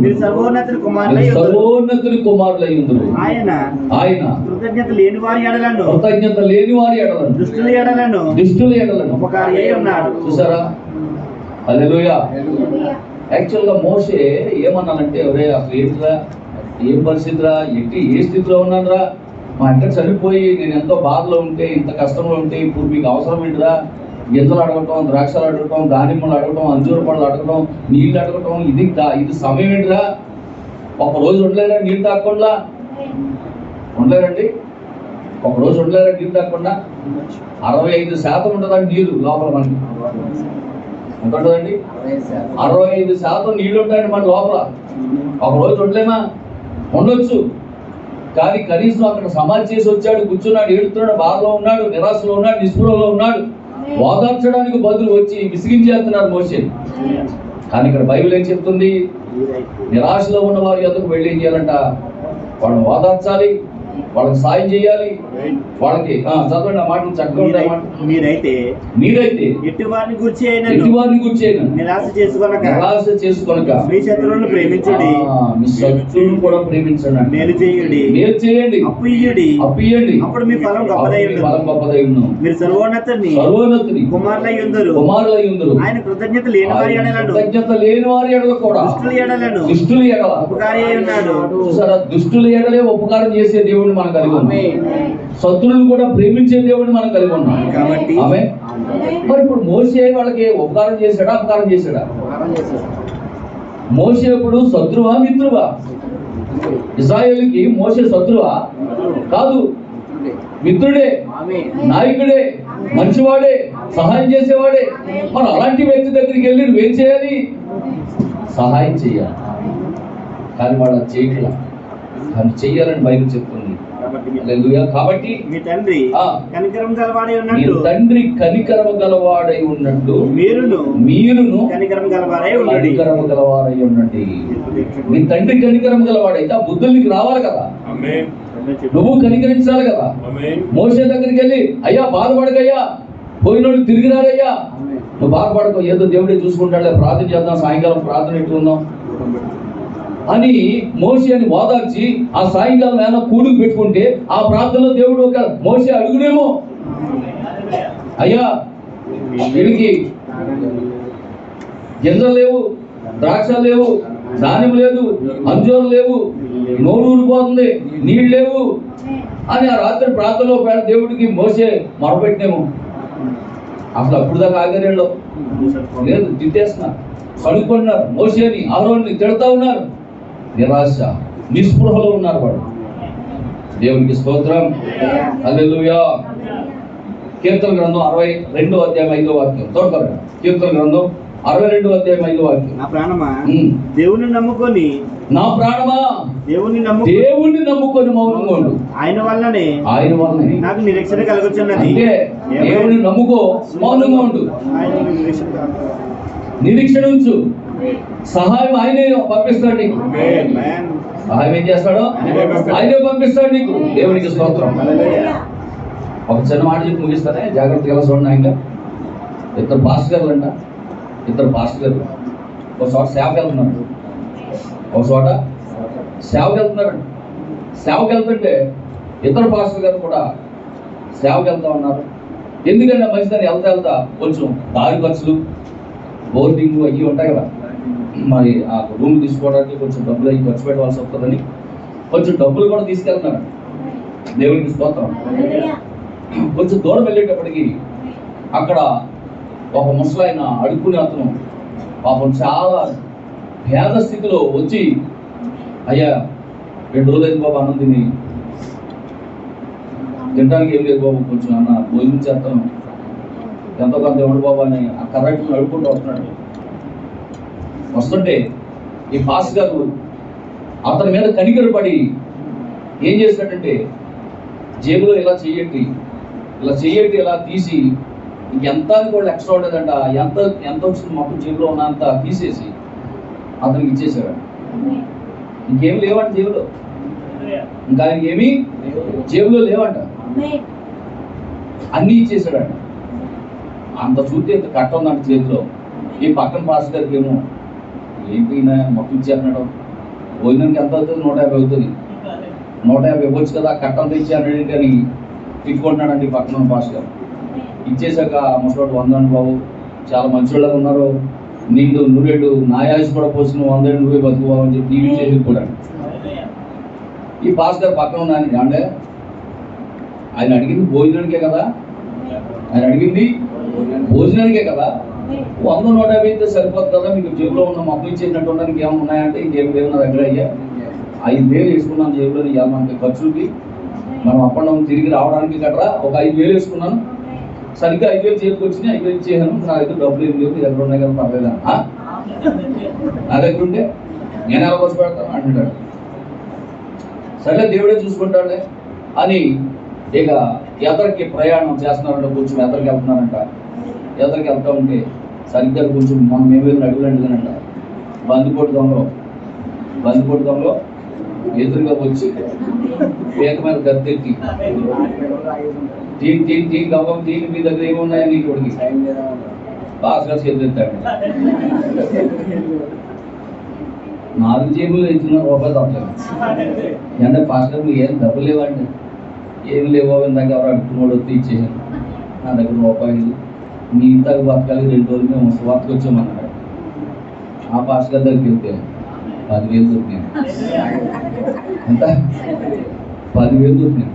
మీరు సర్వోన్నతుని కుమారులయ్యుందురు. ఆయన కృతజ్ఞత లేని వారి ఎడలను దుష్టుల ఎడలను ఉపకారి అయి ఉన్నాడు. చూసారా? హల్లెలూయా. యాక్చువల్గా మోషే ఏమన్నానంటే, ఒరే అసలు ఏంటిరా, ఏం పరిస్థితిరా, ఏ స్థితిలో ఉన్నానరా, మా అక్క చనిపోయి నేను ఎంతో బాధలో ఉంటే, ఇంత కష్టంలో ఉంటే ఇప్పుడు మీకు అవసరం ఏంటిరా, గింజలు అడగటం, ద్రాక్షలు అడగటం, దానిమ్మలు అడగటం, అంజూర పళ్ళు అడగటం, నీళ్ళు అడగటం, ఇది సమయం ఏంటిరా? ఒకరోజు ఉండలేరా నీళ్ళు తాగకుండా? ఉండలేరండి, ఒకరోజు ఉండలేరా నీళ్ళు తాగకుండా? 65% ఉంటుందండి నీళ్ళు లోపల మనకి. ఉంటుందండి, 65% నీళ్ళు ఉంటాయండి మన లోపల. ఒకరోజు ఉండలేమా? ఉండొచ్చు. కానీ కనీసం అక్కడ సమాధి చేసి వచ్చాడు, కూర్చున్నాడు, ఏడుతున్నాడు, బాధలో ఉన్నాడు, నిరాశలో ఉన్నాడు, నిస్పృహలో ఉన్నాడు. ఓదార్చడానికి బదులు వచ్చి విసిగించేస్తున్నారు మోషే. కానీ ఇక్కడ బైబిల్ ఏం చెప్తుంది? నిరాశలో ఉన్న వారి యొద్దకు వెళ్ళి ఏం చేయాలంట? వాళ్ళు ఓదార్చాలి, వాళ్ళకి సాయం చేయాలి. వాళ్ళకి చదవండి ఆ మాటలు చక్కగా ఉంటాయి. మీరైతే ఎట్టివారిని గురించి నిరాశ చేసుకొనక మీ శత్రువులను ప్రేమించుడి, మీ శత్రువులను కూడా ప్రేమించండి, మేలు చేయండి, అప్పు ఇయ్యండి, అప్పుడు మీ ఫలం గొప్పదై ఉండును. మీరు సర్వోన్నతుని కుమారులై ఉందురు. ఆయన కృతజ్ఞత లేని వారి ఎడల కూడా దుష్టుల ఎడల ఉపకారి అయి ఉన్నాడు. దుష్టుల ఎడలే ఉపకారం చేసే దేవుడిని మనం కలిగి ఉన్నాం. శత్రువులను కూడా ప్రేమించే దేవుడిని మనం కలిగి ఉన్నాం. కాబట్టి మరి ఇప్పుడు మోషే వాళ్ళకి ఉపకారం చేశాడా, అపకారం చేశాడా? మోషే ఇప్పుడు శత్రువా, మిత్రువా? ఇశ్రాయేలుకి మోషే శత్రువా? కాదు, మిత్రుడే, నాయకుడే, మంచివాడే, సహాయం చేసేవాడే. మరి అలాంటి వ్యక్తి దగ్గరికి వెళ్ళి నువ్వేం చేయాలి? సహాయం చేయాలి. కానీ వాడు అది చేయట్లా. అది చెయ్యాలని బైబిల్ చెప్తుంది. కాబట్టి మీ తండ్రి కనికరం గలవాడై ఉన్నట్టు మీరును కనికరం గలవారై ఉండండి. మీ తండ్రి కనికరం గలవాడైతే ఆ బుద్ధులు నీకు రావాలి కదా, నువ్వు కనికరించాలి కదా. మోషే దగ్గరికి వెళ్ళి అయ్యా బాధపడకయ్యా, పోయినోడు తిరిగి రాడయ్యా, నువ్వు బాధపడకు, ఏదో దేవుడే చూసుకుంటాడులే, ప్రార్థన చేద్దాం, సాయంకాలం ప్రార్థన ఎట్టుకుందాం అని మోషేని ఓదార్చి ఆ సాయంకాలం ఏమైనా కూడుకు పెట్టుకుంటే ఆ ప్రార్థనలో దేవుడు ఒక మోషే అడుగునేమో, అయ్యా వీడికి గింజలు లేవు, ద్రాక్షలు లేవు, ధాన్యం లేదు, అంజూరం లేవు, నోరు ఊరిపోతుంది, నీళ్ళు లేవు అని ఆ రాత్రి ప్రార్థనలో దేవుడికి మోషే మొరపెట్టినేమో. అసలు అప్పుడు దాకా ఆగరేళ్ళు లేదు, తిట్టేస్తున్నారు, కనుక్కుంటున్నారు, మోషేని ఆరోన్ని తిడతా ఉన్నారు. నిరాశ నిస్పృహలో ఉన్నారు వాళ్ళు. దేవునికి స్తోత్రం, హల్లెలూయా. కీర్తన గ్రంథం 62:5 తోడతారు. కీర్తన గ్రంథం 62:5 నా ప్రాణమా దేవుని నమ్ముకొని దేవుణ్ణి నమ్ముకొని మౌనంగా ఉండు. ఆయన వల్లనే నాకు నిరీక్షణ కలుగుతున్నది. దేవుని నమ్ముకో, మౌనంగా ఉండు, నిరీక్షణ ఉంచు. సహాయం ఆయనే పంపిస్తాడు నీకు. సహాయం ఏం చేస్తాడో ఆయనే పంపిస్తాడు నీకు. దేవునికి స్తోత్రం. ఒక చిన్న మాట చెప్పి ముగిస్తానే, జాగ్రత్తగా చూడండి. ఆయన ఇద్దరు పాస్టర్ గారు ఒక చోట సేవకి వెళ్తున్నారు. సేవకి వెళ్తుంటే ఇద్దరు పాస్టర్ గారు కూడా సేవకి వెళ్తా ఉన్నారు. ఎందుకంటే మంచిదని వెళ్తా కొంచెం దారి ఖర్చులు, బోర్డింగ్ అవి ఉంటాయి కదా, మరి ఆ రూమ్ తీసుకోవడానికి కొంచెం డబ్బులు అవి ఖర్చు పెట్టవలసి వస్తుందని కొంచెం డబ్బులు కూడా తీసుకెళ్తున్నారు. దేవునికి స్తోత్రం. కొంచెం దూరం వెళ్ళేటప్పటికి అక్కడ ఒక ముసలాయన అడుక్కునే అతను పాపం చాలా పేద స్థితిలో వచ్చి, అయ్యా 2 రోజులైంది బాబు అన్నం తినడానికి ఏం లేదు బాబు, కొంచెం అన్న భోజనం చేస్తాను, ఎంతో కొంత ఇవ్వండి బాబు అని ఆ కరెక్ట్ అడుక్కుంటూ వస్తుంటే ఈ పాస్ గారు అతని మీద కనికరపడి ఏం చేసినట్టంటే జేబులో ఇలా చెయ్యట్టి ఇలా తీసి ఇంకెంత కూడా ఎక్స్ట్రా ఉండేదంట, ఎంత వచ్చింది మొత్తం జేబులో ఉన్నంత తీసేసి అతనికి ఇచ్చేసాడు. ఇంకేం లేవంట జేబులో, ఇంకా ఆయనకి ఏమీ జేబులో లేవంట, అన్నీ ఇచ్చేసాడంట. అంత చూస్తే ఇంత కట్ట ఉందంట చేతిలో. ఈ పక్కన పాస్ గారికి ఏమో ఏంటి మొత్తం ఇచ్చేస్తున్నాడు, భోజనానికి ఎంత అవుతుంది, 150 అవుతుంది, 150 ఇవ్వచ్చు కదా, కట్టంతా ఇచ్చాను కానీ తిట్టుకుంటున్నాడండి పక్కన పాస్ గారు. ఇచ్చేసాక ముసలాడు 100 బాబు, చాలా మంచివాళ్ళగా ఉన్నారు, నీళ్ళు నూరేడు నాయాసి కూడా పోసిన 100 నువ్వే బతుకుబావు అని చెప్పి టీవీ చేసి కూడా. ఈ పాస్ గారు పక్కన ఉన్నాను అంటే ఆయన అడిగింది భోజనానికే కదా, 100 150 అయితే సరిపోతుంది కదా, మీకు జేబులో ఉన్న మొత్తం ఇచ్చేటట్టు ఉండడానికి ఏమైనా ఉన్నాయంటే ఇంకేం లేవు నా దగ్గర. అయ్యా 5,000 వేసుకున్నాను జేబులో, ఇవాళ మనకి ఖర్చులకి, మనం అప్పుడు తిరిగి రావడానికి గట్రా ఒక 5,000 వేసుకున్నాను, సరిగ్గా 5,000 చేతికి వచ్చినాయి, 5,000 ఇచ్చేసాను, నా దగ్గర డబ్బులు ఏం లేవు, నీ దగ్గర ఉన్నాయి కదా పర్లేదా, నా దగ్గర ఉంటే నేను ఎలా ఖర్చు పెడతాను అంటున్నాడు. సరే దేవుడే చూసుకుంటాడులే అని ఇక ఎదరికి ప్రయాణం చేస్తున్నారంట, కొంచెం ఎదరికి వెళ్తున్నారంట. ఎదరికి వెళ్తూ ఉంటే సరిగ్గా కొంచెం మనం ఏమేమి అడుగులండిదనంట బందిపోటు దొంగలో ఎదురుగా వచ్చి పేక మీద గద్దెట్టి టీ గవ్వం టీ మీ దగ్గర ఏమున్నాయని ఇక్కడికి భాస్కర్ చేద్దాడు. 4 జేబులు ఇచ్చిన రూపాయలు తప్పలేదు. అంటే భాస్కర్ మీకు ఏం డబ్బులు లేవండి. ఏమి లేవో ఇందాక ఎవరు అడుగుతున్నాడు వచ్చి ఇచ్చేసాను. నా దగ్గర రూపాయలు మీ ఇంతకు బతకాలి 2 రోజులు మేము స్వార్థకు వచ్చామన్నాడు. ఆ భాస్కర్ దగ్గరికి వెళ్తే 10,000 దొరికినాయి. ఎంత 10,000 దొరికినాయి.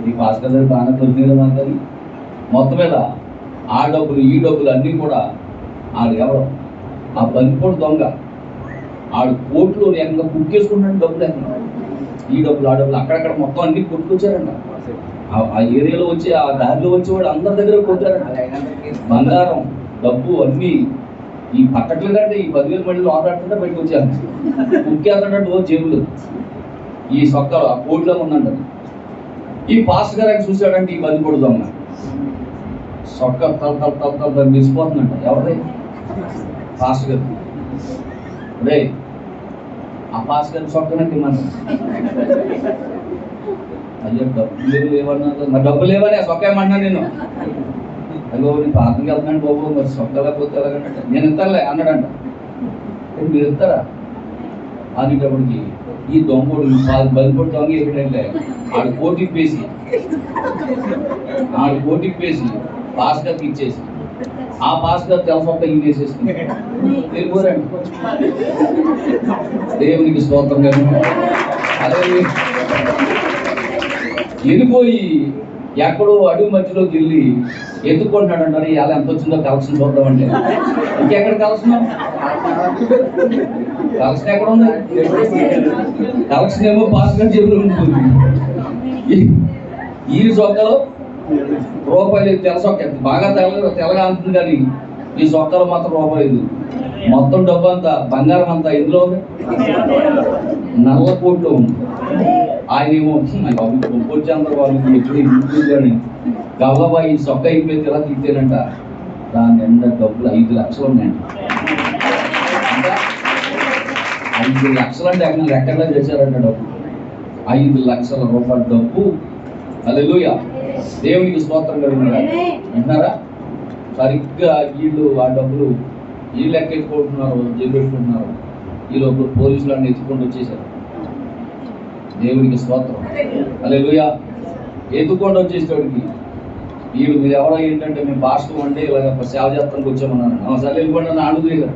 ఈ భాస్కర్ దగ్గర బాగా దొరికినాయి మాకు. మొత్తం మీద ఆ డబ్బులు ఈ డబ్బులు అన్నీ కూడా ఆడు ఎవరు ఆ బందిపోటు దొంగ ఆడు కోట్లు ఏకంగా బుక్ చేసుకుంటాడు. డబ్బులు ఎక్కడ ఈ డబ్బులు ఆ డబ్బులు అక్కడక్కడ మొత్తం అన్ని కొట్టుకొచ్చారంట. ఆ ఏరియాలో వచ్చి ఆ దారిలో వచ్చి వాడు అందరి దగ్గర కొట్టారంట. బంగారం డబ్బు అన్నీ ఈ పట్టట్లేదంటే ఈ 10,000 మళ్ళీ ఆడాడుతుంటే బయటకు వచ్చారు. ముఖ్యాతంటే ఓ జేబులు ఈ సొక్కలు ఆ కోట్లో ఉందంట. ఈ పాస్టర్ గారు చూశాడంటే ఈ బందిపోటు దొంగ సొక్క తల మిసిపోతుందంట. ఎవరి పాస్టర్ గారు రే ఆ పాస్టర్ గారి సొక్కనకి మనం అయ్యో డబ్బులు లేవన్నా మరి డబ్బులు లేవని సొక్క ఏమన్నా నేను అయ్యో నేను ప్రార్థనకి వెళ్తున్నాను బాబు మరి సొక్కలేకపోతే ఎలాగంటే నేను ఇస్తానులే అన్నాడంట. మీరు ఇస్తారా అనేటప్పటికి ఈ దొంగడు బందిపోటు దొంగ ఏంటంటే ఆడు కోటికి పేసి భాస్కర్కి ఇచ్చేసి ఆ భాస్కర్ తెలసొక్క ఈ వేసేసుకుని వెళ్ళిపోరండి. దేవునికి స్తోత్రం గారు. అదే వెళ్ళిపోయి ఎక్కడో అడుగు మధ్యలోకి వెళ్ళి ఎత్తుకుంటున్నాడు. ఇవాళ ఎంత వచ్చిందో కలెక్షన్ చూద్దామంటే ఇంకెక్కడ కలెక్షన్ ఎక్కడ ఉంది? కలెక్షన్ ఏమో భాస్కర్ జేబులో ఉంటుంది. ఈ సొక్కలో రూపాయలు తెలసొక్క బాగా తెలగా అంటుంది కానీ ఈ సొక్కలో మాత్రం రూపాయలు మొత్తం డబ్బు అంతా బంగారం అంతా ఎందులో ఉంది? నల్ల కోట్లో ఉంది. ఆయన ఏమో వచ్చేందరూ వాళ్ళకి ఎప్పుడు కానీ గవ్వబా ఈ సొక్క అయిపోయి ఇలా తీస్తేనంట దాని నిండా డబ్బులు 5 లక్షలు ఉన్నాయంట. 5 లక్షలు అంటే అక్కడ లెక్కలా చేశారంట డబ్బు. 5 లక్షల రూపాయల డబ్బు. హల్లెలూయా. దేవునికి స్తోత్రం కలుగునుగా. వింటున్నారా? సరిగ్గా వీళ్ళు ఆ డబ్బులు వీళ్ళు లెక్క ఎత్తుకుంటున్నారు, జైబెట్టుకుంటున్నారు. ఈ లోపల పోలీసులు అన్ని ఎత్తుకుంటూ వచ్చేసారు. దేవునికి స్తోత్రం. హల్లెలూయా. ఎత్తుకుంటూ వచ్చేసేవాడికి వీళ్ళు మీరు ఎవరో ఏంటంటే మేము పాస్టర్ అంటే ఇలాగ సేవ చేస్తానికి వచ్చామన్నాను. సరే వెళ్ళిపోండి అని అడుగుతారు.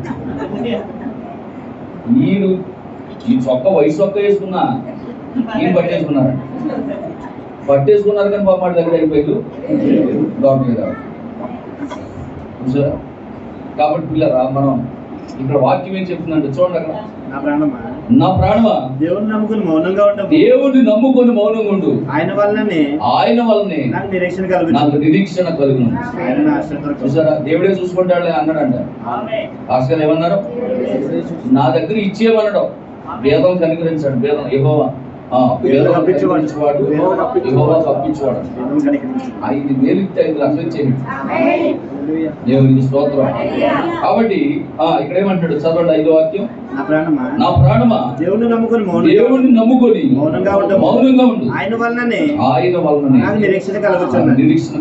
వీళ్ళు ఈ చొక్క వయసు చొక్క వేసుకున్నా ఈయన పట్టేసుకున్నారు కానీ పాప దగ్గర అయిపోయారు డాక్టర్ గారు చూసారా. కాబట్టి పిల్లరా మనం ఇక్కడ వాక్యం ఏం చెప్తుందంటే చూడండి అక్కడ నా ప్రాణమా దేవుడిని నమ్ముకొని మౌనంగా ఉండు. ఆయన వల్లనే నాకు నిరీక్షణ కలుగును. చూసారా దేవుడే చూసుకుంటాడు అన్నాడంట. భాస్కర్ ఏమన్నారు? నా దగ్గర ఇచ్చేయమనడం భేదం కనికరించాడు. భేదం యెహోవా తప్పించేవాడు 5,000 ఇస్తే 5 లక్షలు ఇచ్చేది. దేవునికి స్తోత్రం. కాబట్టి ఇక్కడ ఏమంటాడు చదవండి 5వ వాక్యం. నా ప్రాణమా దేవుడిని నమ్ముకొని మౌనంగా ఉండు. ఆయన వలననే నిరీక్షణ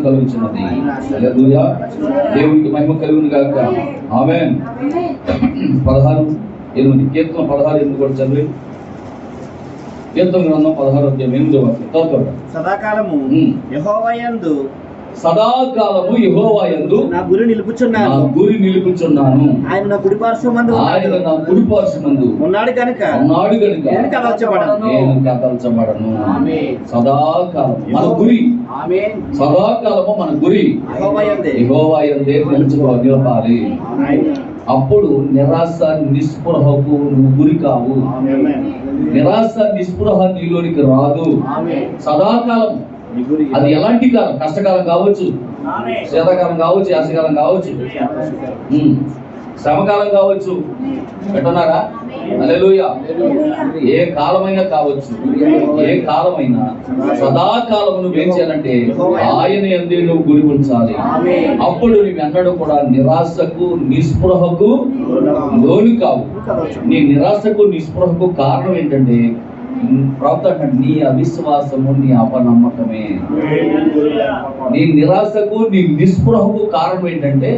కలుగుచున్నది. హల్లెలూయా. దేవునికి మహిమ కలుగును గాక. ఆమేన్. 16:8 కీర్తన 16:8 కూడా చదివి. కీర్తన గ్రంథం 16:8 సదాకాలము యెహోవాయందు నా గురి నిలుపుచున్నాను. ఆయన నా కుడి పార్శ్వమందు ఉన్నాడు కనుక నేను కదల్చబడను. సదాకాలం మన గురి, సదాకాలము మన గురి యెహోవాయందే నిలపాలి. అప్పుడు నిరాశ నిస్పృహకు నువ్వు గురి కావు. నిరాశ నిస్పృహ నీలోనికి రాదు. సదాకాలం అది ఎలాంటి కాలం, కష్టకాలం కావచ్చు, శీతాకాలం కావచ్చు, యాసకాలం కావచ్చు, శ్రమకాలం కావచ్చు. పెట్టన్నారా? హల్లెలూయా. ఏ కాలమైనా కావచ్చు, ఏ కాలమైనా సదాకాలము నువ్వు ఏం చేయాలంటే ఆయన యందే నువ్వు గురి ఉంచాలి. అప్పుడు నువ్వు ఎన్నడూ కూడా నిరాశకు నిస్పృహకు లోను కావు. నీ నిరాశకు నిస్పృహకు కారణం ఏంటంటే ప్రవక్త అంటాడు, నీ అవిశ్వాసము నీ అపనమ్మకమే. నీ నిరాశకు నీ నిస్పృహకు కారణం ఏంటంటే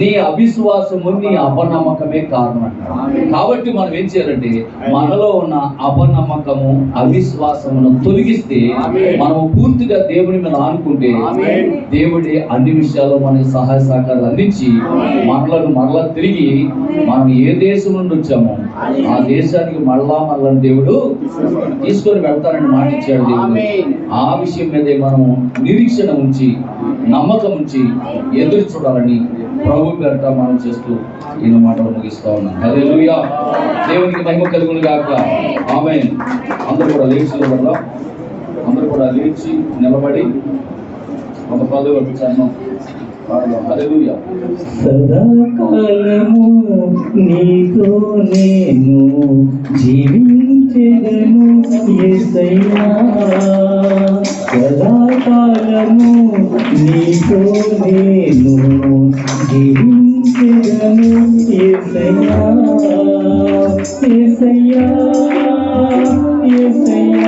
నీ అవిశ్వాసము నీ అపనమ్మకమే కారణం అంటాడు. కాబట్టి మనం ఏం చేయాలంటే మనలో ఉన్న అపనమ్మకము అవిశ్వాసమును తొలగిస్తే మనము పూర్తిగా దేవుని మీద ఆనుకుంటే దేవుడే అన్ని విషయాల్లో మనకి సహాయ సహకారాలు అందించి మరలా తిరిగి మనం ఏ దేశం నుండి వచ్చామో ఆ దేశానికి మళ్ళా దేవుడు తీసుకొని వెళ్తానని మాట ఇచ్చాడు దేవుడు. ఆ విషయం మీదే మనం నిరీక్షణ ఉంచి నమ్మకం ఉంచి ఎదురు చూడాలని ప్రభు పేరట మనం చేస్తూ ఈయన మాటలు ముగిస్తా ఉన్నాం. హల్లెలూయా. దేవునికి మహిమ కలుగును గాక. ఆమేన్. అందరూ కూడా లేచి నిలబడదాం. అందరూ కూడా లేచి నిలబడి ఒక పదవి పంపించాను. హల్లెలూయా. సదాకాలము నీతో నేను జీవించెదను యేసయ్యా. సదాకాలము నీతో నేను జీవించెదను యేసయ్యా. యేసయ్యా యేసయ్యా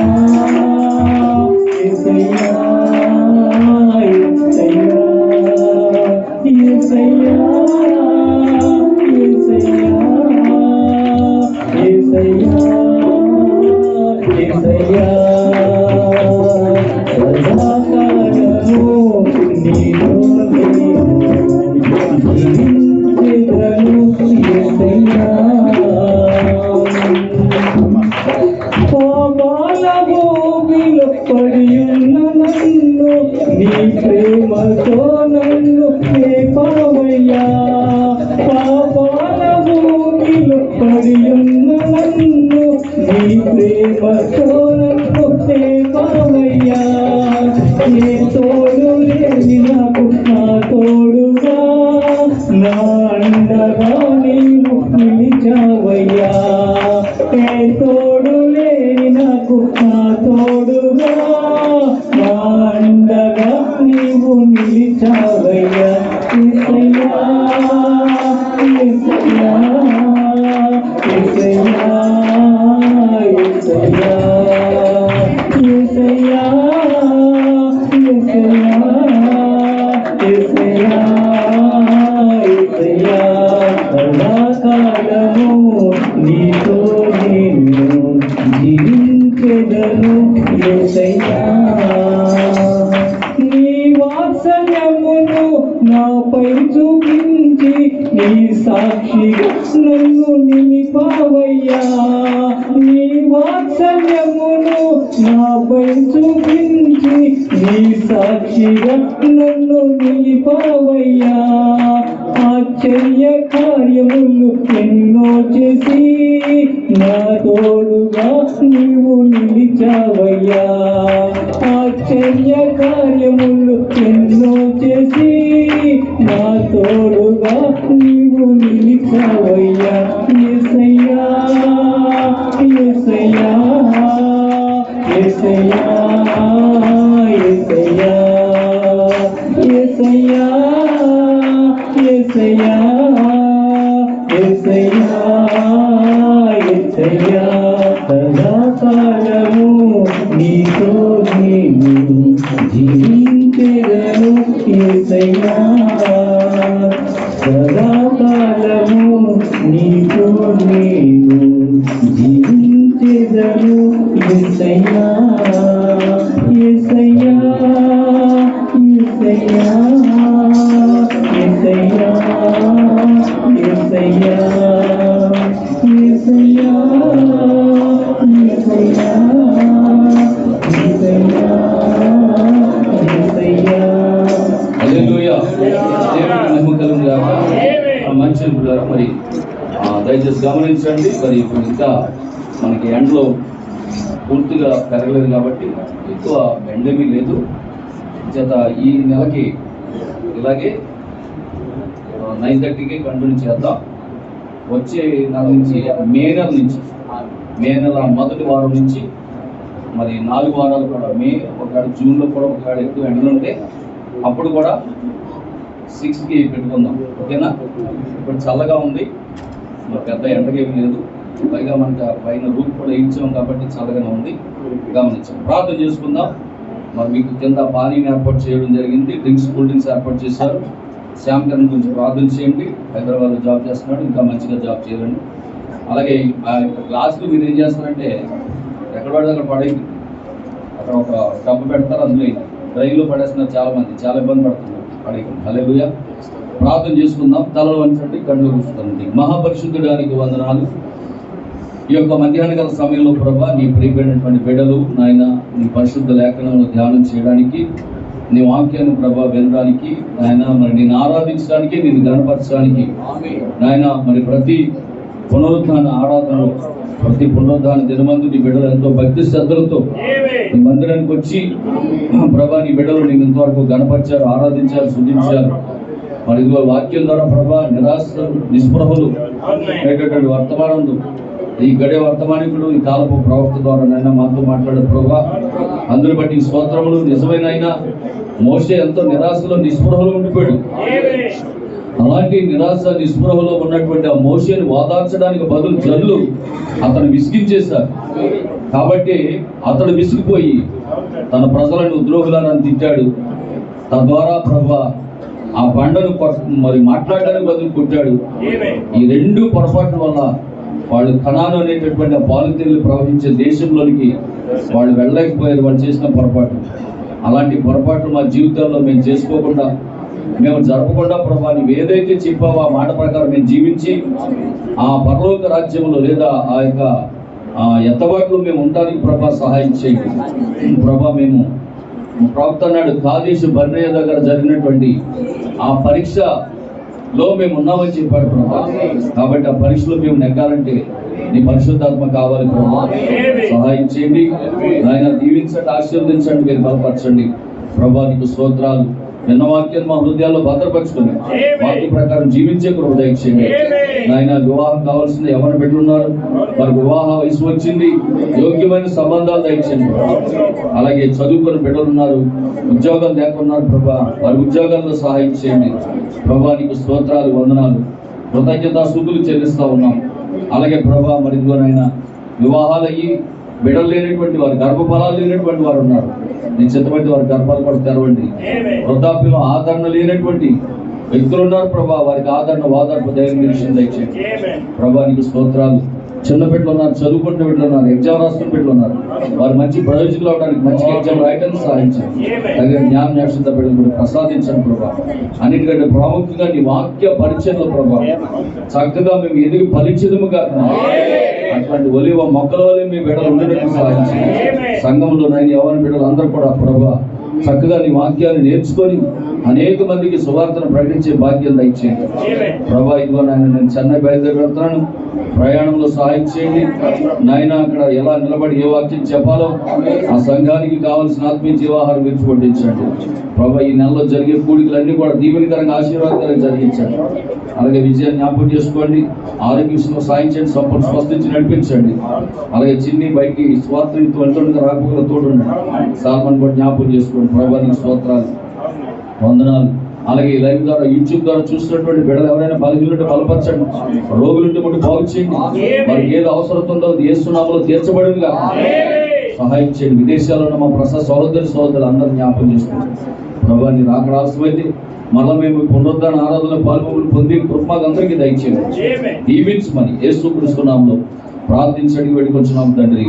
యేసయ్యా నీ ప్రేమతో నన్ను లేపావయ్యా. పాపాల భూమిలో పడి ఉన్న నన్ను నీ ప్రేమతో నన్ను లేపావయ్యా. ఏ తోడు లేని నాకు నా తోడుగా నా అండగా నీవు నిలిచావయ్యా. ఏ తోడు లేని నాకు నా తోడుగా నా అండగా నీవు నిలిచావయ్యా. యేసయ్యా యేసయ్యా యేసయ్యా యేసయ్యా యేసయ్యా యేసయ్యా యేసయ్యా. సదాకాలము నీతో నేను జీవించెదను యేసయ్యా. నీ వాత్సల్యమును నాపై చూపించి నీ సాక్షిగా నన్ను నిలిపావయ్యా. నీ వాత్సల్యమును నాపై చూపించి నీ సాక్షిగా నన్ను నిలిపావయ్యా. ఆశ్చర్య కార్యములు ఎన్నో చేసి నా తోడుగా నీవు నిలిచావయ్యా. ఆశ్చర్య కార్యములు ఎన్నో చేసి నా తోడుగా నీవు నిలిచావయ్యా. యేసయ్యా యేసయ్యా యేసయ్యా యేసయ్యా యేసయ్యా యేసయ్యా యేసయ్యా యేసయ్యా. సదాకాలము నీతో నేను జీవించెదను యేసయ్యా. సదాకాలము నీతో నేను జీవించెదను యేసయ్యా. యేసయ్యా యేసయ్యా యేసయ్యా యేసయ్యా యేసయ్యా యేసయ్యా యేసయ్యా యేసయ్యా. హల్లెలూయా. దేవునికి మహిమ కలుగును గాక. మంచి బిడ్డలారా, మరి దయచేసి గమనించండి. మరి ఇప్పుడు ఇంకా మనకి ఎండలో పూర్తిగా పెరగలేదు కాబట్టి ఎక్కువ ఎండమీ లేదు చేత ఈ నెలకి ఇలాగే 9:30కి కంటిన్యూ చేద్దాం. వచ్చే నెల నుంచి మే నెల మొదటి వారం నుంచి మరి 4 వారాలు కూడా ఒకవేళ జూన్లో కూడా ఒకవేళ ఎక్కువ ఎండలు ఉంటే అప్పుడు కూడా 6కి పెట్టుకుందాం. ఓకేనా? ఇప్పుడు చల్లగా ఉంది, పెద్ద ఎండకేమీ లేదు. పైగా మనకు పైన రూమ్ కూడా ఇచ్చాం కాబట్టి చల్లగానే ఉంది, గమనించాం. ప్రార్థన చేసుకుందాం. మరి మీకు కింద పానీయం ఏర్పాటు చేయడం జరిగింది, కూల్ డ్రింక్స్ ఏర్పాటు చేశారు. శ్యామ్ కరణ్ గురించి ప్రార్థన చేయండి. హైదరాబాద్లో జాబ్ చేస్తున్నాడు, ఇంకా మంచిగా జాబ్ చేయాలండి. అలాగే ఆ యొక్క గ్లాసులు మీరు ఏం చేస్తారంటే ఎక్కడ పడితే అక్కడ పడేది, అక్కడ ఒక డబ్బు పెడతారు, అందులో రైల్లో పడేస్తున్నారు చాలా మంది, చాలా ఇబ్బంది పడుతున్నారు పడేయకుండా. హల్లెలూయా. ప్రార్థన చేసుకుందాం. తలలు వంచండి, కళ్ళు మూసుకోండి. మహాపరిశుద్ధుడానికి వందనాలు. ఈ యొక్క మధ్యాహ్న కాల సమయంలో ప్రభా నీ ప్రియమైనటువంటి బిడ్డలు నాయన నీ పరిశుద్ధ లేఖనంలో ధ్యానం చేయడానికి, నీ వాక్యాన్ని ప్రభా వినడానికి నాయన, మరి నేను ఆరాధించడానికి, నేను గణపరచడానికి నాయన, మరి ప్రతి పునరుద్ధాన ఆరాధనలో, ప్రతి పునరుద్ధాన దినమందు నీ బిడ్డలు ఎంతో భక్తి శ్రద్ధలతో నీ మందిరానికి వచ్చి ప్రభా నీ బిడ్డలు నేను ఇంతవరకు గణపరిచారు, ఆరాధించారు, స్తుతించారు. మరి ఇదిగో వాక్యం ద్వారా ప్రభా నిరాశ నిస్పృహలు అనేటటువంటి వర్తమానంలో ఈ గడియ వర్తమానికుడు ఈ కాలపు ప్రవక్త ద్వారా నైనా మాతో మాట్లాడే ప్రభా అందుని బట్టి స్తోత్రములు. నిజమైన అయినా మోషే ఎంతో నిరాశలో నిస్పృహలో ఉండిపోయాడు. అలాంటి నిరాశ నిస్పృహలో ఉన్నటువంటి ఆ మోషేని ఓదార్చడానికి బదులు జనులు అతను విసిగించేశారు. కాబట్టి అతడు విసిగిపోయి తన ప్రజలను ఉద్రోగులను తిట్టాడు. తద్వారా ప్రభా ఆ బండను మరి మాట్లాడడానికి బదులు కొట్టాడు. ఈ రెండు పొరపాట్ల వల్ల వాళ్ళు కనాను అనేటటువంటి ఆ పాలుతీళ్ళు ప్రవహించే దేశంలోనికి వాళ్ళు వెళ్ళలేకపోయారు, వాళ్ళు చేసిన పొరపాటు. అలాంటి పొరపాట్లు మా జీవితాల్లో మేము చేసుకోకుండా, మేము జరపకుండా ప్రభా నువ్వు ఏదైతే చెప్పావో ఆ మాట ప్రకారం మేము జీవించి ఆ పరలోక రాజ్యంలో లేదా ఆ యొక్క ఎత్తబాట్లు మేము ఉండడానికి ప్రభా సహాయం చేయండి ప్రభా. మేము ప్రవక్త అన్నాడు కాదేశు బర్నేయ దగ్గర జరిగినటువంటి ఆ పరీక్షలో మేము ఉన్నామని చెప్పాడు ప్రభా. కాబట్టి ఆ పరీక్షలో మేము నెగ్గాలంటే నీ పరిశుద్ధాత్మ కావాలి ప్రభా. సహాయం చేయండి ఆయన, దీవించండి, ఆశీర్వదించండి, మీరు బలపరచండి ప్రభా. నీకు స్తోత్రాలు. నిన్న వాక్యం మా హృదయాల్లో భద్రపరచుకుని వాక్య ప్రకారం జీవించే కృప దయచేయండి నాయన. వివాహం కావాల్సిన ఎవరు పెట్టున్నారు, మరి వివాహ వయసు వచ్చింది, యోగ్యమైన సంబంధాలు దయచేయండి. అలాగే చదువుకుని బిడ్డలున్నారు, ఉద్యోగాలు లేకున్నారు ప్రభా, వారి ఉద్యోగాల్లో సహాయం చేయండి ప్రభా. నీకు స్తోత్రాలు, వందనాలు, కృతజ్ఞతాస్తుతులు చెల్లిస్తా ఉన్నాం. అలాగే ప్రభా మరి ఇదిగోనైనా వివాహాలు అయ్యి బిడ్డలు లేనటువంటి వారు, గర్భఫలాలు లేనటువంటి వారు ఉన్నారు. నీ చిత్తమైతే వారి గర్భాలు కూడా తెరవండి. వృద్ధాప్యంలో ఆదరణ లేనటువంటి వ్యక్తులు ఉన్నారు ప్రభా, వారికి ఆదరణ, వాదార్పు, ధైర్యం విషయం దయచేయండి ప్రభా. నీకు స్తోత్రాలు. చిన్న బిడ్డలు ఉన్నారు, చదువుకుంటున్న బిడ్డలు ఉన్నారు, ఎగ్జామ్ రాసుకున్న బిడ్డలు ఉన్నారు, వారు మంచి ప్రయోజకులు అవడానికి, మంచి ఎగ్జామ్ రాయడానికి సహాయించండి. అలాగే జ్ఞాన నేషత బిడ్డలు కూడా ప్రసాదించండి ప్రభా. అన్నిటికంటే ప్రాముఖ్యంగా నీ వాక్య పరిచయంలో ప్రభా చక్కగా మేము ఎదిగి ఫలించదుముగా అటువంటి ఒలివ మొక్కల వల్ల మీ బిడ్డలు ఉండడానికి సహాయించండి. సంఘంలో నైన్ యవ్వన బిడ్డలు అందరూ కూడా ప్రభా చక్కగా నీ వాక్యాన్ని నేర్చుకొని అనేక మందికి సువార్తను ప్రకటించే భాగ్యం దయచేయండి ప్రభా. ఇదిగో నాయన నేను చెన్నై బయలుదేరి వెళ్తున్నాను, ప్రయాణంలో సహాయం చేయండి నాయన. అక్కడ ఎలా నిలబడి ఏ వాక్యం చెప్పాలో ఆ సంఘానికి కావాల్సిన ఆత్మీయ జీవాహారం విరిచి వడ్డించండి ప్రభా. ఈ నెలలో జరిగే కూడికలన్నీ కూడా దీవెనకరంగా, ఆశీర్వాదకరంగా జరిగించండి. అలాగే విజయాన్ని జ్ఞాపకం చేసుకోండి, ఆరోగ్య విషయంలో సాయం చేయండి, సంపూర్ణ స్వస్థించి నడిపించండి. అలాగే చిన్ని బైకి స్వాతంత్రం వెళ్తుండగా రాకపోగా తోడుండండి. సాల్మన్ కూడా జ్ఞాపకం చేసుకోండి ప్రభా. నీకు స్తోత్రాలు, వందనాలు. అలాగే ఈ లైవ్ ద్వారా, యూట్యూబ్ ద్వారా చూసినటువంటి బిడ్డలు ఎవరైనా బలహీనుంటే బలపరచండి, రోగులుంటే కూడా బాగు చేయండి. వారికి ఏది అవసరం ఉందో యేసునామములో తీర్చబడిగా సహాయం చేయండి. విదేశాల్లో ఉన్న మా ప్రసాద్ సహోదరులు అందరూ జ్ఞాపకం చేసుకోండి ప్రభా. నీ రాకడ ఆలస్యమైతే మళ్ళీ మేము పునరుద్ధరణ ఆరాధనలో పాల్గొని పొంది కృప అందరికీ దయచేయండి. దీవించమని యేసుక్రీస్తు నామములో ప్రార్థించడానికి వేడుకొంచున్నాం తండ్రి.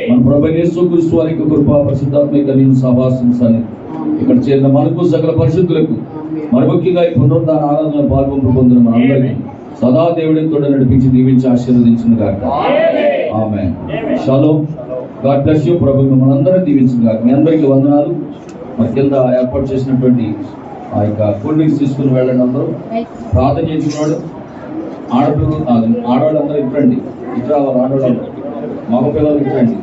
మన ప్రభువైన యేసుక్రీస్తు వారి యొక్క కృప, పరిశుద్ధాత్మిక నేను సహవాసం ఇక్కడ చేరిన మనకు సకల పరిశుద్ధులకు, మరి ముఖ్యంగా ఈ పునరుద్ధరణ ఆరాధనలో పాల్గొని పొందిన మనందరికీ సదా దేవుడిని తోడు నడిపించి దీవించి ఆశీర్వదించిన గాక. ఆమేన్. షలోమ్. God bless you. ప్రభు మిమ్మల్ని అందరూ దీవించిన గాక. మీ అందరికీ వందనాలు. మరి కింద ఏర్పాటు చేసినటువంటి ఆ యొక్క కూల్ డ్రింక్స్ తీసుకుని వెళ్ళండి. అందరూ ప్రార్థన చేసినవాడు ఆడవాళ్ళు అందరూ ఇట్రండి, ఇటు రావాలి. ఆడవాళ్ళు, మగ పిల్లలు ఇట్రండి.